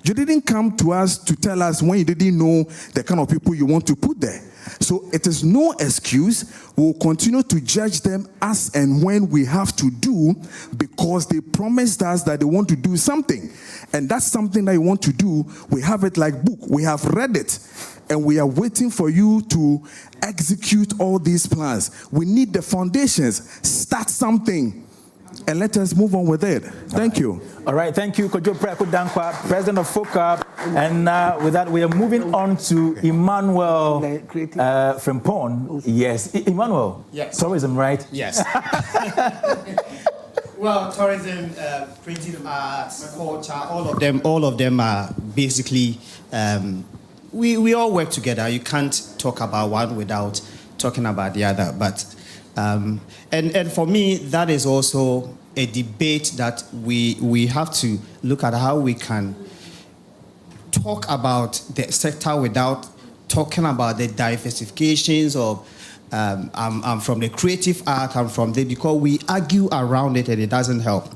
You didn't come to us to tell us when you didn't know the kind of people you want to put there. So it is no excuse. We'll continue to judge them as and when we have to do, because they promised us that they want to do something. And that's something that you want to do. We have it like book. We have read it. And we are waiting for you to execute all these plans. We need the foundations. Start something. And let us move on with it. Thank you. All right, thank you, Kojo Preku Dankwa, President of FOCAP. And with that, we are moving on to Emmanuel Frimpong. Yes, Emmanuel. Yes. Tourism, right? Yes. Well, tourism, printing arts, culture, all of them are basically, we all work together. You can't talk about one without talking about the other. But and for me, that is also a debate that we have to look at how we can talk about the sector without talking about the diversifications of I'm from the creative art, I'm from the, because we argue around it and it doesn't help.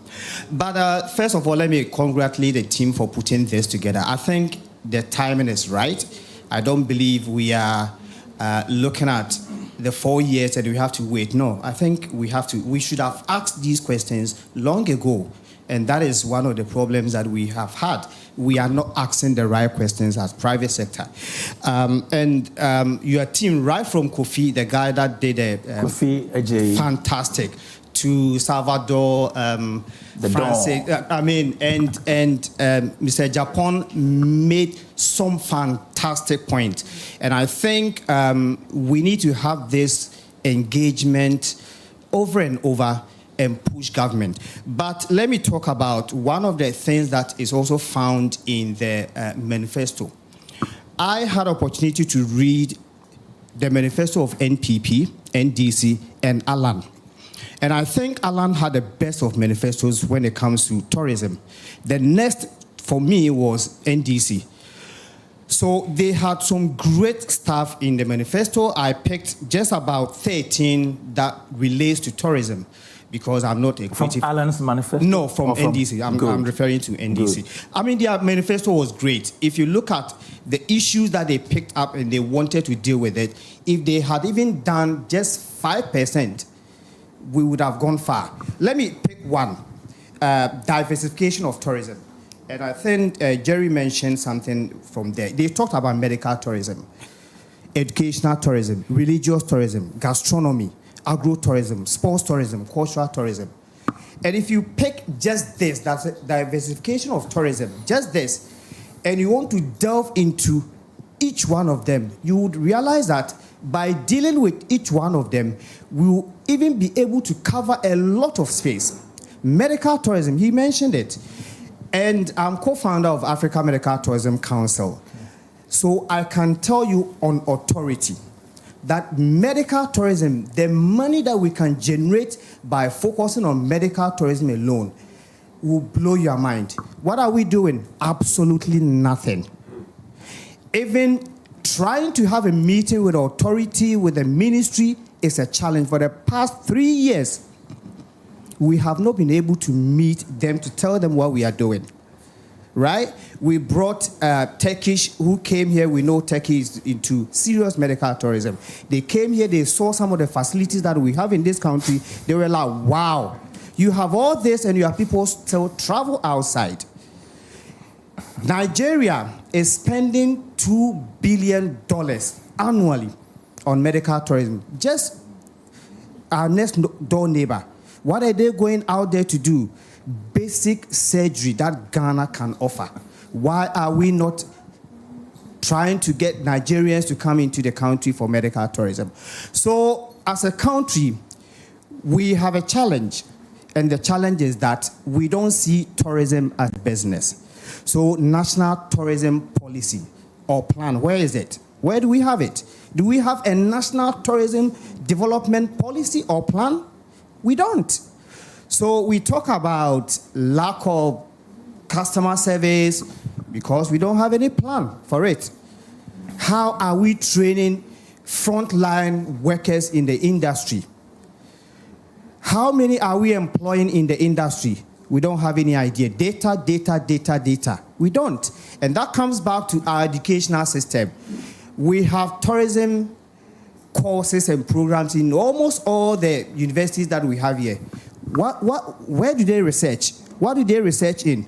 But first of all, let me congratulate the team for putting this together. I think the timing is right. I don't believe we are looking at the 4 years and we have to wait. No, I think we should have asked these questions long ago. And that is one of the problems that we have had. We are not asking the right questions as private sector. Your team, right from Kofi, the guy that did Kofi Addo, fantastic, to Salvador, Francis, and Mr. Agyepong made some fantastic point. And I think we need to have this engagement over and over and push government. But let me talk about one of the things that is also found in the manifesto. I had opportunity to read the manifesto of NPP, NDC, and Alan. And I think Alan had the best of manifestos when it comes to tourism. The next for me was NDC. So they had some great stuff in the manifesto. I picked just about 13 that relates to tourism, because I'm not a creative. From Alan's manifesto? No, from NDC. I'm referring to NDC. Good. I mean, their manifesto was great. If you look at the issues that they picked up and they wanted to deal with it, if they had even done just 5%, we would have gone far. Let me pick one, diversification of tourism. And I think Jerry mentioned something from there. They talked about medical tourism, educational tourism, religious tourism, gastronomy, agro-tourism, sports tourism, cultural tourism. And if you pick just this, that's a diversification of tourism, just this, and you want to delve into each one of them, you would realize that by dealing with each one of them, we will even be able to cover a lot of space. Medical tourism, he mentioned it. And I'm co-founder of Africa Medical Tourism Council. So I can tell you on authority that medical tourism, the money that we can generate by focusing on medical tourism alone will blow your mind. What are we doing? Absolutely nothing. Even trying to have a meeting with authority, with the ministry, is a challenge. For the past 3 years, we have not been able to meet them to tell them what we are doing. Right? We brought Turkish who came here. We know Turkey is into serious medical tourism. They came here, they saw some of the facilities that we have in this country. They were like, wow, you have all this and your people still travel outside. Nigeria is spending $2 billion annually on medical tourism. Just our next door neighbor. What are they going out there to do? Basic surgery that Ghana can offer. Why are we not trying to get Nigerians to come into the country for medical tourism? So as a country, we have a challenge. And the challenge is that we don't see tourism as business. So national tourism policy or plan, where is it? Where do we have it? Do we have a national tourism development policy or plan? We don't. So we talk about lack of customer service because we don't have any plan for it. How are we training frontline workers in the industry? How many are we employing in the industry? We don't have any idea. Data. We don't. And that comes back to our educational system. We have tourism courses and programs in almost all the universities that we have here. Where do they research? What do they research in?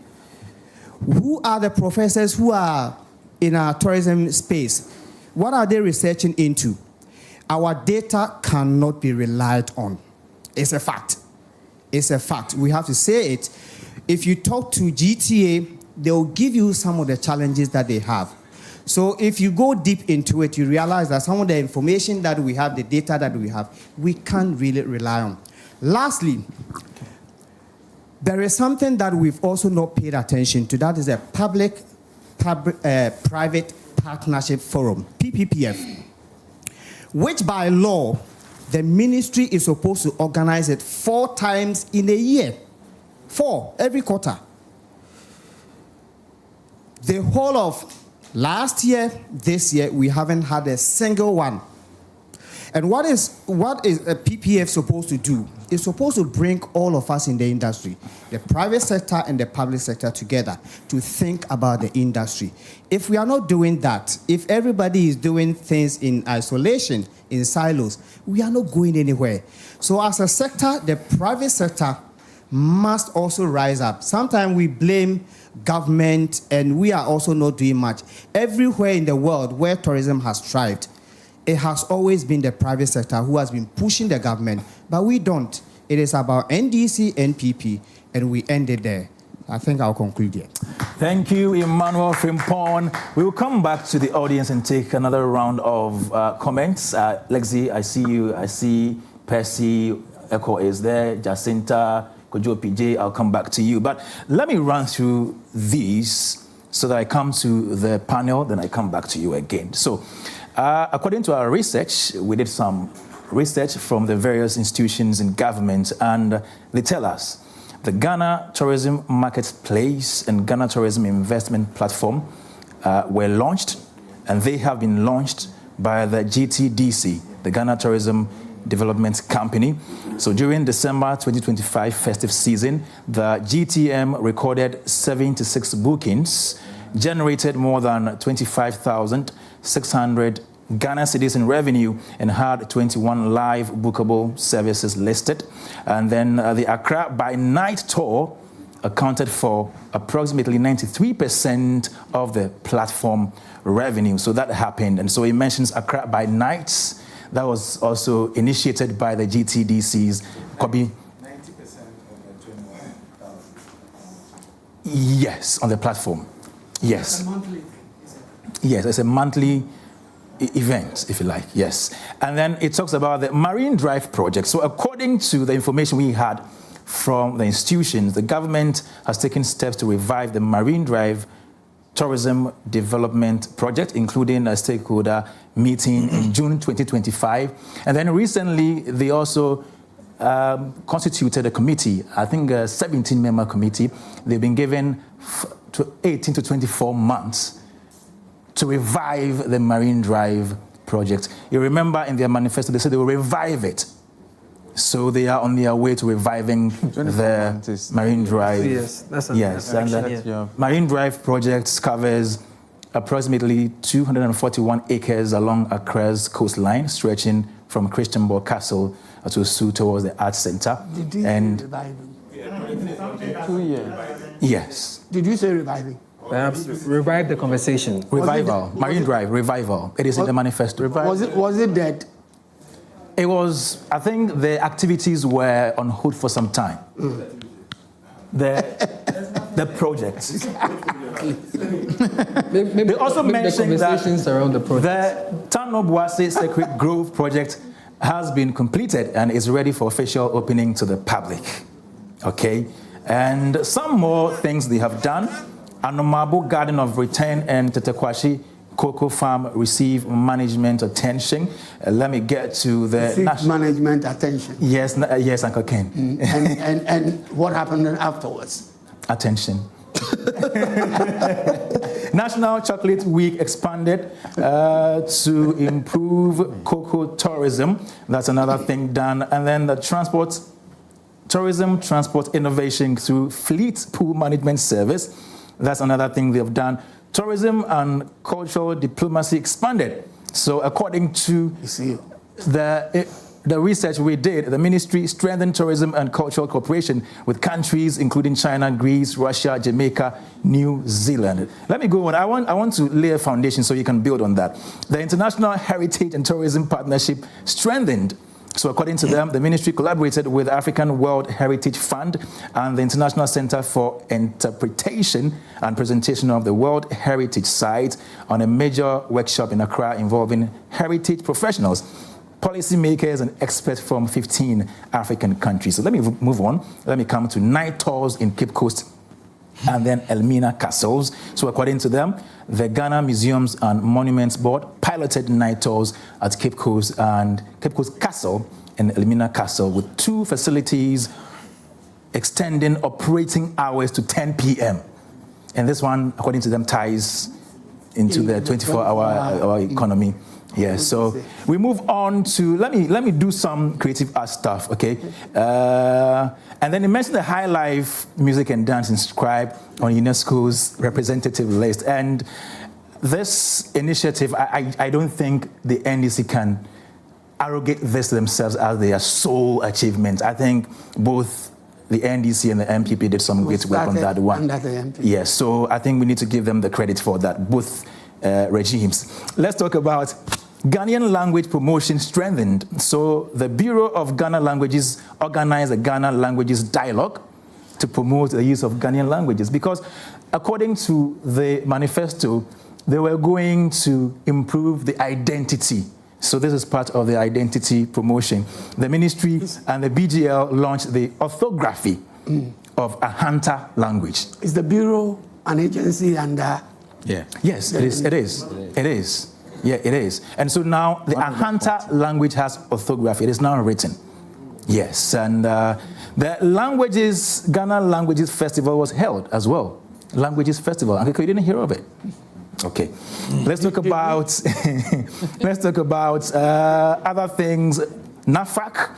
Who are the professors who are in our tourism space? What are they researching into? Our data cannot be relied on. It's a fact. It's a fact. We have to say it. If you talk to GTA, they'll give you some of the challenges that they have. So if you go deep into it, you realize that some of the information that we have, the data that we have, we can't really rely on. Lastly, there is something that we've also not paid attention to. That is a public-private partnership forum, PPPF, which by law, the ministry is supposed to organize it 4 times in a year. 4, every quarter. The whole of last year, this year, we haven't had a single one. And what is a PPF supposed to do? It's supposed to bring all of us in the industry, the private sector and the public sector together to think about the industry. If we are not doing that, if everybody is doing things in isolation, in silos, we are not going anywhere. So as a sector, the private sector must also rise up. Sometimes we blame government and we are also not doing much. Everywhere in the world where tourism has thrived, it has always been the private sector who has been pushing the government, but we don't. It is about NDC, NPP, and we ended there. I think I'll conclude here. Thank you, Emmanuel Frimpong. We will come back to the audience and take another round of comments. Lexi, I see you. I see Percy, Echo is there, Jacinta, Kojo PJ. I'll come back to you. But let me run through these so that I come to the panel, then I come back to you again. So, according to our research, we did some research from the various institutions in government, and they tell us the Ghana Tourism Marketplace and Ghana Tourism Investment Platform were launched, and they have been launched by the GTDC, the Ghana Tourism Development Company. So during December 2025 festive season, the GTM recorded 76 bookings, generated more than 25,600 Ghana cedis in revenue, and had 21 live bookable services listed. And then the Accra by Night tour accounted for approximately 93% of the platform revenue. So that happened. And so he mentions Accra by Nights. That was also initiated by the GTDC's Kobe. 90% of the 21,000. Yes, on the platform. Yes. It's a monthly. Yes, it's a monthly event, if you like, yes. And then it talks about the Marine Drive project. So according to the information we had from the institutions, the government has taken steps to revive the Marine Drive tourism development project, including a stakeholder meeting in June 2025. And then recently, they also constituted a committee, I think a 17-member committee. They've been given 18 to 24 months to revive the Marine Drive project. You remember in their manifesto, they said they will revive it. So they are on their way to reviving the Marine Drive. Yes, that's and the Marine Drive project covers approximately 241 acres along Accra's coastline, stretching from Christianborg Castle to Sue towards the Arts Center. Did you say reviving? 2 years. Yes. Did you say reviving? Perhaps revive the conversation. Revival. Marine Drive, revival. It is in the manifesto. Was it dead? It was, I think the activities were on hold for some time. The project. They also mentioned that around the project. The Tanobwase Sacred Grove project has been completed and is ready for official opening to the public. Okay, and some more things they have done. Anomabo Garden of Return and Tetekwashi Cocoa Farm receive management attention. Let me get to the management attention. Yes, yes, Uncle Ken. And what happened afterwards? Attention. National Chocolate Week expanded to improve cocoa tourism. That's another thing done. And then the tourism transport innovation through fleet pool management service. That's another thing they've done. Tourism and cultural diplomacy expanded. So according to the research we did, the ministry strengthened tourism and cultural cooperation with countries including China, Greece, Russia, Jamaica, New Zealand. Let me go on. I want to lay a foundation so you can build on that. The International Heritage and Tourism Partnership strengthened. So according to them, the ministry collaborated with African World Heritage Fund and the International Center for Interpretation and Presentation of the World Heritage Site on a major workshop in Accra involving heritage professionals, policymakers and experts from 15 African countries. So let me move on. Let me come to night tours in Cape Coast and then Elmina Castles. So according to them, the Ghana Museums and Monuments Board piloted night tours at Cape Coast Castle and Elmina Castle with 2 facilities extending operating hours to 10 p.m. And this one, according to them, ties into the 24-hour economy. Yes, so we move on to, let me do some creative art stuff, okay? And then you mentioned the High Life Music and Dance inscribed on UNESCO's representative list. And this initiative, I don't think the NDC can arrogate this to themselves as their sole achievement. I think both the NDC and the MPP did some great work on that one. Yes, so I think we need to give them the credit for that, both regimes. Let's talk about Ghanaian language promotion strengthened. So the Bureau of Ghana Languages organized a Ghana Languages Dialogue to promote the use of Ghanaian languages because according to the manifesto, they were going to improve the identity. So this is part of the identity promotion. The ministry and the BGL launched the orthography of a Hanta language. Is the Bureau an agency under? Yeah. Yes, it is. It is. It is. Yeah, it is. And so now the Ahanta language has orthography. It is now written. Yes, and the Ghana Languages Festival was held as well. Languages Festival. And you didn't hear of it. Okay. Let's talk about other things. NAFAC.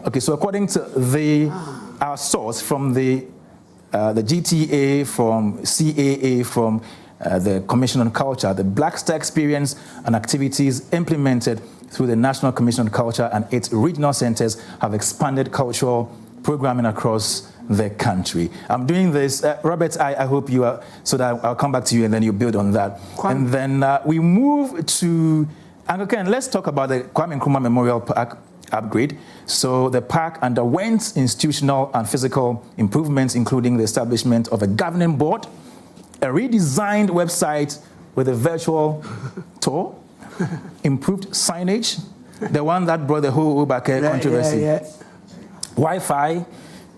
Okay, so according to our source from the GTA, from CAA, from the Commission on Culture, the Black Star experience and activities implemented through the National Commission on Culture and its regional centers have expanded cultural programming across the country. I'm doing this, Robert, I hope you are, so that I'll come back to you and then you build on that. And then we move to, Uncle Ken, let's talk about the Kwame Nkrumah Memorial Park upgrade. So the park underwent institutional and physical improvements, including the establishment of a governing board, a redesigned website with a virtual tour, improved signage, the one that brought the whole Obake controversy, Wi-Fi,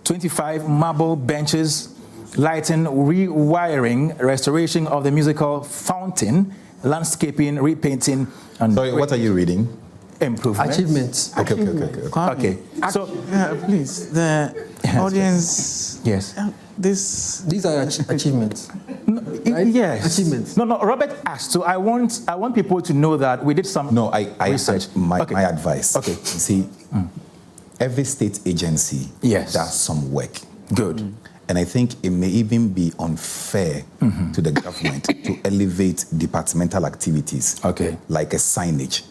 25 marble benches, lighting, rewiring, restoration of the musical fountain, landscaping, repainting, and... Sorry, what are you reading? Improvement. Achievements. Okay. So, please, the audience... Yes. These are achievements. Right? Yes. Achievements. No, Robert asked. So I want people to know that we did some research. My advice. Okay. You see, every state agency does some work. Good. And I think it may even be unfair to the government to elevate departmental activities, like a signage,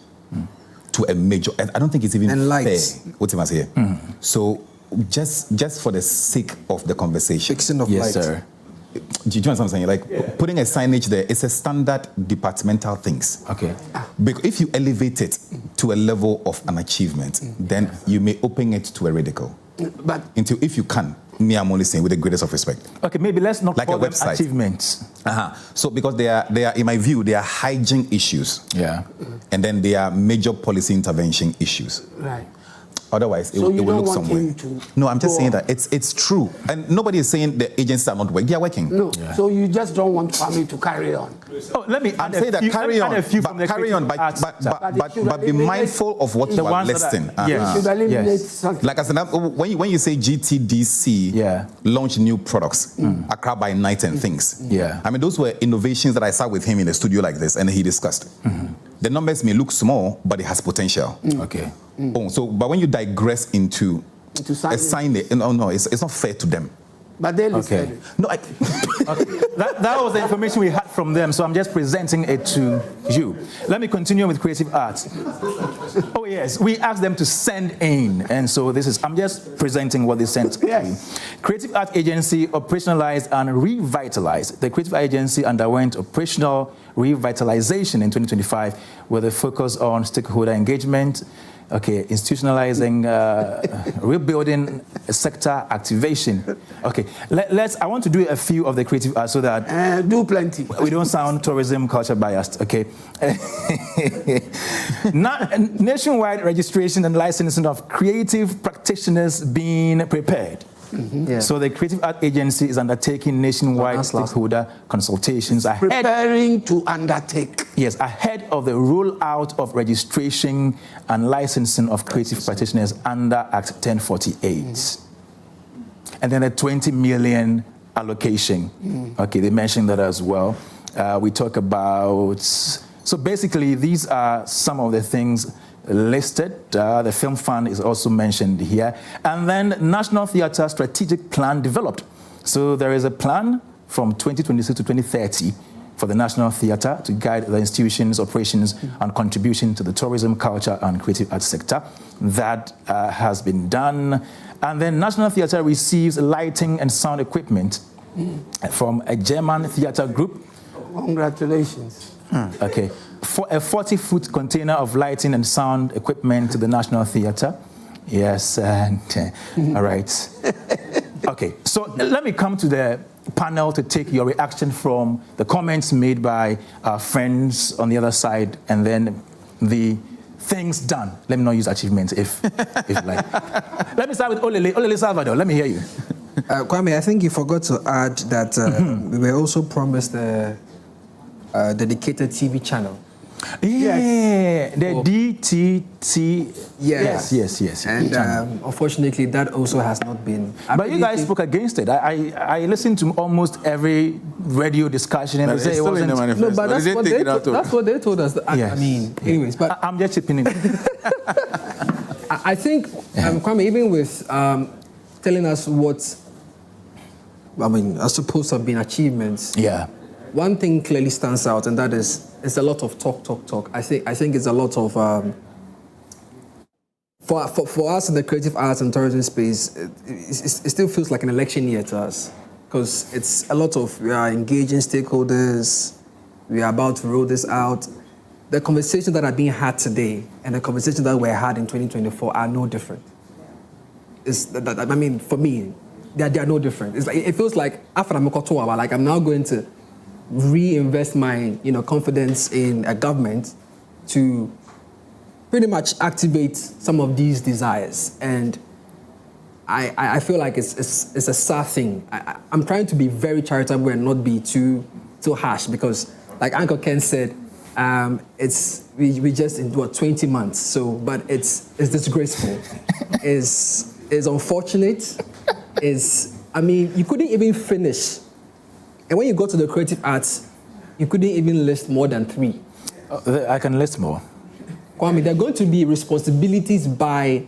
to a major. And I don't think it's even fair. What am I saying? So just for the sake of the conversation, fixing of lights. Sir. Do you know what I'm saying? Like putting a signage there, it's a standard departmental things. Okay. Because if you elevate it to a level of an achievement, then you may open it to a ridicule. But until if you can, me, I'm only saying with the greatest of respect. Okay, maybe let's not like call a them website. Achievements. So because they are, in my view, they are hygiene issues. Yeah. And then they are major policy intervention issues. Right. Otherwise, it So will you don't look want somewhere. him to No, I'm just go saying on. that it's true. And nobody is saying the agencies are not working. They are working. No, so you just don't want Kwame to carry on. Oh, let me I'm saying that carry on, but be mindful of what you are listing. You should eliminate something. Like as an example, when you say GTDC launch new products, Accra by night and things. Yeah. I mean, those were innovations that I sat with him in a studio like this and he discussed. The numbers may look small, but it has potential. Okay. Oh, so, but when you digress into a sign, no, it's not fair to them. But they listen. No, that was the information we had from them, so I'm just presenting it to you. Let me continue with creative arts. Oh yes, we asked them to send in, and so I'm just presenting what they sent. Yes. Creative Art Agency operationalized and revitalized. The Creative Art Agency underwent operational revitalization in 2025 with a focus on stakeholder engagement, institutionalizing, rebuilding sector activation. Okay, I want to do a few of the creative arts so that do plenty. We don't sound tourism culture biased. Okay. Nationwide registration and licensing of creative practitioners being prepared. So the Creative Art Agency is undertaking nationwide stakeholder consultations preparing to undertake. Yes, ahead of the rollout of registration and licensing of creative practitioners under Act 1048. And then a 20 million allocation. Okay, they mentioned that as well. We talk about, so basically these are some of the things listed. The film fund is also mentioned here. And then National Theatre Strategic Plan developed. So there is a plan from 2026 to 2030 for the National Theatre to guide the institution's operations and contribution to the tourism, culture, and creative arts sector. That has been done. And then National Theatre receives lighting and sound equipment from a German theatre group. Congratulations. Okay. For a 40-foot container of lighting and sound equipment to the National Theatre. Yes, and all right. Okay, so let me come to the panel to take your reaction from the comments made by our friends on the other side, and then the things done. Let me not use achievements if you like. Let me start with Olele Salvador. Let me hear you. Kwame, I think you forgot to add that we were also promised a dedicated TV channel. Yeah, the DTT. Yes. And unfortunately, that also has not been. But you guys spoke against it. I listened to almost every radio discussion, and they say it wasn't. No, but that's what they told us. I mean, anyways, but I'm just chipping in. I think Kwame, even with telling us what are supposed to have been achievements. Yeah. One thing clearly stands out, and that is it's a lot of talk. I think it's a lot of for us in the creative arts and tourism space. It still feels like an election year to us because it's a lot of we are engaging stakeholders. We are about to roll this out. The conversations that are being had today and the conversations that were had in 2024 are no different. For me, they are no different. It's like it feels like after I'm now going to reinvest my confidence in a government to pretty much activate some of these desires, and I feel like it's a sad thing. I'm trying to be very charitable and not be too harsh because, like Uncle Ken said, we just in 20 months. So, but it's disgraceful. It's unfortunate. You couldn't even finish. And when you go to the creative arts, you couldn't even list more than 3. I can list more. Kwame, there are going to be responsibilities by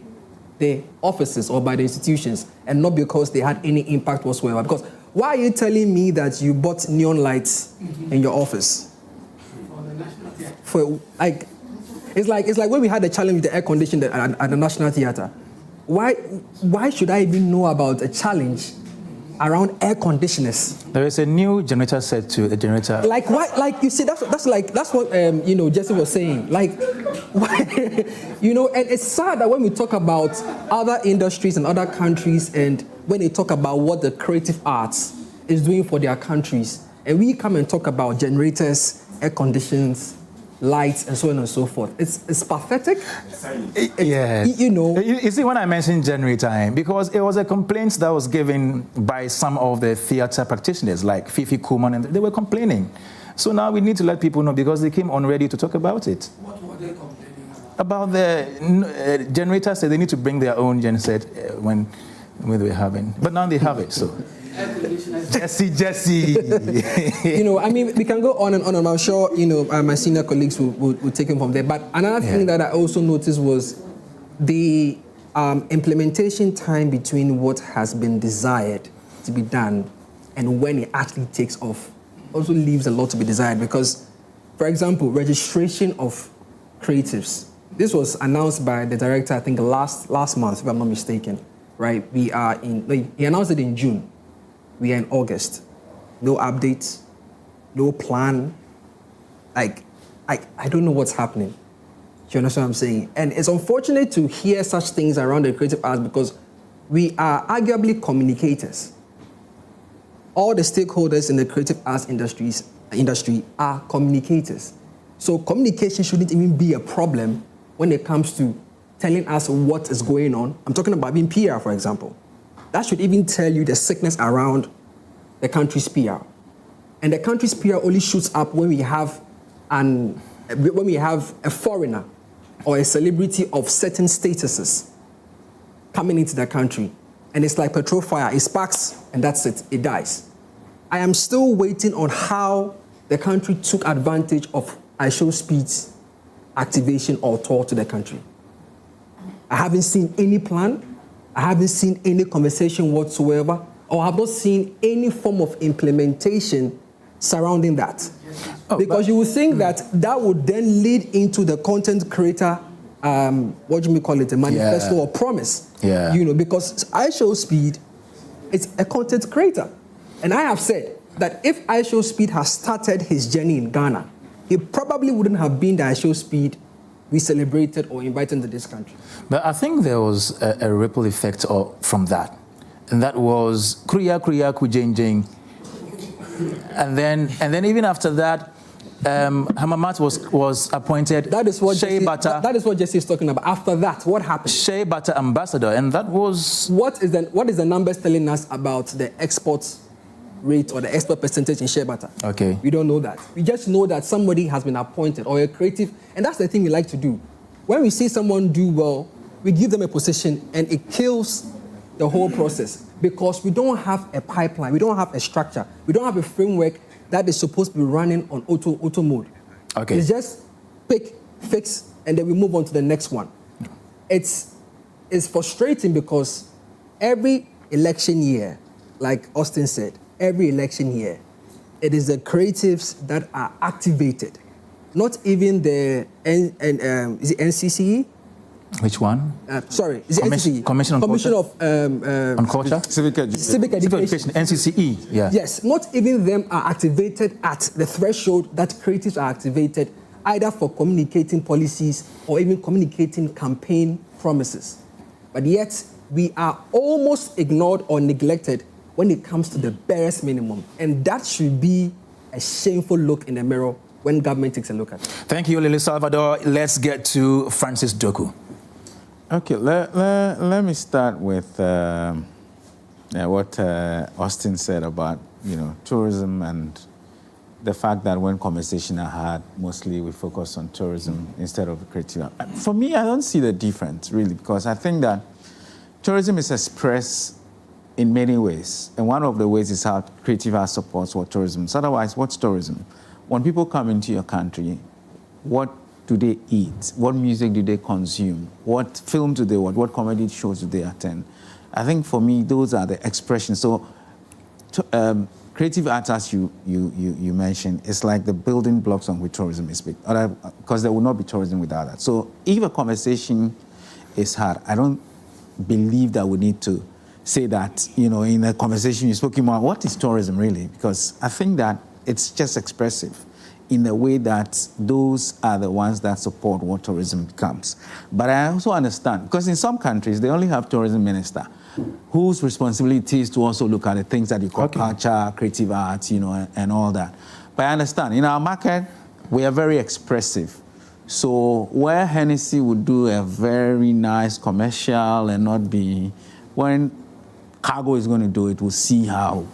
the offices or by the institutions, and not because they had any impact whatsoever. Because why are you telling me that you bought neon lights in your office? It's like when we had a challenge with the air conditioning at the National Theatre. Why should I even know about a challenge around air conditioners? There is a new generator set to the generator. Like why? Like you see, that's what Jesse was saying. Like why? And it's sad that when we talk about other industries and other countries, and when they talk about what the creative arts is doing for their countries, and we come and talk about generators, air conditions, lights, and so on and so forth. It's pathetic. Yes. You know. You see, when I mentioned January time, because it was a complaint that was given by some of the theatre practitioners, like Fifi Kuman, and they were complaining. So now we need to let people know, because they came on ready to talk about it. What were they complaining about? The generators said they need to bring their own genset when they were having. But now they have it, so. Jesse. You know, I mean, we can go on and on, and I'm sure, you know, my senior colleagues will take him from there. But another thing that I also noticed was the implementation time between what has been desired to be done and when it actually takes off also leaves a lot to be desired. Because, for example, registration of creatives. This was announced by the director, I think, last month, if I'm not mistaken. Right? He announced it in June. We are in August. No updates, no plan. Like, I don't know what's happening. You understand what I'm saying? And it's unfortunate to hear such things around the creative arts, because we are arguably communicators. All the stakeholders in the creative arts industry are communicators. So communication shouldn't even be a problem when it comes to telling us what is going on. I'm talking about being PR, for example. That should even tell you the sickness around the country's PR. And the country's PR only shoots up when we have a foreigner or a celebrity of certain statuses coming into the country. And it's like petrol fire. It sparks, and that's it. It dies. I am still waiting on how the country took advantage of iShowSpeed's activation or tour to the country. I haven't seen any plan. I haven't seen any conversation whatsoever, or I have not seen any form of implementation surrounding that. Because you would think that would then lead into the content creator, what do you call it, a manifesto or promise. Yeah. You know, because iShowSpeed, it's a content creator. And I have said that if iShowSpeed has started his journey in Ghana, it probably wouldn't have been the iShowSpeed we celebrated or invited into this country. But I think there was a ripple effect from that. And that was Kriya Kujenjeng. And then even after that, Hamamat was appointed. That is what Shea Butter. That is what Jesse is talking about. After that, what happened? Shea Butter ambassador, and that was. What is the numbers telling us about the export rate or the export percentage in Shea Butter? Okay. We don't know that. We just know that somebody has been appointed or a creative, and that's the thing we like to do. When we see someone do well, we give them a position, and it kills the whole process because we don't have a pipeline, we don't have a structure, we don't have a framework that is supposed to be running on auto mode. Okay. It's just pick, fix, and then we move on to the next one. It's frustrating because every election year, like Austin said, every election year, it is the creatives that are activated. Not even the is it NCCE? Which one? Sorry, is it NCCE? Commission on Culture? Civic Education. NCCE, yeah. Yes, not even them are activated at the threshold that creatives are activated, either for communicating policies or even communicating campaign promises. But yet, we are almost ignored or neglected when it comes to the barest minimum. And that should be a shameful look in the mirror when government takes a look at it. Thank you, Olele Salvador. Let's get to Francis Doku. Okay, let me start with what Austin said about, tourism and the fact that when conversations are had, mostly we focus on tourism instead of creative. For me, I don't see the difference, really, because I think that tourism is expressed in many ways. And one of the ways is how creative art supports what tourism is. Otherwise, what's tourism? When people come into your country, what do they eat? What music do they consume? What film do they watch? What comedy shows do they attend? I think for me, those are the expressions. So creative arts, as you mentioned, is like the building blocks on which tourism is built, because there will not be tourism without that. So if a conversation is hard, I don't believe that we need to say that, in a conversation you spoke about, what is tourism really? Because I think that it's just expressive in a way that those are the ones that support what tourism becomes. But I also understand, because in some countries, they only have tourism minister, whose responsibility is to also look at the things that you call culture, creative arts, and all that. But I understand, in our market, we are very expressive. So where Hennessy would do a very nice commercial and not be, when Cargo is going to do it, we'll see how,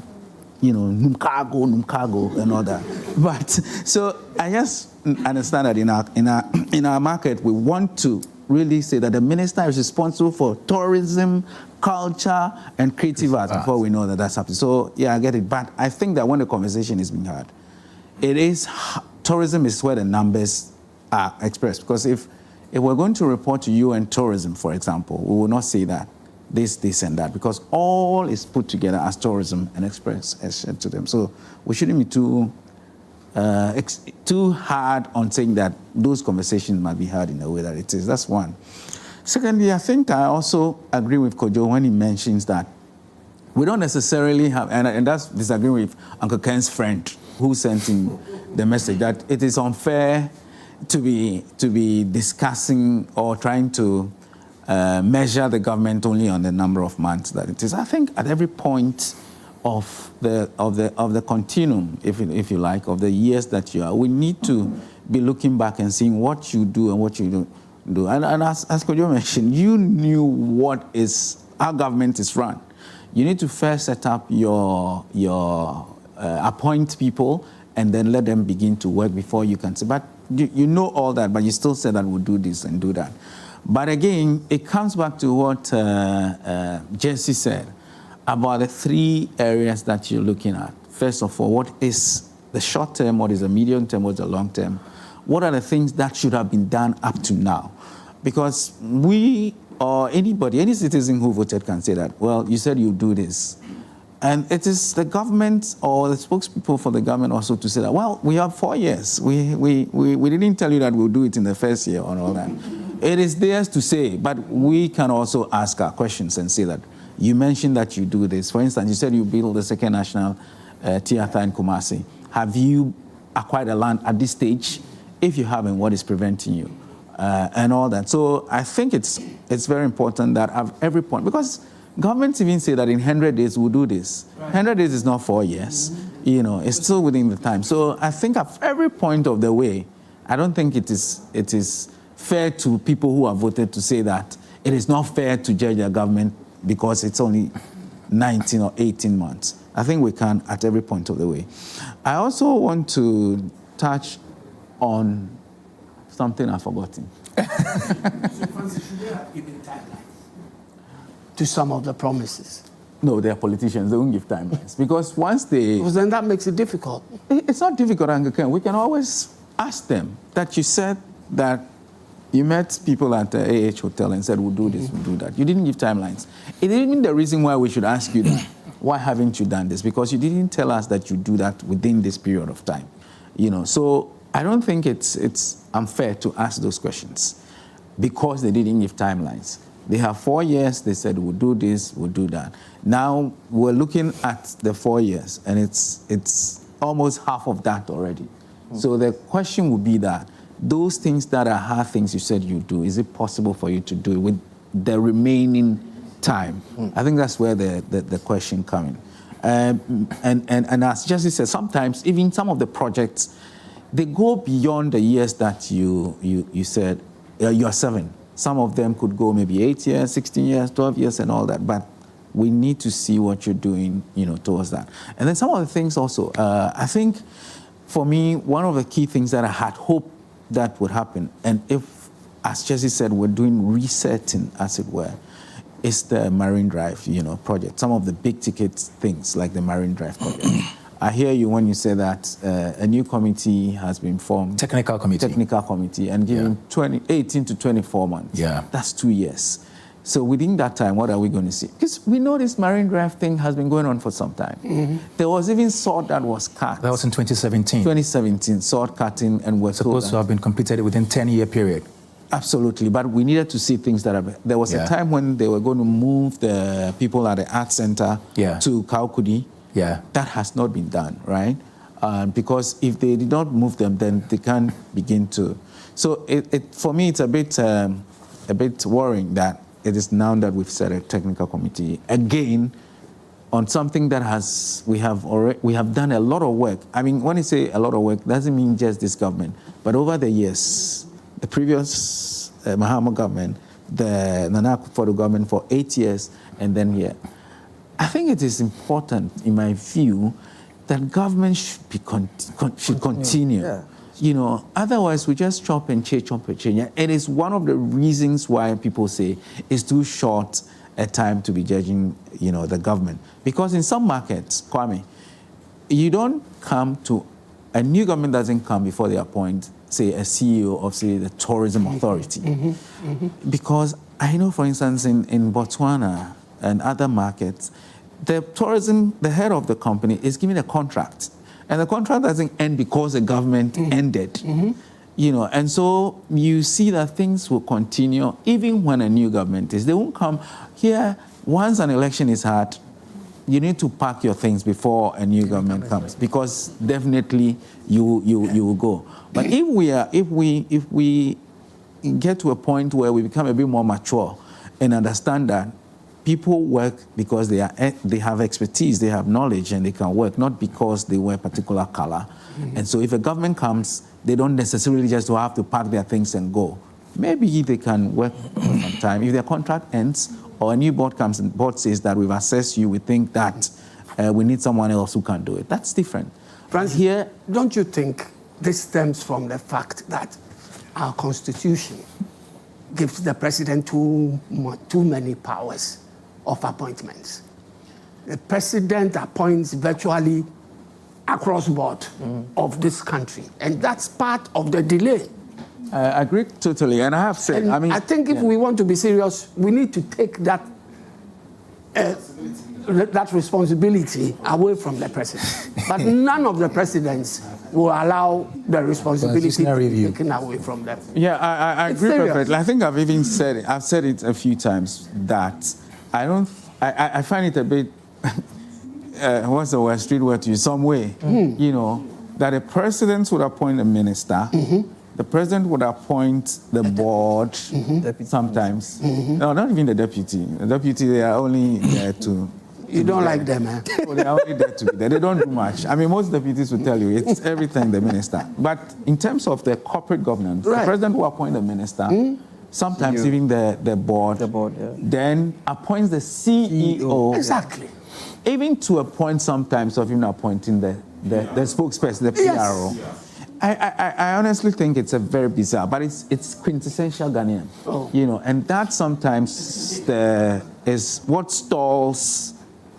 Numcargo and all that. But so I just understand that in our market, we want to really say that the minister is responsible for tourism, culture, and creative art before we know that that's happening. So yeah, I get it. But I think that when the conversation is being had, tourism is where the numbers are expressed. Because if we're going to report to UN tourism, for example, we will not say that this, and that, because all is put together as tourism and expressed to them. So we shouldn't be too hard on saying that those conversations might be had in the way that it is. That's one. Secondly, I think I also agree with Kojo when he mentions that we don't necessarily have, and that's disagreeing with Uncle Ken's friend who sent in the message that it is unfair to be discussing or trying to measure the government only on the number of months that it is. I think at every point of the continuum, if you like, of the years that you are, we need to be looking back and seeing what you do and what you don't do. And as Kojo mentioned, you knew how government is run. You need to first set up your appoint people and then let them begin to work before you can say. But you know all that, but you still say that we'll do this and do that. But again, it comes back to what Jesse said about the three areas that you're looking at. First of all, what is the short term, what is the medium term, what is the long term? What are the things that should have been done up to now? Because we or anybody, any citizen who voted can say that, well, you said you do this. And it is the government or the spokespeople for the government also to say that, well, we have 4 years. We didn't tell you that we'll do it in the first year and all that. It is theirs to say, but we can also ask our questions and say that you mentioned that you do this. For instance, you said you build the second national theater in Kumasi. Have you acquired a land at this stage? If you haven't, what is preventing you? And all that. So I think it's very important that at every point, because governments even say that in 100 days we'll do this. Right. 100 days is not 4 years. Mm-hmm. It's still within the time. So I think at every point of the way, I don't think it is fair to people who have voted to say that it is not fair to judge a government because it's only 19 or 18 months. I think we can at every point of the way. I also want to touch on something I've forgotten. To some of the promises. No, they are politicians. They won't give timelines. Because once they... Because then that makes it difficult. It's not difficult, Anglican. We can always ask them that you said that you met people at the AH Hotel and said, we'll do this, we'll do that. You didn't give timelines. It didn't mean the reason why we should ask you that. Why haven't you done this? Because you didn't tell us that you do that within this period of time. So I don't think it's unfair to ask those questions because they didn't give timelines. They have 4 years. They said, we'll do this, we'll do that. Now we're looking at the 4 years, and it's almost half of that already. So the question would be that those things that are hard things you said you do, is it possible for you to do it with the remaining time? I think that's where the question comes in. And as Jesse said, sometimes even some of the projects, they go beyond the years that you said you're 7. Some of them could go maybe 8 years, 16 years, 12 years and all that. But we need to see what you're doing, towards that. And then some of the things also, I think for me, one of the key things that I had hoped that would happen, and if, as Jesse said, we're doing resetting, as it were, is the Marine Drive, project. Some of the big ticket things like the Marine Drive project. I hear you when you say that a new committee has been formed. Technical committee, and given 18 to 24 months. Yeah. That's 2 years. So within that time, what are we going to see? Because we know this Marine Drive thing has been going on for some time. Mm-hmm. There was even sword that was cut. That was in 2017. 2017, sword cutting, and we're supposed to have been completed within 10-year period. Absolutely, but we needed to see things that are... There was a time when they were going to move the people at the art center to Kaukudi. Yeah. That has not been done, right? Because if they did not move them, then they can't begin to... So for me, it's a bit worrying that it is now that we've set a technical committee again on something that we have done a lot of work. I mean, when you say a lot of work, doesn't mean just this government, but over the years, the previous Mahama government, the Nana Akufo-Addo government for 8 years, and then here. I think it is important, in my view, that government should continue. Yeah. You know, otherwise we just chop and change. It is one of the reasons why people say it's too short a time to be judging, you know, the government. Because in some markets, Kwame, you don't come to, a new government doesn't come before they appoint, say, a CEO of, say, the tourism authority. Because I know, for instance, in Botswana and other markets, the head of the company is given a contract. And the contract doesn't end because the government ended. You know, and so you see that things will continue even when a new government is. They won't come here. Once an election is had, you need to pack your things before a new government comes, because definitely you will go. But if we get to a point where we become a bit more mature and understand that people work because they have expertise, they have knowledge, and they can work, not because they wear a particular color. And so if a government comes, they don't necessarily just have to pack their things and go. Maybe they can work for some time. If their contract ends or a new board comes and board says that we've assessed you, we think that we need someone else who can do it. That's different. Francis, here, don't you think this stems from the fact that our Constitution gives the president too many powers of appointments? The president appoints virtually across board of this country, and that's part of the delay. I agree totally, and I have said, I think if we want to be serious, we need to take that responsibility away from the president. But none of the presidents will allow the responsibility to be taken away from them. Yeah, I agree perfectly. I think I've even said it. I've said it a few times that I find it a bit, what's the word, street word to use, some way, you know, that a president would appoint a minister, the president would appoint the board sometimes. No, not even the deputy. The deputy, they are only there to... You don't like them, eh? So they are only there to be there. They don't do much. I mean, most deputies will tell you it's everything the minister. But in terms of the corporate governance, the president will appoint the minister, sometimes even the board, then appoints the CEO. Exactly. Even to a point sometimes of even appointing the spokesperson, the PRO. I honestly think it's a very bizarre, but it's quintessential Ghanaian, you know, and that sometimes is what stalls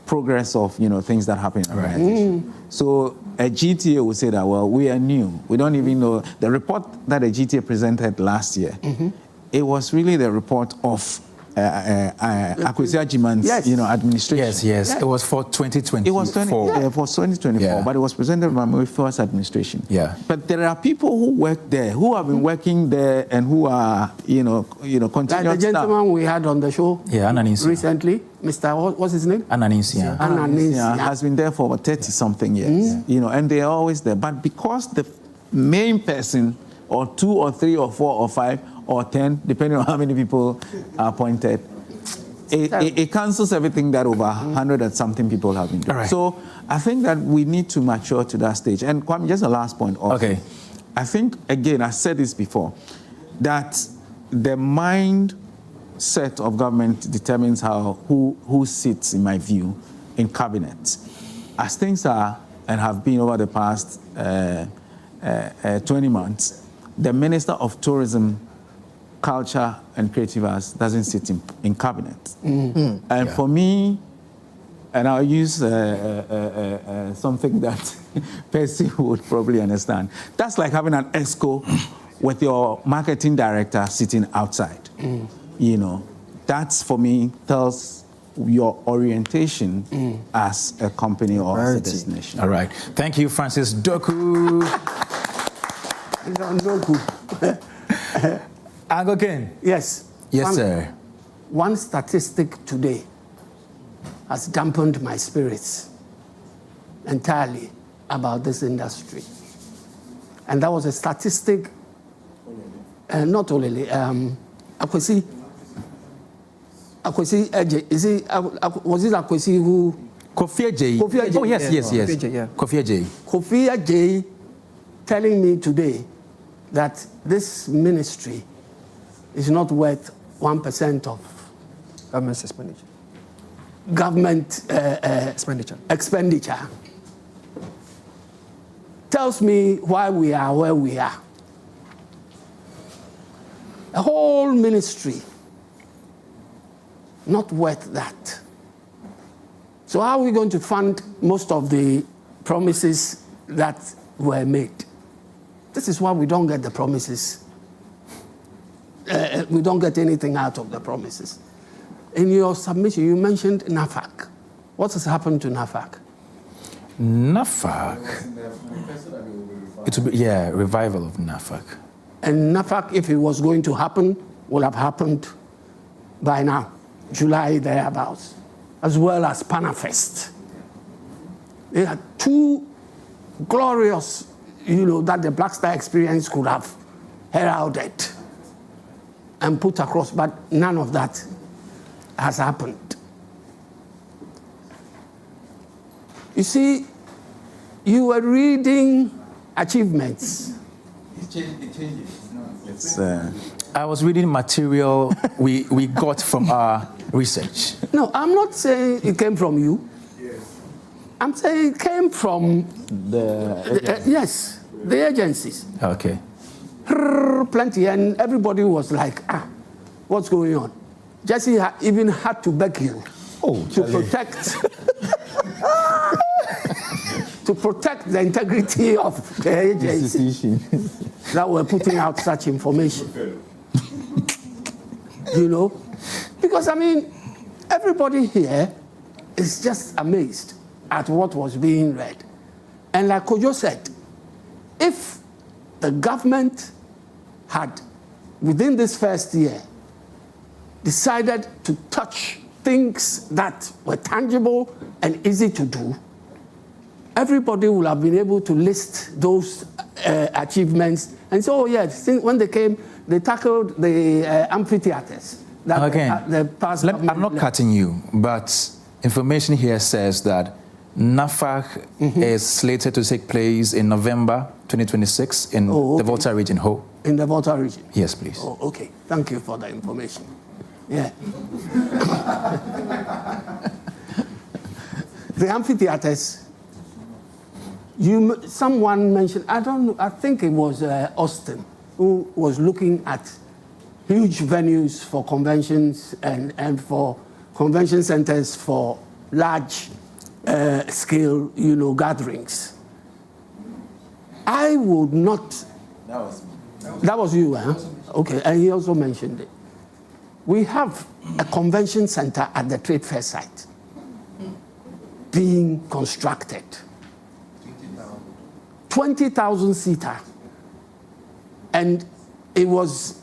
progress of, you know, things that happen in an organization. So a GTA will say that, well, we are new. We don't even know. The report that a GTA presented last year, it was really the report of Akufo-Addo's, you know, administration. Yes. It was for 2024. It was for 2024, but it was presented by my first administration. Yeah. But there are people who work there, who have been working there, and who are, you know, continuous like the gentleman we had on the show recently, Mr. What's his name? Ananisia has been there for 30-something years, you know, and they are always there. But because the main person, or 2 or 3 or 4 or 5 or 10, depending on how many people are appointed, it cancels everything that over 100 and something people have been doing. Right. So I think that we need to mature to that stage. And Kwame, just a last point also. Okay. I think, again, I said this before, that the mindset of government determines who sits, in my view, in cabinet. As things are and have been over the past 20 months, the Minister of Tourism, Culture and Creative Arts doesn't sit in cabinet. And for me, and I'll use something that Percy would probably understand. That's like having an ESCO with your marketing director sitting outside. You know, that's, for me, tells your orientation as a company or as a destination. All right. Thank you, Francis Doku. Uncle Ken. Yes. Yes, sir. One statistic today has dampened my spirits entirely about this industry. And that was a statistic, not Olele, Akwesi Agyepong, was it Akwesi who Kofi Addo. Oh, yes. Kofi Addo. Kofi Addo telling me today that this ministry is not worth 1% of government expenditure. Government expenditure. Tells me why we are where we are. A whole ministry not worth that. So how are we going to fund most of the promises that were made? This is why we don't get the promises. We don't get anything out of the promises. In your submission, you mentioned NAFAC. What has happened to NAFAC? NAFAC? It will be, revival of NAFAC. And NAFAC, if it was going to happen, would have happened by now, July thereabouts, as well as Panafest. They are two glorious, that the Black Star experience could have heralded and put across, but none of that has happened. You see, you were reading achievements. I was reading material we got from our research. No, I'm not saying it came from you. I'm saying it came from the agencies. Okay. Plenty, and everybody was like, what's going on? Jesse even had to beg you to protect to protect the integrity of the agencies that were putting out such information. Because everybody here is just amazed at what was being read. And like Kojo said, if the government had, within this first year, decided to touch things that were tangible and easy to do, everybody would have been able to list those achievements and say, when they came, they tackled the amphitheaters. I'm not cutting you, but information here says that NAFAC is slated to take place in November 2026 in the Volta region. In the Volta region? Yes, please. Oh, okay. Thank you for the information. Yeah. The amphitheaters, someone mentioned, I think it was Austin, who was looking at huge venues for conventions and for convention centers for large scale, gatherings. I would not. That was you, huh? Okay, and he also mentioned it. We have a convention center at the trade fair site being constructed. 20,000 seater. And it was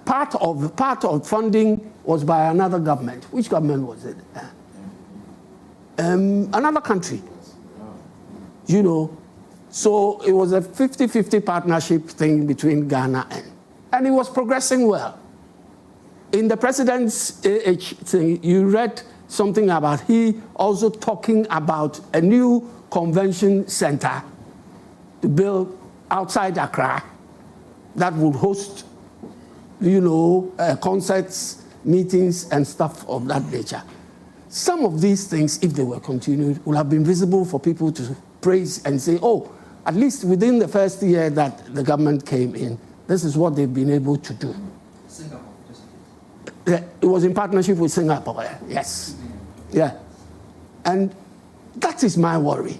part of funding was by another government. Which government was it? Another country. So it was a 50-50 partnership thing between Ghana and it was progressing well. In the president's thing, you read something about he also talking about a new convention center to build outside Accra that would host, concerts, meetings, and stuff of that nature. Some of these things, if they were continued, would have been visible for people to praise and say, at least within the first year that the government came in, this is what they've been able to do. It was in partnership with Singapore, yes. Yeah. And that is my worry.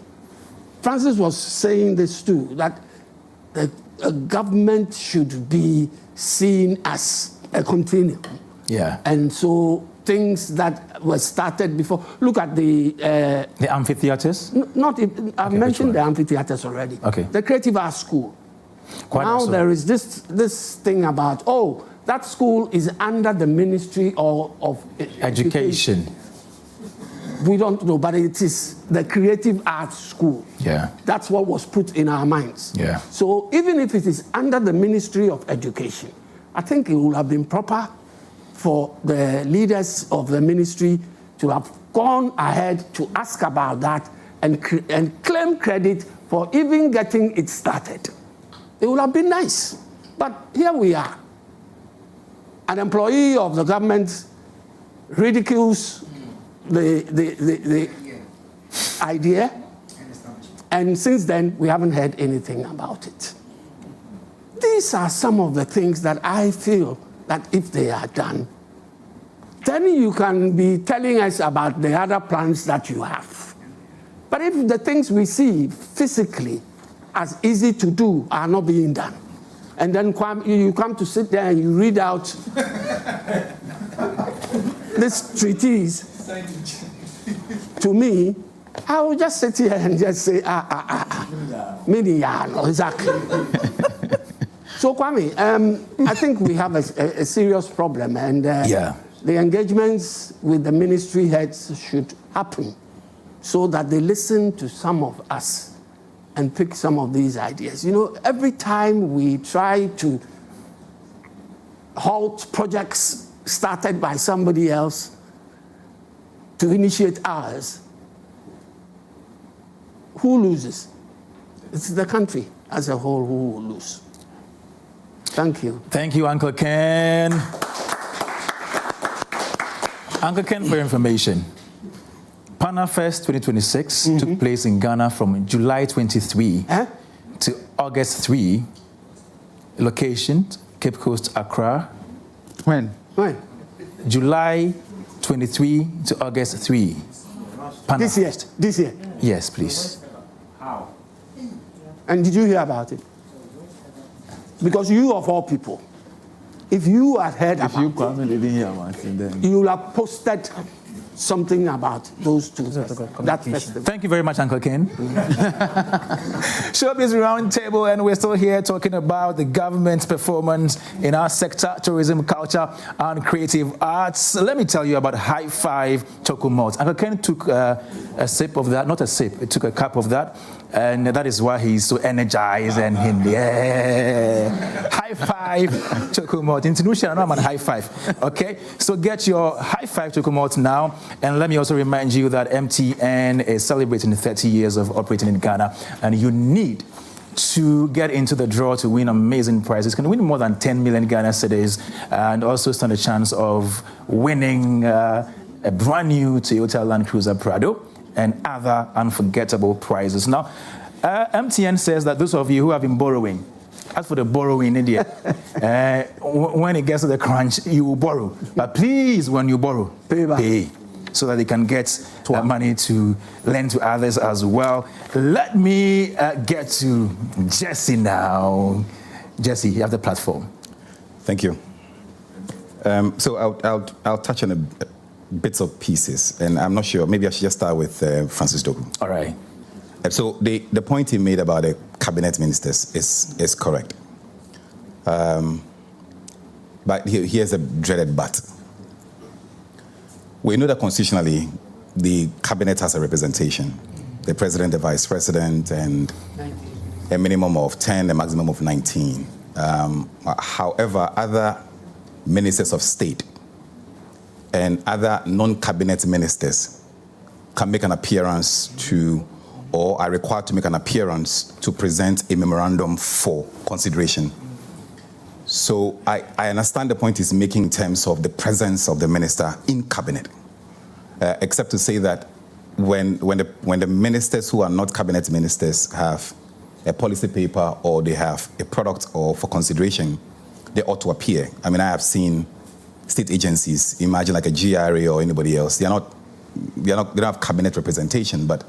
Francis was saying this too, that the government should be seen as a continuum. Yeah. And so things that were started before, look at the amphitheaters? I've mentioned the amphitheaters already. Okay. The Creative Arts School. Now there is this thing about, that school is under the Ministry of Education. We don't know, but it is the Creative Arts School. Yeah. That's what was put in our minds. Yeah. So even if it is under the Ministry of Education, I think it would have been proper for the leaders of the ministry to have gone ahead to ask about that and claim credit for even getting it started. It would have been nice. But here we are. An employee of the government ridicules the idea, and since then, we haven't heard anything about it. These are some of the things that I feel that if they are done, then you can be telling us about the other plans that you have. But if the things we see physically as easy to do are not being done, and then you come to sit there and you read out this treatise to me, I will just sit here and just say, exactly. So, Kwame, I think we have a serious problem, and the engagements with the ministry heads should happen so that they listen to some of us and pick some of these ideas. You know, every time we try to halt projects started by somebody else to initiate ours, who loses? It's the country as a whole who will lose. Thank you. Thank you, Uncle Ken. Uncle Ken, for your information, Manifesto 2026 took place in Ghana from July 23 to August 3. Location, Cape Coast, Accra. When? July 23 to August 3. This year? Yes, please. How? And did you hear about it? Because you, of all people, if you had heard about it, didn't hear about it, then you will have posted something about those two. That festival. Thank you very much, Uncle Ken. Showbiz Roundtable, and we're still here talking about the government's performance in our sector, tourism, culture, and creative arts. Let me tell you about High Five Choco Malt. Uncle Ken took a sip of that, not a sip, he took a cup of that, and that is why he's so energized and High Five Choco Malt. In Tunisia, I'm on High Five. Okay, so get your High Five Choco Malt now. And let me also remind you that MTN is celebrating 30 years of operating in Ghana, and you need to get into the draw to win amazing prizes. You can win more than 10 million Ghana cedis and also stand a chance of winning a brand new Toyota Land Cruiser Prado and other unforgettable prizes. Now, MTN says that those of you who have been borrowing, as for the borrowing, India, when it gets to the crunch, you will borrow. But please, when you borrow, pay so that they can get money to lend to others as well. Let me get to Jesse now. Jesse, you have the platform. Thank you. So I'll touch on bits of pieces, and I'm not sure. Maybe I should just start with Francis Doku. All right. So the point he made about the cabinet ministers is correct. But here's a dreaded but. We know that constitutionally, the cabinet has a representation. The president, the vice president, and a minimum of 10, a maximum of 19. However, other ministers of state and other non-cabinet ministers can make an appearance to, or are required to make an appearance to present a memorandum for consideration. So I understand the point he's making in terms of the presence of the minister in cabinet, except to say that when the ministers who are not cabinet ministers have a policy paper or they have a product or for consideration, they ought to appear. I mean, I have seen state agencies, imagine like a GRA or anybody else, they don't have cabinet representation, but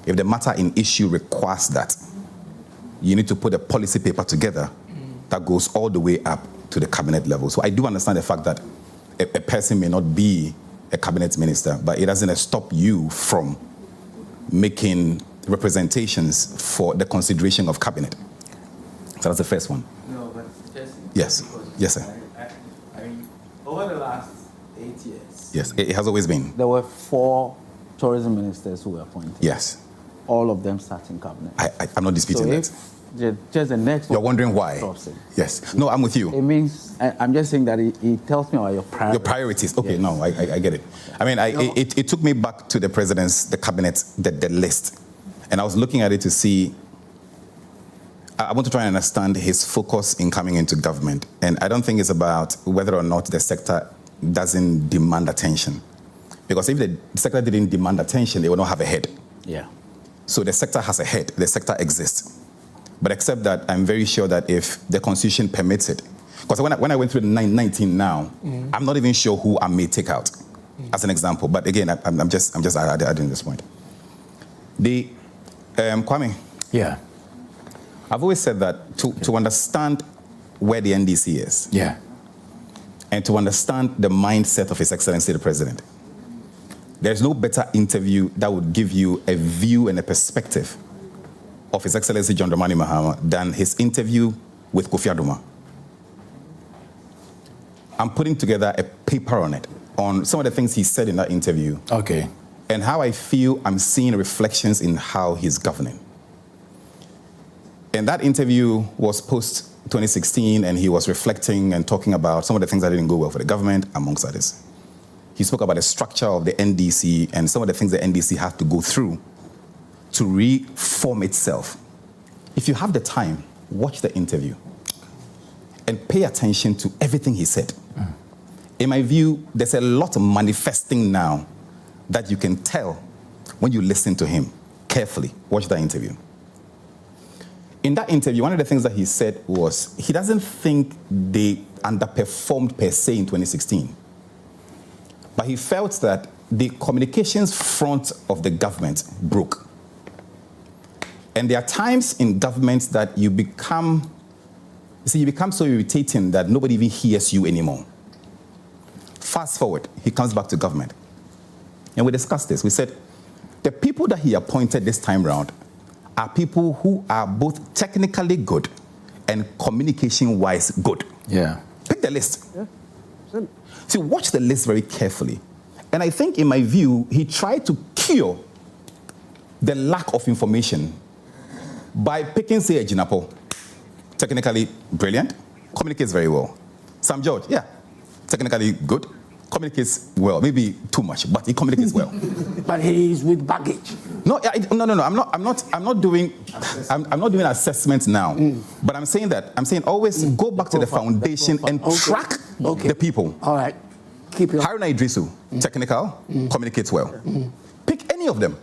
if the matter in issue requires that, you need to put a policy paper together that goes all the way up to the cabinet level. So I do understand the fact that a person may not be a cabinet minister, but it doesn't stop you from making representations for the consideration of cabinet. So that's the first one. No, but yes, sir. I mean, over the last 8 years, yes, it has always been. There were 4 tourism ministers who were appointed. Yes. All of them sat in cabinet. I'm not disputing that. just the next. You're wondering why? Yes. No, I'm with you. It means I'm just saying that it tells me about your priorities. Your priorities. Okay, no, I get it. I mean, it took me back to the president's, the cabinet, the list, and I was looking at it to see. I want to try and understand his focus in coming into government, and I don't think it's about whether or not the sector doesn't demand attention, because if the sector didn't demand attention, they would not have a head. Yeah. So the sector has a head. The sector exists. But except that I'm very sure that if the Constitution permits it, because when I went through the 19 now, I'm not even sure who I may take out as an example. But again, I'm just adding this point. The Kwame. Yeah. I've always said that to understand where the NDC is. Yeah. And to understand the mindset of His Excellency the President, there's no better interview that would give you a view and a perspective of His Excellency John Dramani Mahama than his interview with Akufo-Addo. I'm putting together a paper on it, on some of the things he said in that interview. Okay. And how I feel I'm seeing reflections in how he's governing. And that interview was post-2016, and he was reflecting and talking about some of the things that didn't go well for the government, amongst others. He spoke about the structure of the NDC and some of the things the NDC had to go through to reform itself. If you have the time, watch the interview and pay attention to everything he said. In my view, there's a lot of manifesting now that you can tell when you listen to him carefully. Watch that interview. In that interview, one of the things that he said was he doesn't think they underperformed per se in 2016. But he felt that the communications front of the government broke. And there are times in government that you become so irritating that nobody even hears you anymore. Fast forward, he comes back to government. And we discussed this. We said, the people that he appointed this time round are people who are both technically good and communication-wise good. Yeah. Pick the list. Yeah. See, watch the list very carefully. And I think, in my view, he tried to cure the lack of information by picking, say, Ajinapo. Technically brilliant, communicates very well. Sam George, yeah, technically good, communicates well, maybe too much, but he communicates well. But he's with baggage. No, I'm not doing assessments now. But I'm saying always go back to the foundation and track the people. All right. Keep it. Haruna Idrisu, technical, communicates well. Pick any of them.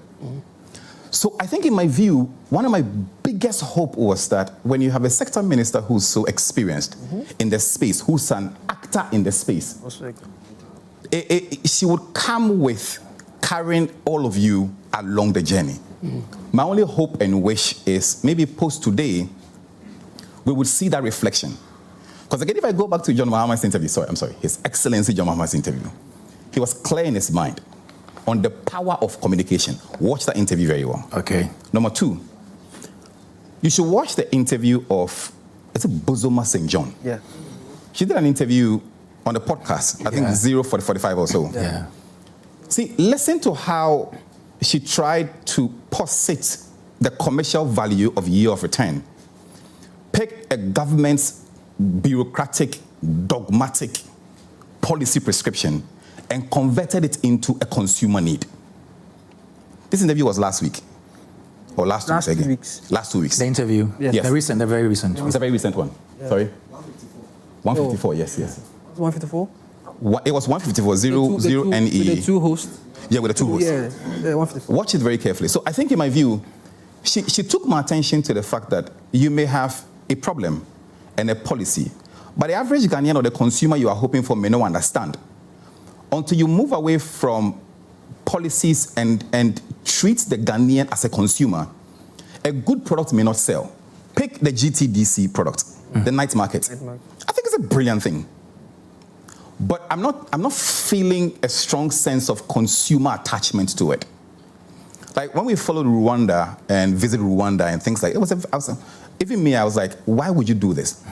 So I think, in my view, one of my biggest hope was that when you have a sector minister who's so experienced in the space, who's an actor in the space, she would come with carrying all of you along the journey. My only hope and wish is maybe post today, we would see that reflection. Because again, if I go back to John Mahama's interview, His Excellency John Mahama's interview, he was clear in his mind on the power of communication. Watch that interview very well. Okay. Number two, you should watch the interview of, it's a Bozoma St. John. Yeah. She did an interview on the podcast, I think 045 or so. Yeah. See, listen to how she tried to posit the commercial value of year of return. Pick a government's bureaucratic, dogmatic policy prescription and converted it into a consumer need. This interview was last week. Or last 2 weeks. Last 2 weeks. The interview? Yes. The very recent. It's a very recent one. Yeah. Sorry? 154, yes. 154? It was 154, zero NE. With the two hosts? Yeah, with the two hosts. Yeah, 154. Watch it very carefully. So I think, in my view, she took my attention to the fact that you may have a problem and a policy, but the average Ghanaian or the consumer you are hoping for may not understand. Until you move away from policies and treat the Ghanaian as a consumer, a good product may not sell. Pick the GTDC product, the night market. I think it's a brilliant thing. But I'm not feeling a strong sense of consumer attachment to it. Like when we followed Rwanda and visited Rwanda and things like it, even me, I was like, why would you do this?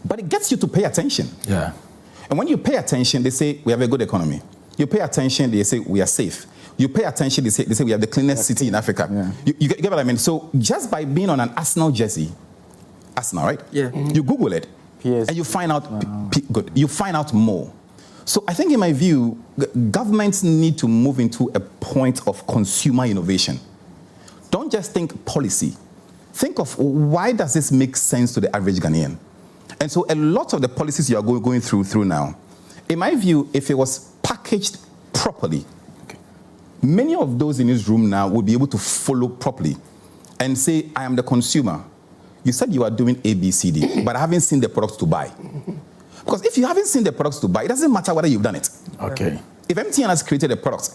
But it gets you to pay attention. Yeah. And when you pay attention, they say, we have a good economy. You pay attention, they say, we are safe. You pay attention, they say we have the cleanest city in Africa. Yeah. You get what I mean? So just by being on an Arsenal jersey, Arsenal, right? Yeah. You Google it, and you find out, good, you find out more. So I think in my view, governments need to move into a point of consumer innovation. Don't just think policy. Think of why does this make sense to the average Ghanaian? And so a lot of the policies you are going through now, in my view, if it was packaged properly, many of those in this room now would be able to follow properly and say, I am the consumer. You said you are doing A, B, C, D, but I haven't seen the products to buy. Because if you haven't seen the products to buy, it doesn't matter whether you've done it. Okay. If MTN has created a product,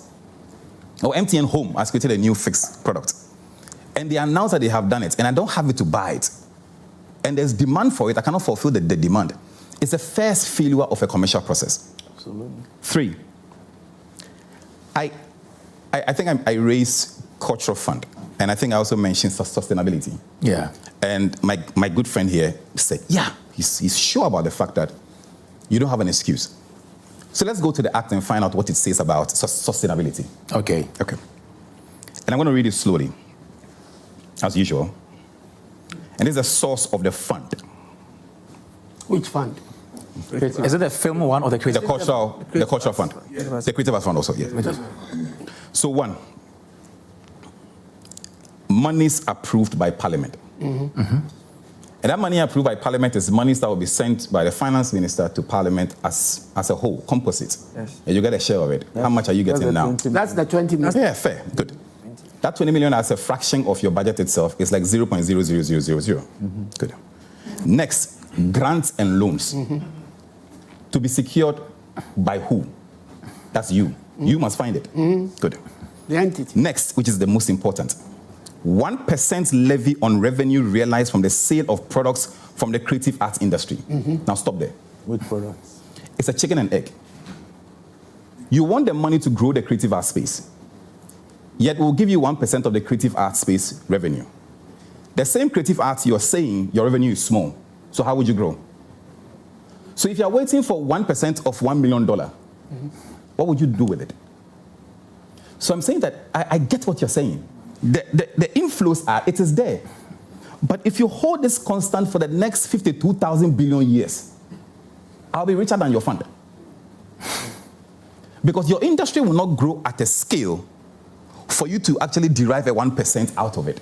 or MTN Home has created a new fixed product, and they announce that they have done it, and I don't have it to buy it, and there's demand for it, I cannot fulfill the demand. It's the first failure of a commercial process. Absolutely. 3, I think I raised cultural fund, and I think I also mentioned sustainability. Yeah. And my good friend here said, yeah, he's sure about the fact that you don't have an excuse. So let's go to the act and find out what it says about sustainability. Okay. Okay. And I'm going to read it slowly, as usual. And this is the source of the fund. Which fund? Is it the film one or the creative? The cultural fund. The creative fund also, yes. So 1, monies approved by Parliament. Mm-hmm. Mm-hmm. And that money approved by Parliament is monies that will be sent by the finance minister to Parliament as a whole, composite. Yes. And you get a share of it. How much are you getting now? That's the 20 million. Yeah, fair. Good. That 20 million as a fraction of your budget itself is like 0.00000. Mm-hmm. Good. Next, grants and loans. Mm-hmm. To be secured by who? That's you. Mm-hmm. You must find it. Mm-hmm. Good. The entity. Next, which is the most important, 1% levy on revenue realized from the sale of products from the creative arts industry. Mm-hmm. Now stop there. Which products? It's a chicken and egg. You want the money to grow the creative arts space, yet we'll give you 1% of the creative arts space revenue. The same creative arts you're saying your revenue is small, so how would you grow? So if you're waiting for 1% of $1 million, what would you do with it? So I'm saying that I get what you're saying. The inflows it is there. But if you hold this constant for the next 52,000 billion years, I'll be richer than your fund. Because your industry will not grow at a scale for you to actually derive a 1% out of it.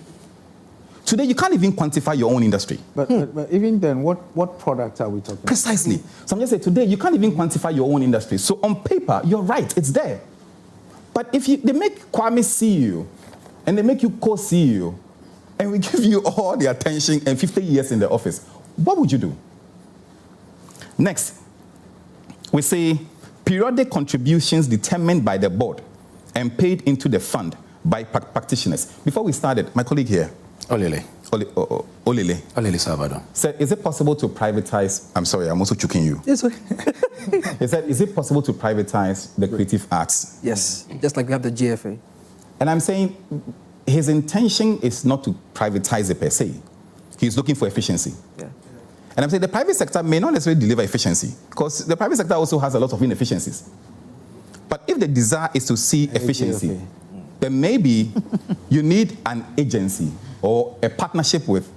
Today, you can't even quantify your own industry. But even then, what products are we talking about? Precisely. So I'm just saying, today, you can't even quantify your own industry. So on paper, you're right, it's there. But if they make Kwame CEO, and they make you co-CEO, and we give you all the attention and 50 years in the office, what would you do? Next, we say periodic contributions determined by the board and paid into the fund by practitioners. Before we started, my colleague here, Olele. Olele Salvador. Said, is it possible to privatize? I'm sorry, I'm also choking you. Yes, okay. He said, is it possible to privatize the creative arts? Yes, just like we have the GFA. And I'm saying his intention is not to privatize it per se. He's looking for efficiency. Yeah. And I'm saying the private sector may not necessarily deliver efficiency because the private sector also has a lot of inefficiencies. But if the desire is to see efficiency, then maybe you need an agency or a partnership with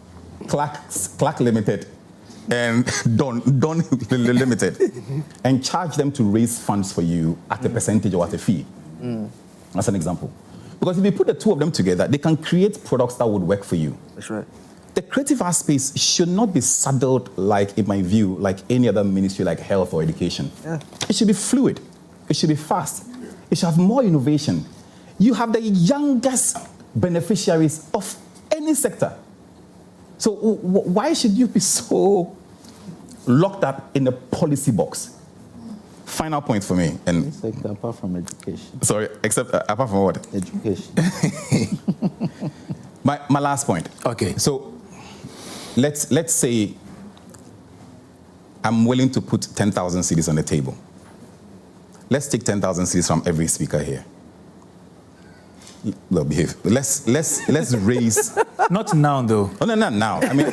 Clark Limited and Don Limited and charge them to raise funds for you at a percentage or at a fee. That's an example. Because if you put the two of them together, they can create products that would work for you. That's right. The creative arts space should not be saddled, like, in my view, like any other ministry like health or education. Yeah. It should be fluid. It should be fast. It should have more innovation. You have the youngest beneficiaries of any sector. So why should you be so locked up in a policy box? Final point for me. And sector apart from education. Sorry, except apart from what? Education. my last point. Okay. So let's say I'm willing to put 10,000 cedis on the table. Let's take 10,000 cedis from every speaker here. Well, behave. Let's raise. Not now, though. Oh, no, not now. I mean,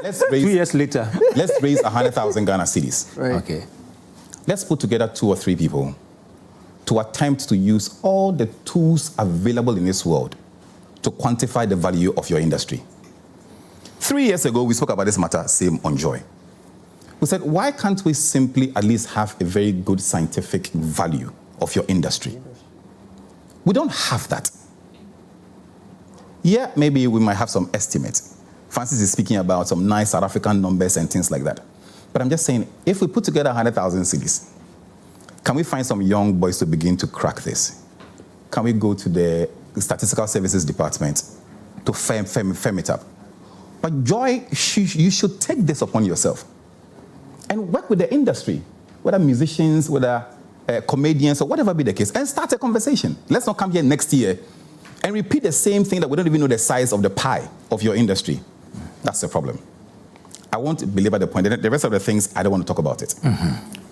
let's raise. 2 years later. Let's raise 100,000 Ghana cedis. Right. Okay. Let's put together 2 or 3 people to attempt to use all the tools available in this world to quantify the value of your industry. 3 years ago, we spoke about this matter, same on Joy. We said, why can't we simply at least have a very good scientific value of your industry? We don't have that. Yeah, maybe we might have some estimates. Francis is speaking about some nice South African numbers and things like that. But I'm just saying, if we put together 100,000 cities, can we find some young boys to begin to crack this? Can we go to the Statistical Services Department to firm it up? But Joy, you should take this upon yourself and work with the industry, whether musicians, whether comedians, or whatever be the case, and start a conversation. Let's not come here next year and repeat the same thing that we don't even know the size of the pie of your industry. That's the problem. I won't belabor the point. The rest of the things, I don't want to talk about it.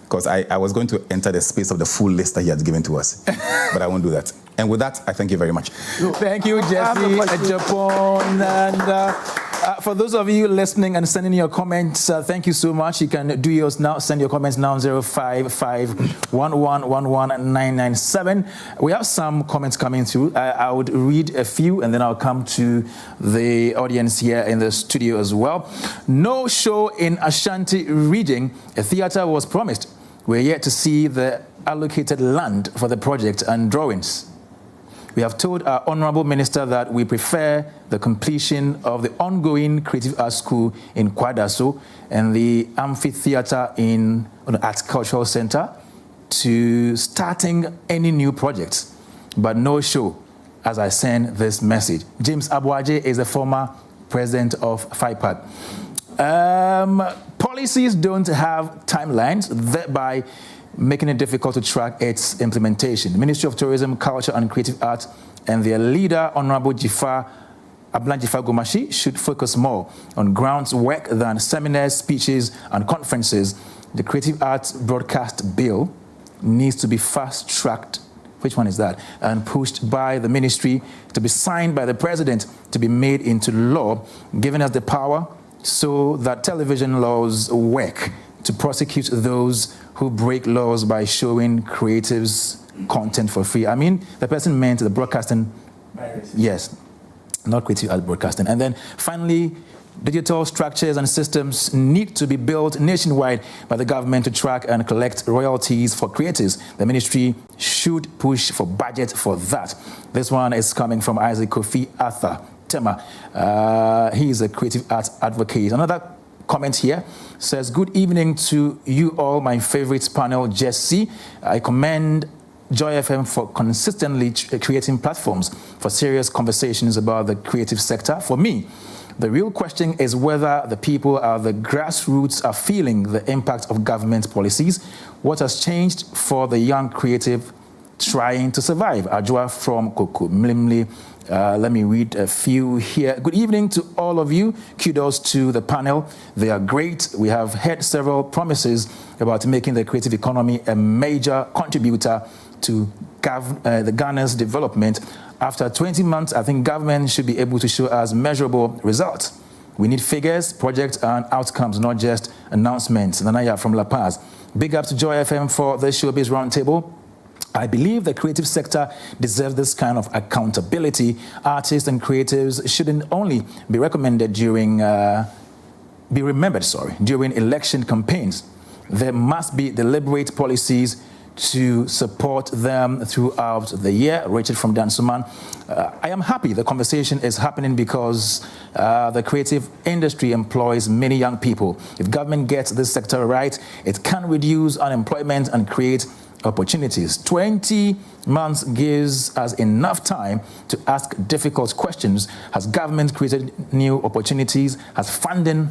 Because I was going to enter the space of the full list that he had given to us. But I won't do that. And with that, I thank you very much. Thank you, Jesse, Agyepong. And for those of you listening and sending your comments, thank you so much. You can do yours now. Send your comments now, 055-1111-997. We have some comments coming through. I would read a few, and then I'll come to the audience here in the studio as well. No show in Ashanti region. A theater was promised. We're yet to see the allocated land for the project and drawings. We have told our Honorable Minister that we prefer the completion of the ongoing Creative Arts School in Kwadaso and the amphitheater in the Arts Cultural Center to starting any new projects, but no show as I send this message. James Abuaje is the former president of FIPAD. Policies don't have timelines, thereby making it difficult to track its implementation. The Ministry of Tourism, Culture and Creative Arts and their leader, Honorable Ablan Jifar Gomashi, should focus more on grounds work than seminars, speeches and conferences. The Creative Arts Broadcast Bill needs to be fast-tracked. Which one is that? And pushed by the ministry to be signed by the president to be made into law, giving us the power so that television laws work to prosecute those who break laws by showing creatives content for free. I mean, the person meant the broadcasting. Yes, not creative art broadcasting. And then finally, digital structures and systems need to be built nationwide by the government to track and collect royalties for creators. The ministry should push for budget for that. This one is coming from Isaac Kofi Arthur Tema. He is a creative arts advocate. Another comment here says, good evening to you all, my favorite panel, Jesse. I commend Joy FM for consistently creating platforms for serious conversations about the creative sector. For me, the real question is whether the people at the grassroots are feeling the impact of government policies. What has changed for the young creative trying to survive? Ajua from Koko Mlimli. Let me read a few here. Good evening to all of you. Kudos to the panel. They are great. We have heard several promises about making the creative economy a major contributor to the Ghana's development. After 20 months, I think government should be able to show us measurable results. We need figures, projects, and outcomes, not just announcements. Nanaya from La Paz. Big up to Joy FM for the Showbiz Roundtable. I believe the creative sector deserves this kind of accountability. Artists and creatives shouldn't only be remembered during election campaigns. There must be deliberate policies to support them throughout the year. Richard from Dansuman. I am happy the conversation is happening because the creative industry employs many young people. If government gets this sector right, it can reduce unemployment and create opportunities. 20 months gives us enough time to ask difficult questions. Has government created new opportunities? Has funding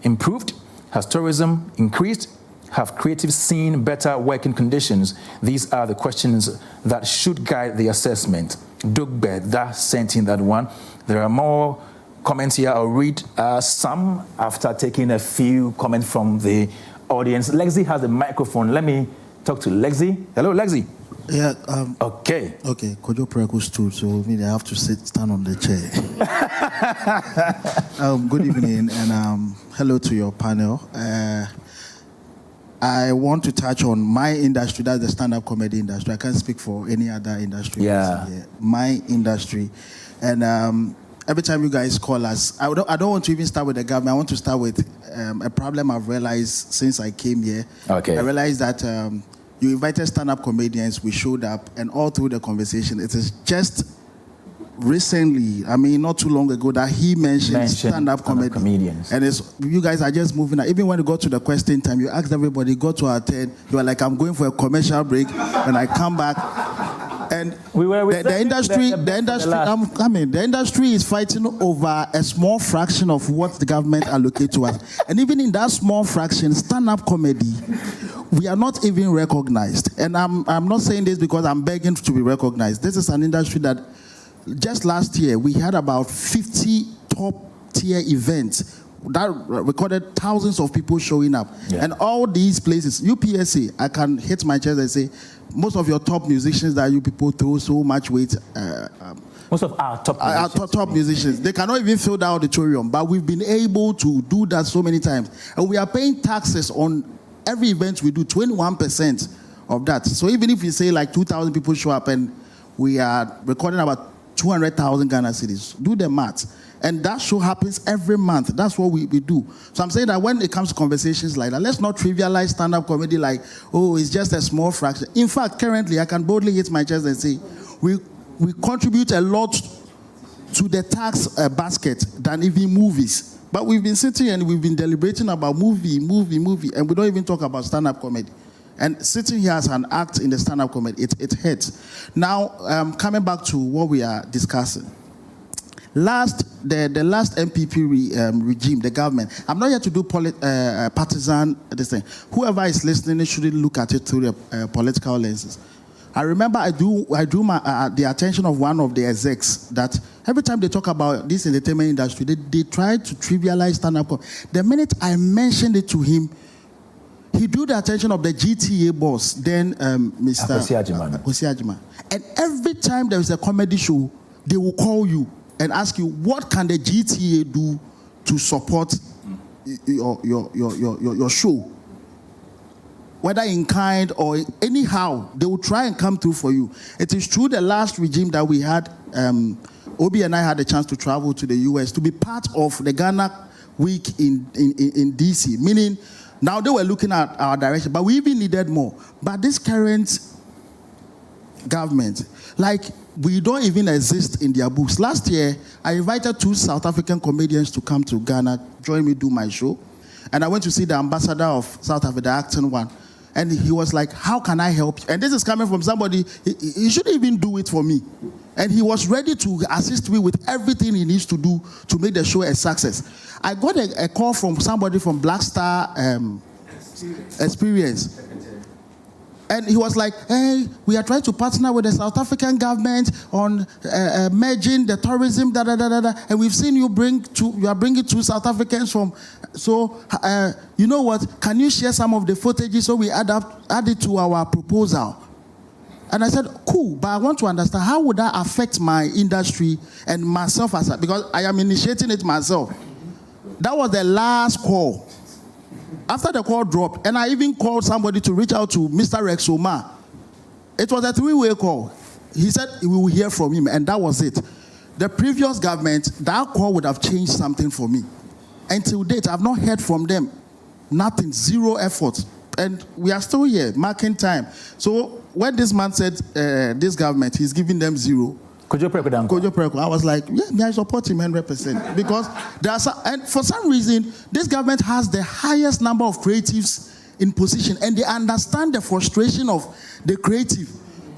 improved? Has tourism increased? Have creatives seen better working conditions? These are the questions that should guide the assessment. Dugbeda sent in that one. There are more comments here. I'll read some after taking a few comments from the audience. Lexi has the microphone. Let me talk to Lexi. Hello, Lexi. Yeah. Okay. Okay. Kojo Preko stool, so maybe I have to stand on the chair. Good evening, and hello to your panel. I want to touch on my industry, that's the stand-up comedy industry. I can't speak for any other industry. Yeah. My industry. And every time you guys call us, I don't want to even start with the government. I want to start with a problem I've realized since I came here. Okay. I realized that you invited stand-up comedians, we showed up, and all through the conversation, it is just recently, I mean, not too long ago, that he mentioned stand-up comedians. And you guys are just moving out. Even when you go to the question time, you asked everybody, go to our turn. You are like, I'm going for a commercial break. When I come back, and the industry is fighting over a small fraction of what the government allocate to us. And even in that small fraction, stand-up comedy, we are not even recognized. And I'm not saying this because I'm begging to be recognized. This is an industry that just last year, we had about 50 top-tier events that recorded thousands of people showing up. Yeah. And all these places, UPSA, I can hit my chest and say, most of your top musicians that you people throw so much weight. Most of our top musicians, they cannot even fill the auditorium. But we've been able to do that so many times. And we are paying taxes on every event we do, 21% of that. So even if you say like 2,000 people show up and we are recording about 200,000 Ghana cedis. Do the math. And that show happens every month. That's what we do. So I'm saying that when it comes to conversations like that, let's not trivialize stand-up comedy like, oh, it's just a small fraction. In fact, currently, I can boldly hit my chest and say, we contribute a lot to the tax basket than even movies. But we've been sitting and we've been deliberating about movie, and we don't even talk about stand-up comedy. And sitting here as an act in the stand-up comedy, it hurts. Now, coming back to what we are discussing. The last MPP regime, the government, I'm not here to do partisan this thing. Whoever is listening should look at it through the political lenses. I remember I drew the attention of one of the execs that every time they talk about this entertainment industry, they try to trivialize stand-up comedy. The minute I mentioned it to him, he drew the attention of the GTA boss, then Mr. Akufo-Addo. And every time there is a comedy show, they will call you and ask you, what can the GTA do to support your show? Whether in kind or anyhow, they will try and come through for you. It is true the last regime that we had, Obi and I had a chance to travel to the US to be part of the Ghana Week in DC, meaning now they were looking at our direction, but we even needed more. But this current government, like, we don't even exist in their books. Last year, I invited 2 South African comedians to come to Ghana, join me do my show. And I went to see the ambassador of South Africa, the acting one. And he was like, how can I help you? And this is coming from somebody, he shouldn't even do it for me. And he was ready to assist me with everything he needs to do to make the show a success. I got a call from somebody from Black Star Experience. And he was like, hey, we are trying to partner with the South African government on merging the tourism, and we've seen you are bringing 2 South Africans from, so you know what, can you share some of the footage so we add it to our proposal? And I said, cool, but I want to understand, how would that affect my industry and myself, because I am initiating it myself. That was the last call. After the call dropped, and I even called somebody to reach out to Mr. Rexoma. It was a 3-way call. He said we will hear from him, and that was it. The previous government, that call would have changed something for me. Until date, I've not heard from them. Nothing, 0 effort. And we are still here, marking time. So when this man said this government, he's giving them 0. Kojo Preko. I was like, yeah, I support him 100%. Because and for some reason, this government has the highest number of creatives in position, and they understand the frustration of the creative.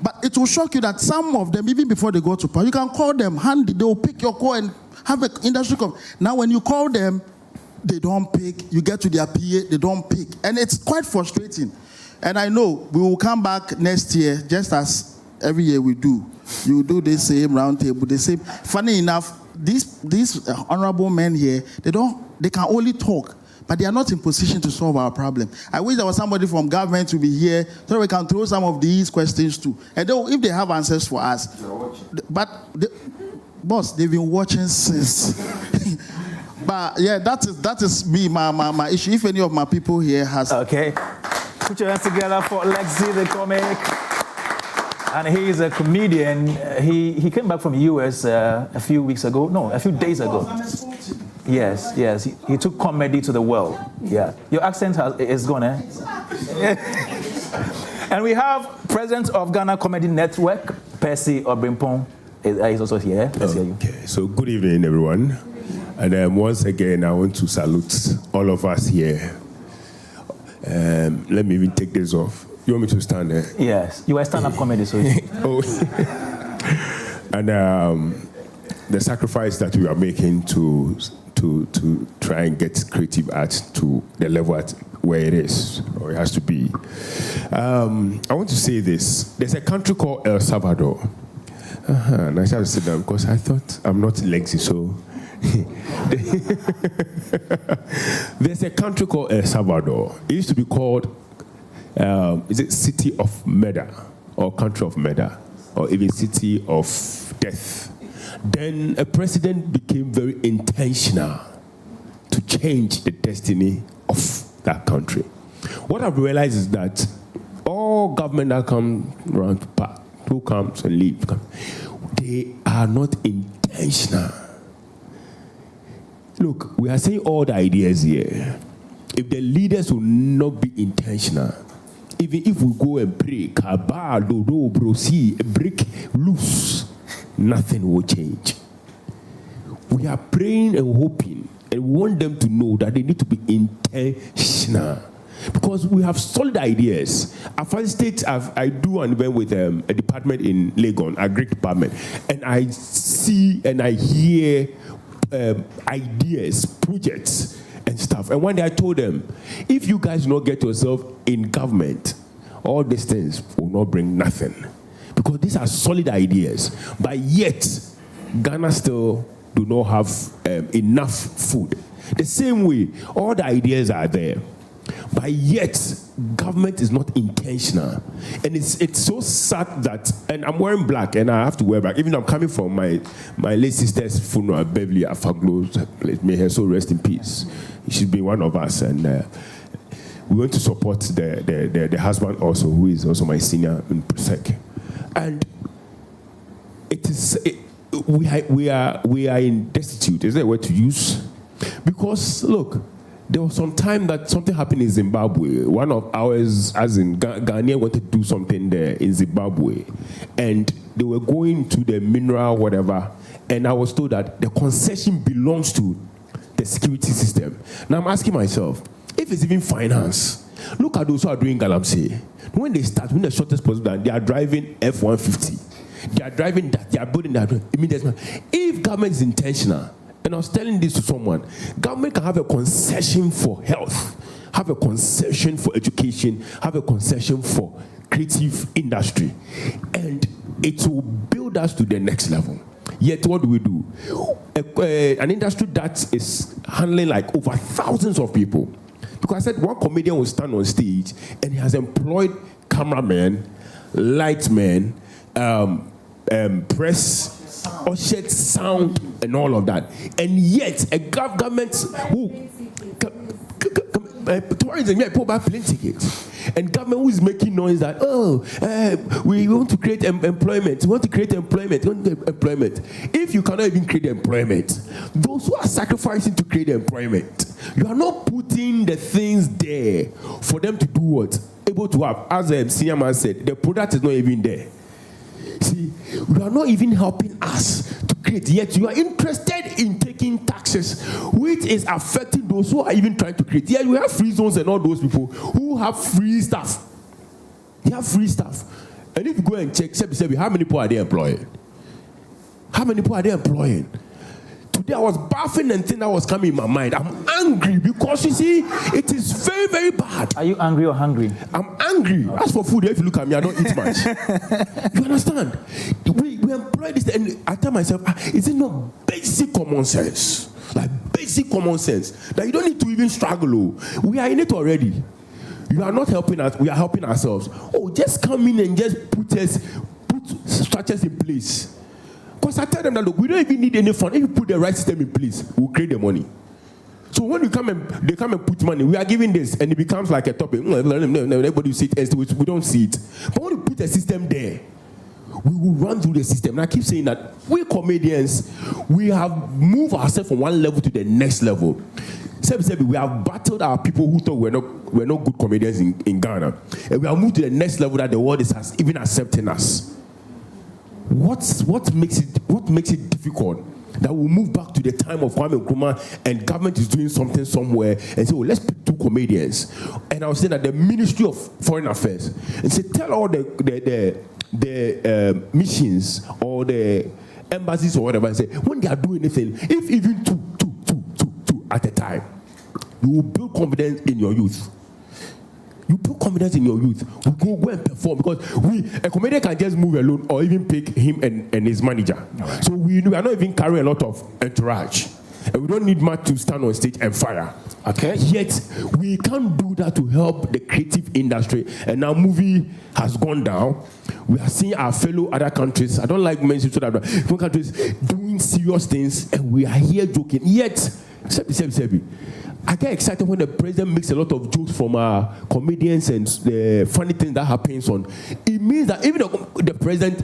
But it will shock you that some of them, even before they go to power, you can call them, they will pick your call and have an industry call. Now, when you call them, they don't pick. You get to their PA, they don't pick. And it's quite frustrating. And I know we will come back next year, just as every year we do. You do the same roundtable, the same. Funny enough, these honorable men here, they can only talk, but they are not in position to solve our problem. I wish there was somebody from government to be here so we can throw some of these questions too. And if they have answers for us. But, boss, they've been watching since. But yeah, that is me, my issue. If any of my people here has... Okay. Put your hands together for Lexi the comic. And he's a comedian. He came back from the US a few days ago. Yes. He took comedy to the world. Yeah. Your accent is gone, eh? And we have president of Ghana Comedy Network, Percy Obrimpong. He's also here. Let's hear you. Okay, so good evening, everyone. And once again, I want to salute all of us here. Let me even take this off. You want me to stand there? Yes, you are stand-up comedy, so. And the sacrifice that we are making to try and get creative art to the level at where it is, or it has to be. I want to say this. There's a country called El Salvador. And I started to sit down because I thought I'm not Lexi, so. There's a country called El Salvador. It used to be called, is it City of Murder, or Country of Murder, or even City of Death. Then a president became very intentional to change the destiny of that country. What I've realized is that all government that come around to pass, who comes and leave, they are not intentional. Look, we are saying all the ideas here. If the leaders will not be intentional, even if we go and pray, kabal, dodo, brosi, break loose, nothing will change. We are praying and hoping, and we want them to know that they need to be intentional. Because we have solid ideas. At first state, I do an event with a department in Legon, a Greek department, and I see and I hear ideas, projects, and stuff. And one day I told them, if you guys do not get yourself in government, all these things will not bring nothing. Because these are solid ideas. But yet, Ghana still do not have enough food. The same way, all the ideas are there. But yet, government is not intentional. And it's so sad that, and I'm wearing black and I have to wear black. Even though I'm coming from my late sister's funeral, Beverly Afaglo, may her soul rest in peace. She's been one of us. And we want to support the husband also, who is also my senior in Presec. And we are in destitute. Is that a word to use? Because, look, there was some time that something happened in Zimbabwe. One of ours, as in Ghanaian, wanted to do something there in Zimbabwe. And they were going to the mineral, whatever. And I was told that the concession belongs to the security system. Now I'm asking myself, if it's even finance, look at those who are doing Galamsey. When they start, when the shortest possible, they are driving F-150. They are driving that, they are building that. If government is intentional, and I was telling this to someone, government can have a concession for health, have a concession for education, have a concession for creative industry, and it will build us to the next level. Yet what do? An industry that is handling like over thousands of people. Because I said one comedian will stand on stage and he has employed cameramen, lightmen, press, ushered, sound, and all of that. And yet, a government who tourism, pull back plane tickets, and government who is making noise that we want to create employment. We want to create employment. If you cannot even create employment, those who are sacrificing to create employment, you are not putting the things there for them to do what? Able to have. As the senior man said, the product is not even there. See, you are not even helping us to create, yet you are interested in taking taxes, which is affecting those who are even trying to create. Yet we have free zones and all those people who have free stuff. They have free stuff. And if you go and check, how many people are they employing? How many people are they employing? Today I was baffling and thing that was coming in my mind. I'm angry because you see, it is very, very bad. Are you angry or hungry? I'm angry. As for food, if you look at me, I don't eat much. You understand? We employ this, and I tell myself, is it not basic common sense? Like basic common sense that you don't need to even struggle. We are in it already. You are not helping us. We are helping ourselves. Oh, just come in and just put structures in place. Because I tell them that, look, we don't even need any fund. If you put the right system in place, we'll create the money. So when they come and put money, we are giving this, and it becomes like a topic. No, everybody see it, we don't see it. But when you put a system there, we will run through the system. And I keep saying that we comedians, we have moved ourselves from one level to the next level. We have battled our people who thought we're not good comedians in Ghana, and we have moved to the next level that the world is even accepting us. What makes it difficult? That we'll move back to the time of Kwame Nkrumah and government is doing something somewhere and say, well, let's pick 2 comedians. And I was saying that the Ministry of Foreign Affairs and say, tell all the missions or the embassies or whatever, and say, when they are doing anything, if even two at a time, you will build confidence in your youth. You put confidence in your youth. We go and perform, because a comedian can just move alone or even pick him and his manager. Right. So we are not even carrying a lot of entourage. And we don't need much to stand on stage and fire. Okay. Yet we can't do that to help the creative industry. And now movie has gone down. We are seeing our fellow other countries. I don't like mentioning so that different countries doing serious things, and we are here joking. Yet, Sebi. I get excited when the president makes a lot of jokes from our comedians and the funny things that happens on. It means that even the president,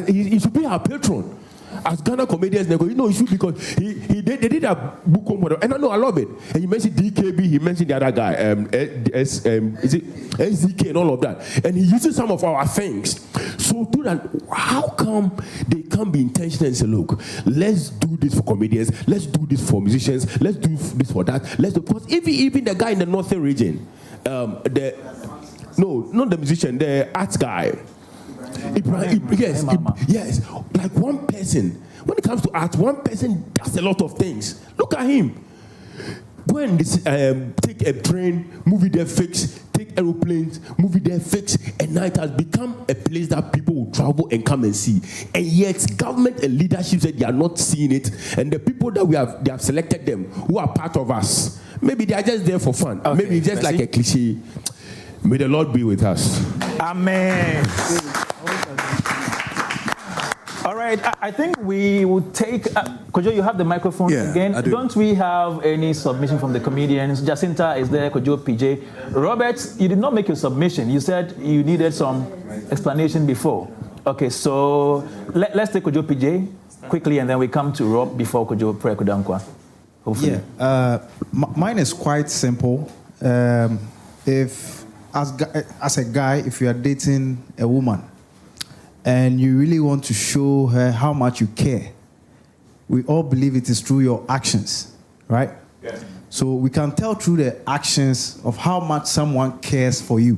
he should be our patron. As Ghana comedians, they go, he should, because they did a book on whatever. And I know, I love it. And he mentioned DKB, he mentioned the other guy, is it SDK and all of that. And he uses some of our things. So do that. How come they can't be intentional and say, look, let's do this for comedians, let's do this for musicians, let's do this for that, let's do, because even the guy in the northern region, not the musician, the arts guy. Yes, like one person. When it comes to art, one person does a lot of things. Look at him. Go and take a train, movie there fix, take aeroplanes, movie there fix, and now it has become a place that people will travel and come and see. And yet, government and leadership said they are not seeing it, and the people that they have selected them, who are part of us, maybe they are just there for fun. Okay, maybe just like a cliche. May the Lord be with us. Amen. All right, I think we will take. Kojo, you have the microphone again. I do. Don't we have any submission from the comedians? Jacinta is there, Kojo, PJ. Robert, you did not make your submission. You said you needed some explanation before. Okay, so let's take Kojo, PJ quickly, and then we come to Rob before Kojo Prekudankwa. Hopefully. Yeah, mine is quite simple. If as a guy, if you are dating a woman and you really want to show her how much you care, we all believe it is through your actions, right? Yeah. So we can tell through the actions of how much someone cares for you.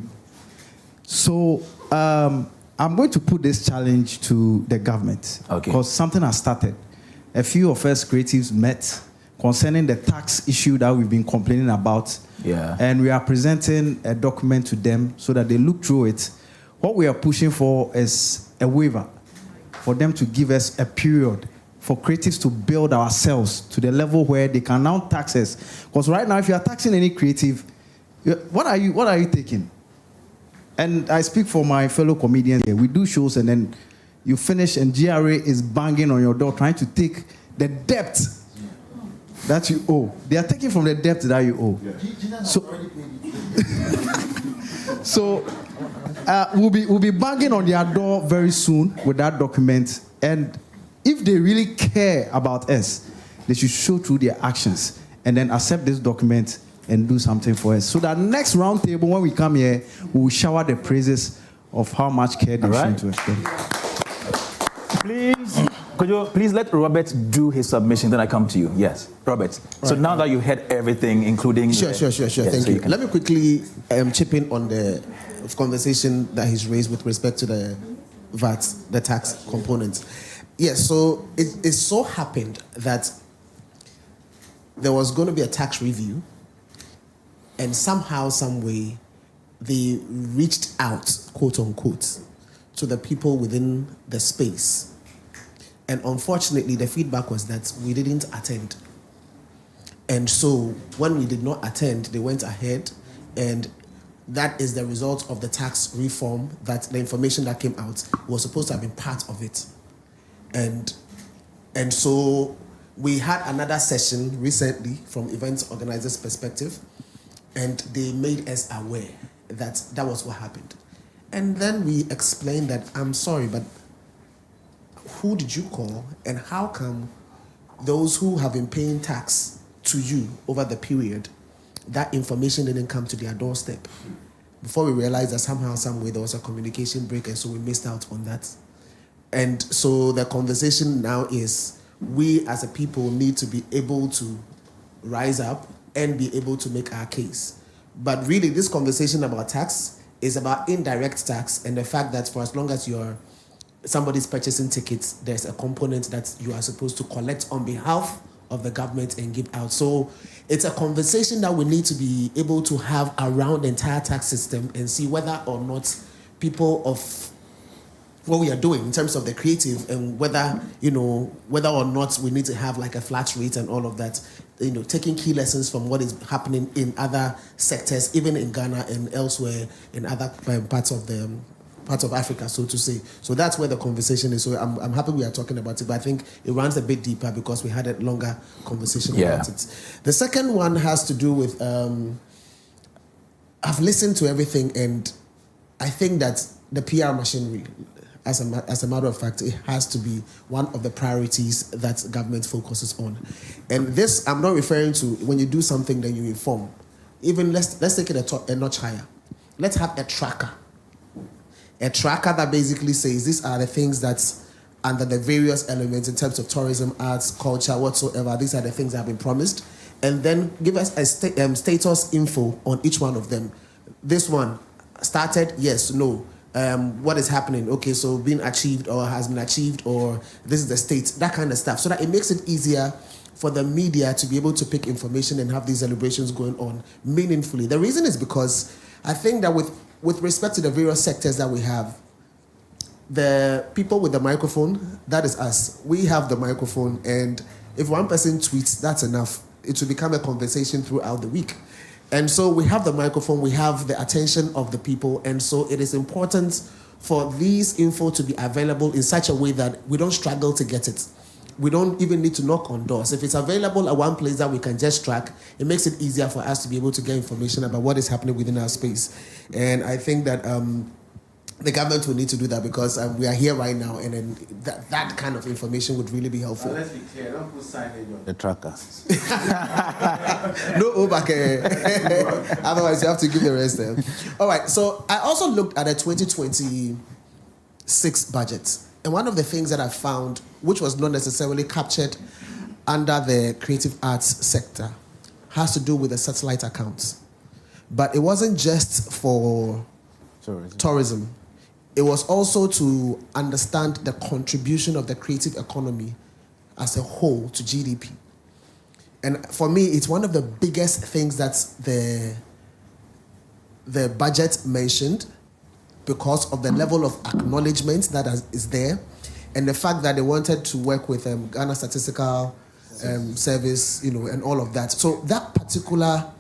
So I'm going to put this challenge to the government, because something has started. A few of us creatives met concerning the tax issue that we've been complaining about. Yeah. And we are presenting a document to them so that they look through it. What we are pushing for is a waiver for them to give us a period for creatives to build ourselves to the level where they can now tax us. Because right now, if you are taxing any creative, what are you taking? And I speak for my fellow comedians here. We do shows and then you finish and GRA is banging on your door trying to take the debt that you owe. They are taking from the debt that you owe. Yeah. So we'll be banging on their door very soon with that document. And if they really care about us, they should show through their actions and then accept this document and do something for us. So that next round table, when we come here, we will shower the praises of how much care they've shown to us. Please. Could you please let Robert do his submission, then I come to you. Yes, Robert. Right. So now that you heard everything, including... Sure. Thank you. Let me quickly chip in on the conversation that he's raised with respect to the VAT, the tax component. Yes, so it so happened that there was going to be a tax review, and somehow, some way, they reached out, quote unquote, to the people within the space. And unfortunately, the feedback was that we didn't attend. And so when we did not attend, they went ahead, and that is the result of the tax reform, that the information that came out was supposed to have been part of it. And so we had another session recently from events organizers' perspective, and they made us aware that that was what happened. And then we explained that, I'm sorry, but who did you call, and how come those who have been paying tax to you over the period, that information didn't come to their doorstep? Before we realized that somehow, some way, there was a communication break, and so we missed out on that. And so the conversation now is, we as a people need to be able to rise up and be able to make our case. But really, this conversation about tax is about indirect tax, and the fact that for as long as somebody's purchasing tickets, there's a component that you are supposed to collect on behalf of the government and give out. So it's a conversation that we need to be able to have around the entire tax system and see whether or not people of what we are doing in terms of the creative, and whether or not we need to have like a flat rate and all of that, taking key lessons from what is happening in other sectors, even in Ghana and elsewhere in other parts of Africa, so to say. So that's where the conversation is. So I'm happy we are talking about it, but I think it runs a bit deeper because we had a longer conversation about it. The second one has to do with, I've listened to everything, and I think that the PR machinery, as a matter of fact, it has to be one of the priorities that government focuses on. And this, I'm not referring to when you do something, then you inform. Even let's take it a notch higher. Let's have a tracker. A tracker that basically says these are the things that's under the various elements in terms of tourism, arts, culture, whatsoever. These are the things that have been promised. And then give us a status info on each one of them. This one started, yes, no. What is happening? Okay, so being achieved or has been achieved, or this is the state, that kind of stuff. So that it makes it easier for the media to be able to pick information and have these celebrations going on meaningfully. The reason is because I think that with respect to the various sectors that we have, the people with the microphone, that is us. We have the microphone, and if one person tweets, that's enough. It will become a conversation throughout the week. And so we have the microphone, we have the attention of the people, and so it is important for these info to be available in such a way that we don't struggle to get it. We don't even need to knock on doors. If it's available at one place that we can just track, it makes it easier for us to be able to get information about what is happening within our space. And I think that the government will need to do that, because we are here right now, and then that kind of information would really be helpful. Let's be clear, don't put signage on the tracker. No Obake. Otherwise, you have to give the rest there. All right, so I also looked at a 2026 budget. And one of the things that I found, which was not necessarily captured under the creative arts sector, has to do with the satellite accounts. But it wasn't just for tourism. It was also to understand the contribution of the creative economy as a whole to GDP. And for me, it's one of the biggest things that the budget mentioned, because of the level of acknowledgement that is there, and the fact that they wanted to work with Ghana Statistical Service, and all of that. So that particular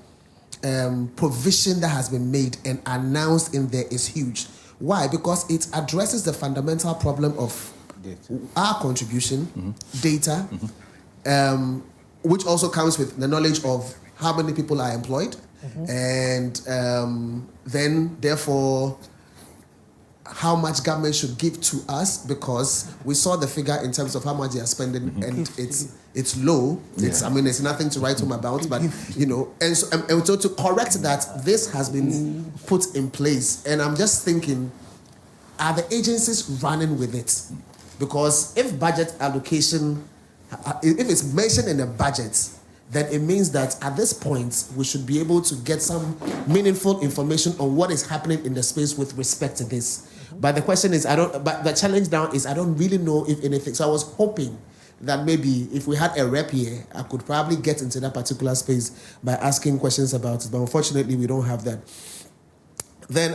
provision that has been made and announced in there is huge. Why? Because it addresses the fundamental problem of our contribution, data, which also comes with the knowledge of how many people are employed, and then therefore how much government should give to us, because we saw the figure in terms of how much they are spending, and it's low. It's it's nothing to write home about, but and so to correct that, this has been put in place, and I'm just thinking, are the agencies running with it? Because if budget allocation, if it's mentioned in the budget, then it means that at this point we should be able to get some meaningful information on what is happening in the space with respect to this. But the question is, but the challenge now is I don't really know if anything. So I was hoping that maybe if we had a rep here, I could probably get into that particular space by asking questions about it. But unfortunately, we don't have that. Then,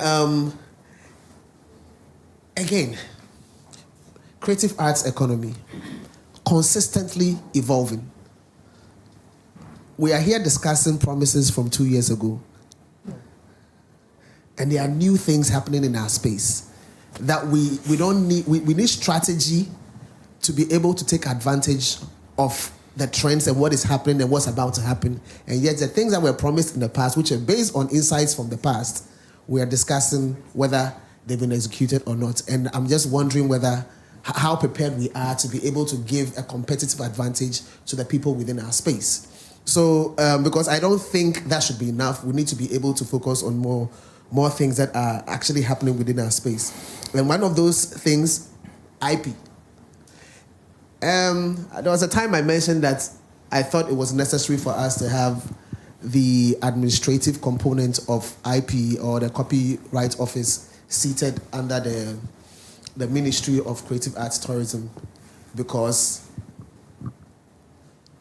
again, creative arts economy, consistently evolving. We are here discussing promises from 2 years ago. And there are new things happening in our space that we need strategy to be able to take advantage of the trends and what is happening and what's about to happen. And yet the things that were promised in the past, which are based on insights from the past, we are discussing whether they've been executed or not. And I'm just wondering how prepared we are to be able to give a competitive advantage to the people within our space. So, because I don't think that should be enough, we need to be able to focus on more things that are actually happening within our space. And one of those things, IP. There was a time I mentioned that I thought it was necessary for us to have the administrative component of IP or the Copyright Office seated under the Ministry of Creative Arts Tourism, because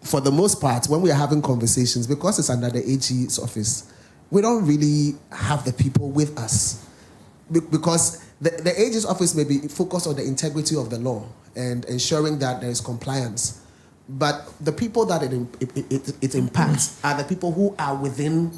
for the most part, when we are having conversations, because it's under the AG's office, we don't really have the people with us. Because the AG's office may be focused on the integrity of the law and ensuring that there is compliance. But the people that it impacts are the people who are within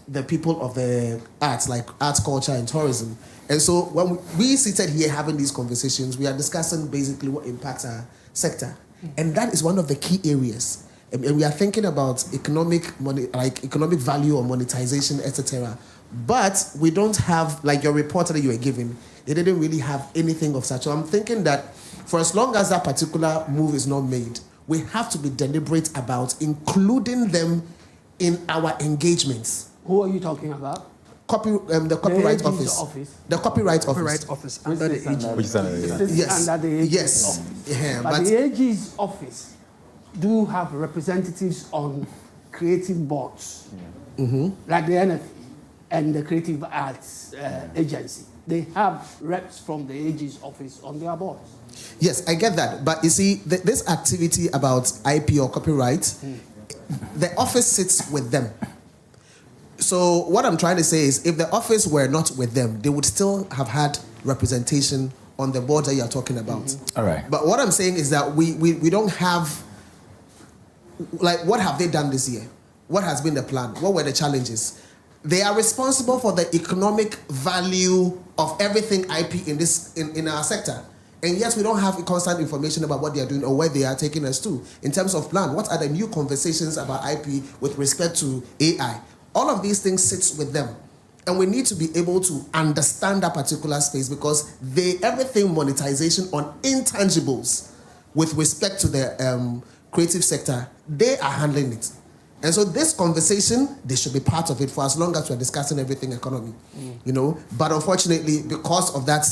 the people of the arts, like arts, culture, and tourism. And so when we seated here having these conversations, we are discussing basically what impacts our sector. And that is one of the key areas. And we are thinking about economic value or monetization, etc. But we don't have, like your report that you were giving, they didn't really have anything of such. So I'm thinking that for as long as that particular move is not made, we have to be deliberate about including them in our engagements. Who are you talking about? The Copyright Office. The Copyright Office under the AG. Which is under the AG? Yes. Under the AG's Yes. office. Yeah, but the AG's office do have representatives on creative boards, like the NFA and the Creative Arts Agency. They have reps from the AG's office on their boards. Yes, I get that. But you see, this activity about IP or copyright, the office sits with them. So what I'm trying to say is, if the office were not with them, they would still have had representation on the board that you're talking about. All right. But what I'm saying is that we don't have, like, what have they done this year? What has been the plan? What were the challenges? They are responsible for the economic value of everything IP in our sector. And yes, we don't have constant information about what they are doing or where they are taking us to. In terms of plan, what are the new conversations about IP with respect to AI? All of these things sits with them. And we need to be able to understand that particular space, because everything monetization on intangibles with respect to the creative sector, they are handling it. And so this conversation, they should be part of it for as long as we're discussing everything economy, But unfortunately, because of that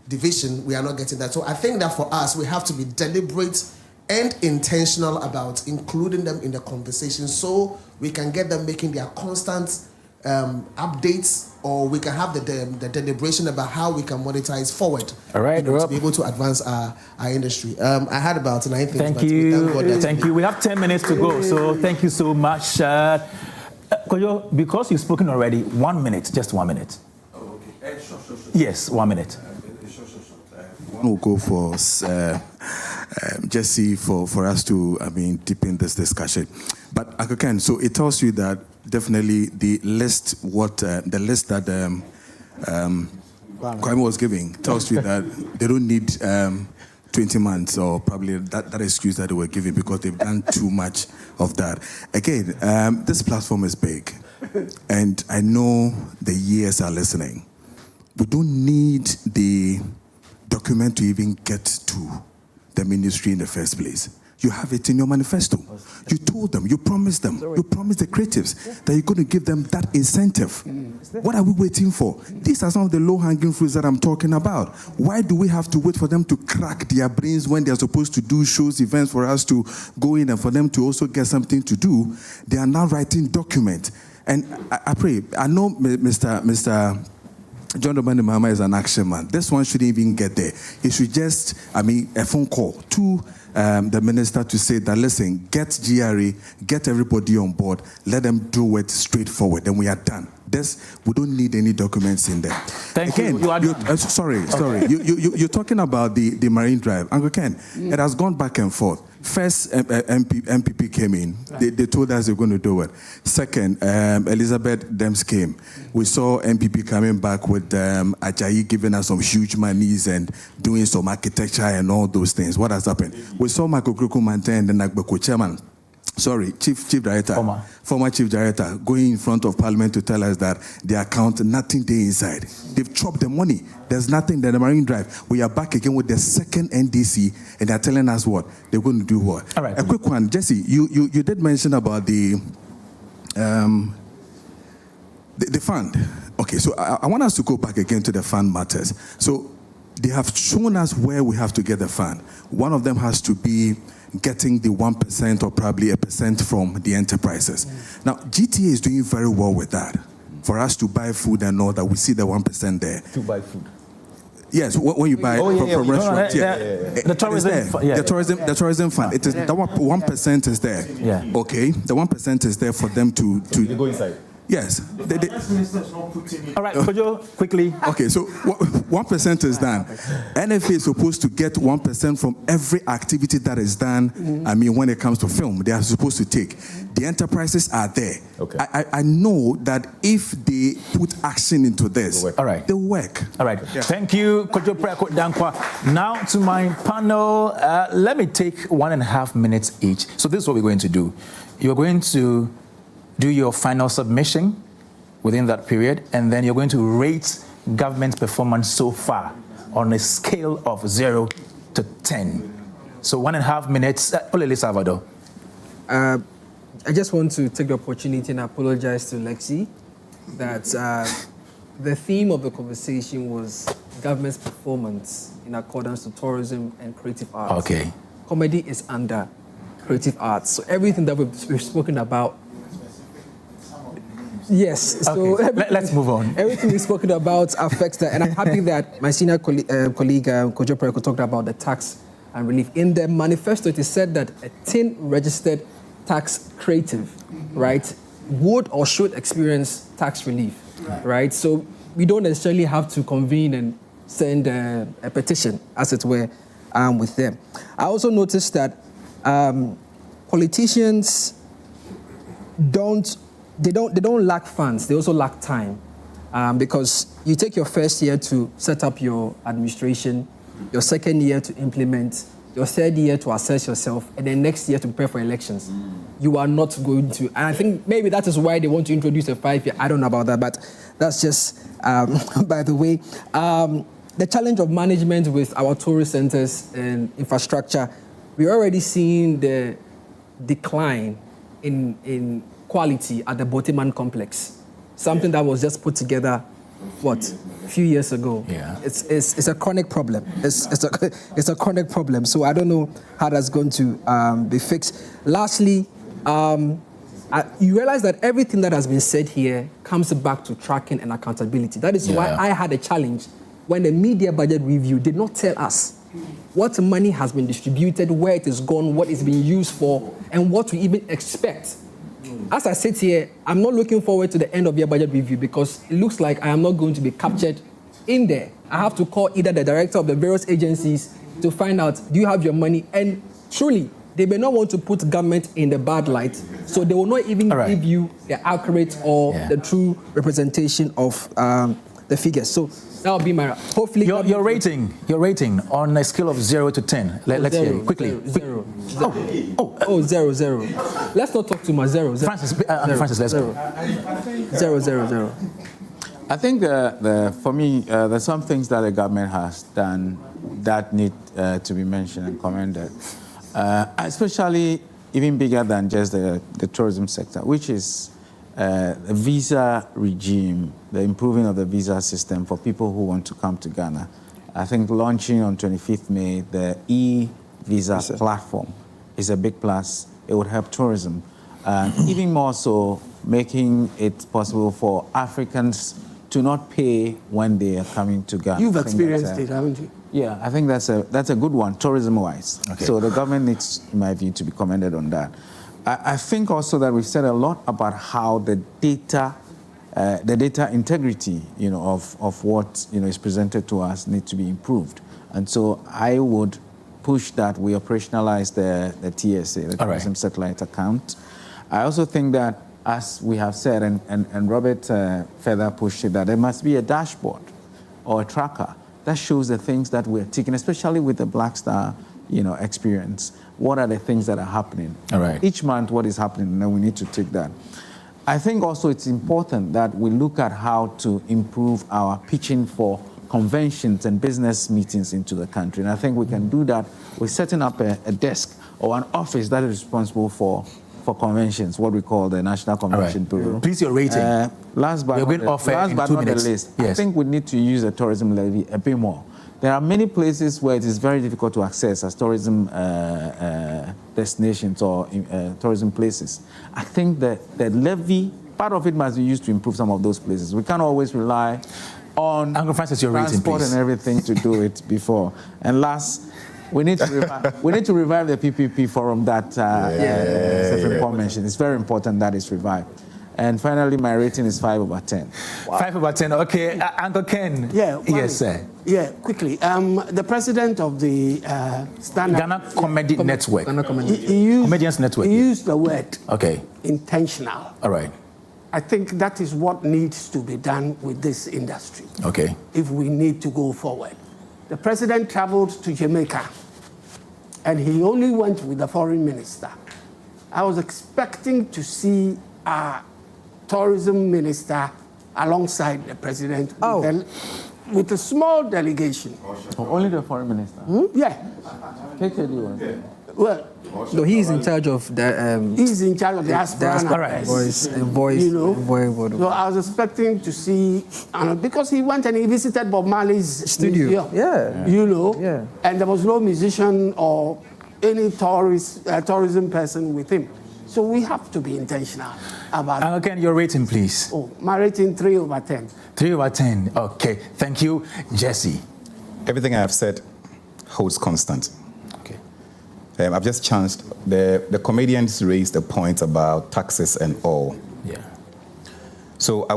division, we are not getting that. So I think that for us, we have to be deliberate and intentional about including them in the conversation so we can get them making their constant updates, or we can have the deliberation about how we can monetize forward. All right, to be able to advance our industry. I had about 9 things. Thank you. Thank you. We have 10 minutes to go, so thank you so much. Kojo, because you've spoken already, 1 minute, just 1 minute. Oh, okay. Sure. Yes, 1 minute. Sure. One will go for Jesse for us to, deepen this discussion. But Ken, so it tells you that definitely the list that Kwame was giving tells you that they don't need 20 months or probably that excuse that they were giving because they've done too much of that. Again, this platform is big, and I know the years are listening. We don't need the document to even get to the ministry in the first place. You have it in your manifesto. You told them, you promised them, you promised the creatives that you're going to give them that incentive. What are we waiting for? These are some of the low-hanging fruits that I'm talking about. Why do we have to wait for them to crack their brains when they're supposed to do shows, events for us to go in and for them to also get something to do? They are now writing documents. And I pray, I know Mr. John Domani Mahama is an action man. This one shouldn't even get there. He should just, a phone call to the minister to say that, listen, get GRA, get everybody on board, let them do it straightforward, and we are done. We don't need any documents in there. Thank you. Sorry. You're talking about the Marine Drive. Uncle Ken, it has gone back and forth. First, MPP came in. They told us they're going to do it. Second, Elizabeth Dems came. We saw MPP coming back with Ajayi giving us some huge monies and doing some architecture and all those things. What has happened? We saw Michael Kruku-Manteh and the Nagbeko chairman. Chief Director, former Chief Director, going in front of Parliament to tell us that the account, nothing there inside. They've chopped the money. There's nothing there. The Marine Drive. We are back again with the second NDC, and they're telling us what they're going to do. What? All right. A quick one, Jesse. You did mention about the fund. Okay, so I want us to go back again to the fund matters. So they have shown us where we have to get the fund. One of them has to be getting the 1% or probably 1% from the enterprises. Now, GTA is doing very well with that. For us to buy food and all that, we see the 1% there. To buy food. Yes, when you buy from restaurants, the tourism fund. It is the 1% is there. Yeah. Okay, the 1% is there for them to they go inside. Yes. All right, Kojo, quickly. Okay, so 1% is done. NFA is supposed to get 1% from every activity that is done. I mean, when it comes to film, they are supposed to take. The enterprises are there. Okay. I know that if they put action into this, all right, they'll work. All right. Yeah. Thank you, Kojo Preko Dankwa. Now to my panel. Let me take 1.5 minutes each. So this is what we're going to do. You're going to do your final submission within that period, and then you're going to rate government performance so far on a scale of 0 to 10. So 1.5 minutes. Olele, Salvador. I just want to take the opportunity and apologize to Lexi that the theme of the conversation was government's performance in accordance to tourism and creative arts. Okay. Comedy is under creative arts. So everything that we've spoken about. Yes. So okay. Let's move on. Everything we've spoken about affects that. And I'm happy that my senior colleague, Kojo Preko, talked about the tax and relief. In the manifesto, it is said that a 10 registered tax creative, right, would or should experience tax relief, right? So we don't necessarily have to convene and send a petition, as it were, with them. I also noticed that politicians don't lack funds. They also lack time, because you take your first year to set up your administration, your second year to implement, your third year to assess yourself, and then next year to prepare for elections. You are not going to, and I think maybe that is why they want to introduce a 5-year. I don't know about that, but that's just by the way. The challenge of management with our tourist centers and infrastructure, we're already seeing the decline in quality at the Boteman complex. Something that was just put together, a few years ago. Yeah. It's a chronic problem. It's a chronic problem. So I don't know how that's going to be fixed. Lastly, you realize that everything that has been said here comes back to tracking and accountability. That is why I had a challenge when the media budget review did not tell us what money has been distributed, where it is gone, what it's being used for, and what we even expect. As I sit here, I'm not looking forward to the end of year budget review because it looks like I am not going to be captured in there. I have to call either the director of the various agencies to find out, do you have your money? And truly, they may not want to put government in the bad light, so they will not even give you the accurate or the true representation of the figures. So that will be my, hopefully. Your rating on a scale of 0 to 10. Let's hear it quickly. Zero. Zero. Let's not talk too much. Zero. Francis, let's go. 0. I think for me, there's some things that the government has done that need to be mentioned and commended, especially even bigger than just the tourism sector, which is the visa regime, the improving of the visa system for people who want to come to Ghana. I think launching on 25th May, the e-visa platform is a big plus. It would help tourism. And even more so, making it possible for Africans to not pay when they are coming to Ghana. You've experienced it, haven't you? Yeah, I think that's a good one, tourism-wise. Okay. So the government needs, in my view, to be commended on that. I think also that we've said a lot about how the data the data integrity, of what is presented to us need to be improved. And so I would push that we operationalize the TSA, the Tourism Satellite Account. I also think that, as we have said, and Robert further pushed it, that there must be a dashboard or a tracker that shows the things that we're taking, especially with the Black Star, experience. What are the things that are happening? Each month, what is happening, and then we need to take that. I think also it's important that we look at how to improve our pitching for conventions and business meetings into the country. And I think we can do that with setting up a desk or an office that is responsible for conventions, what we call the National Convention Bureau. Please, your rating. Last but not the least, I think we need to use the tourism levy a bit more. There are many places where it is very difficult to access as tourism destinations or tourism places. I think that the levy, part of it must be used to improve some of those places. We can't always rely on Uncle Francis, your rating, transport please. and everything to do it before. And last, we need to revive the PPP forum that Stephen Paul mentioned. It's very important that it's revived. And finally, my rating is 5/10. 5/10. Okay, Uncle Ken. Yes, sir. Yeah, quickly. The president of the Ghana Comedy Network. Comedians Network. He used the word Okay. intentional. All right. I think that is what needs to be done with this industry Okay. if we need to go forward. The president traveled to Jamaica and he only went with the foreign minister. I was expecting to see our tourism minister alongside the president with a small delegation. Only the foreign minister? Yeah. KKD was there. Well, no, he's in charge of the. He's in charge of the diaspora. Voice. So I was expecting to see, because he went and he visited Bob Marley's studio. Yeah. And there was no musician or any tourism person with him. So we have to be intentional about it. Again, your rating, please. My rating 3/10. 3/10. Okay. Thank you, Jesse. Everything I have said holds constant. Okay. I've just chanced. The comedians raised a point about taxes and all. Yeah. So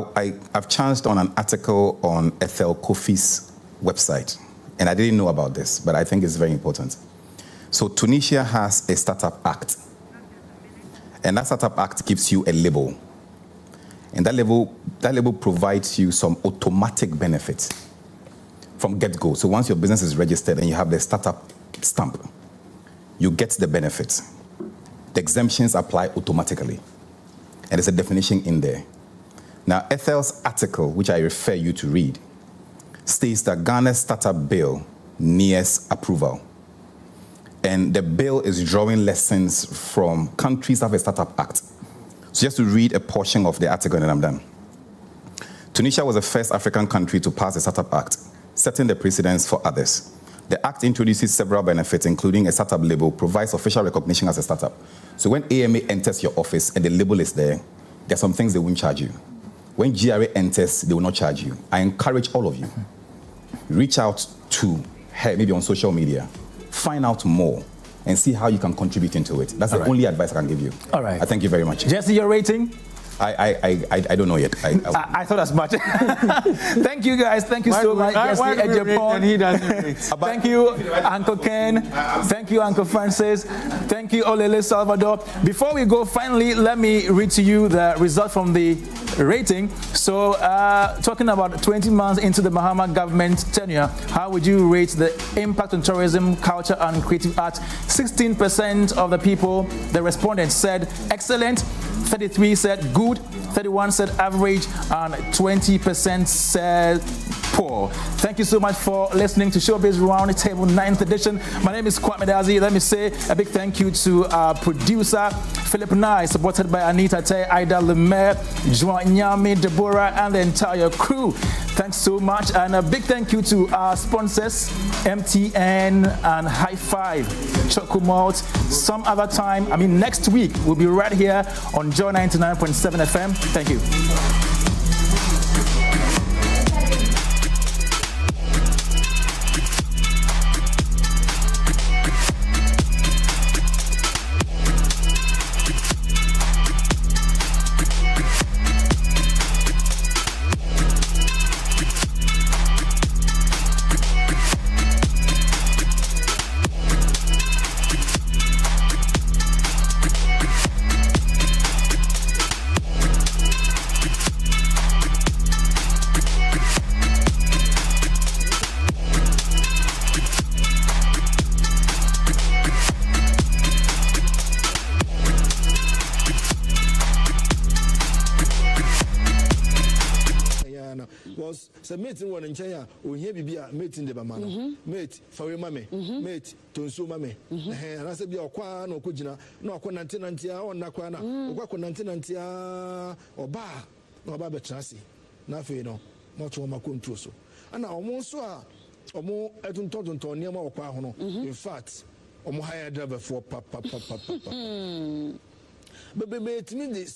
I've chanced on an article on Ethel Kofi's website, and I didn't know about this, but I think it's very important. So Tunisia has a Startup Act. And that Startup Act gives you a label. And that label provides you some automatic benefits from get-go. So once your business is registered and you have the startup stamp, you get the benefits. The exemptions apply automatically. And there's a definition in there. Now, Ethel's article, which I refer you to read, states that Ghana's startup bill nears approval. And the bill is drawing lessons from countries that have a Startup Act. So just to read a portion of the article and then I'm done. Tunisia was the first African country to pass the Startup Act, setting the precedence for others. The act introduces several benefits, including a startup label, provides official recognition as a startup. So when AMA enters your office and the label is there are some things they won't charge you. When GRA enters, they will not charge you. I encourage all of you, reach out to her, maybe on social media, find out more and see how you can contribute into it. That's the only advice I can give you. All right. I thank you very much. Jesse, your rating? I don't know yet. I thought as much. Thank you, guys. Thank you so much, Jesse Agyepong. Thank you, Uncle Ken. Thank you, Uncle Francis. Thank you, Olele, Salvador. Before we go, finally, let me read to you the result from the rating. So, talking about 20 months into the Mahama government tenure, how would you rate the impact on tourism, culture, and creative arts? 16% of the people, the respondents, said excellent. 33 said good, 31 said average, and 20% said poor. Thank you so much for listening to Showbiz Roundtable 9th edition. My name is Kwame Dadzie. Let me say a big thank you to our producer, Philip Nye, supported by Anita Tay, Ida Lemaire, Joan Nyame, Deborah, and the entire crew. Thanks so much. And a big thank you to our sponsors, MTN and High Five, Choco Malt. Some other time, next week, we'll be right here on Joy 99.7 FM. Thank you. Ghana. Was the mate in one in China, or here be a mate in the Bamana. Mate, for your mammy, mate, Tonsu mammy. And I said, Be a quan or Kujina, no Quantantia or Nakwana, or Quantantia or Bar, no Baba Chassi. Nothing, no, not to Macuntuso. And now almost or more at Tonton or Quahono. In fact, or more higher driver for papa. But me the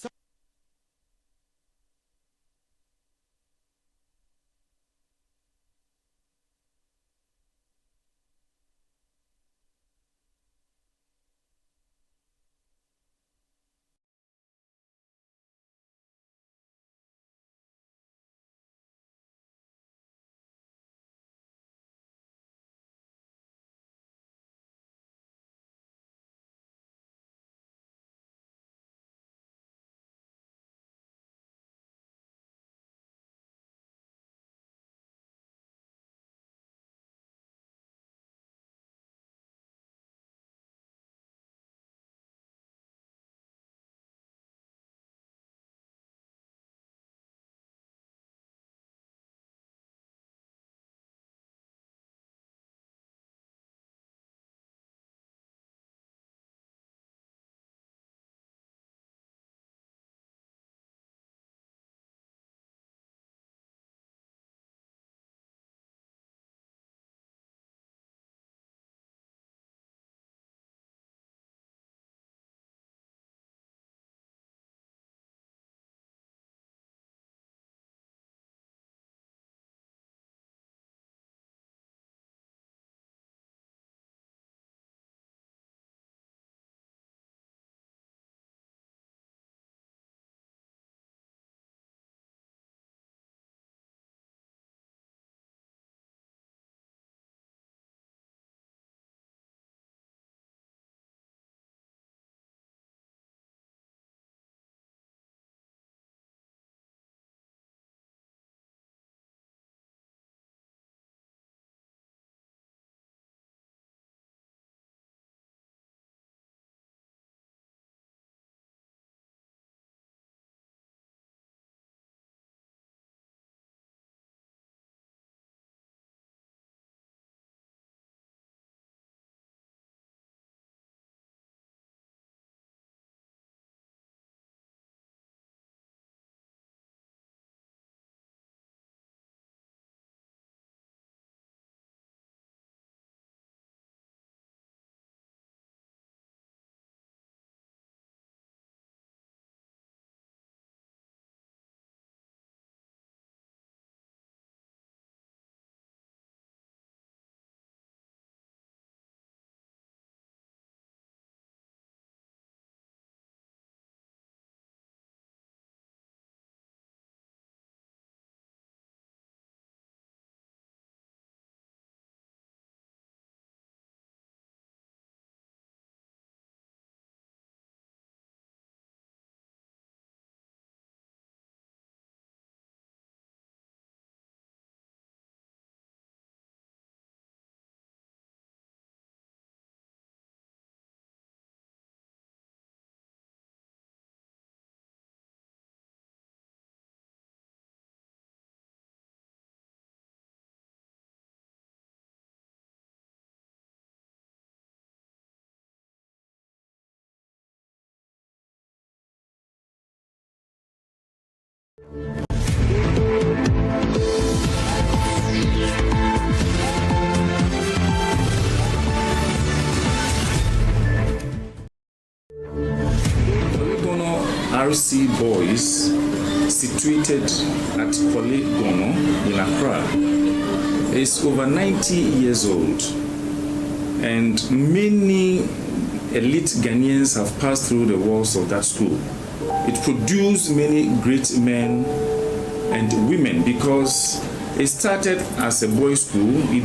RC Boys, situated at Polygono in Accra, is over 90 years old, and many elite Ghanaians have passed through the walls of that school. It produced many great men and women because it started as a boys' school.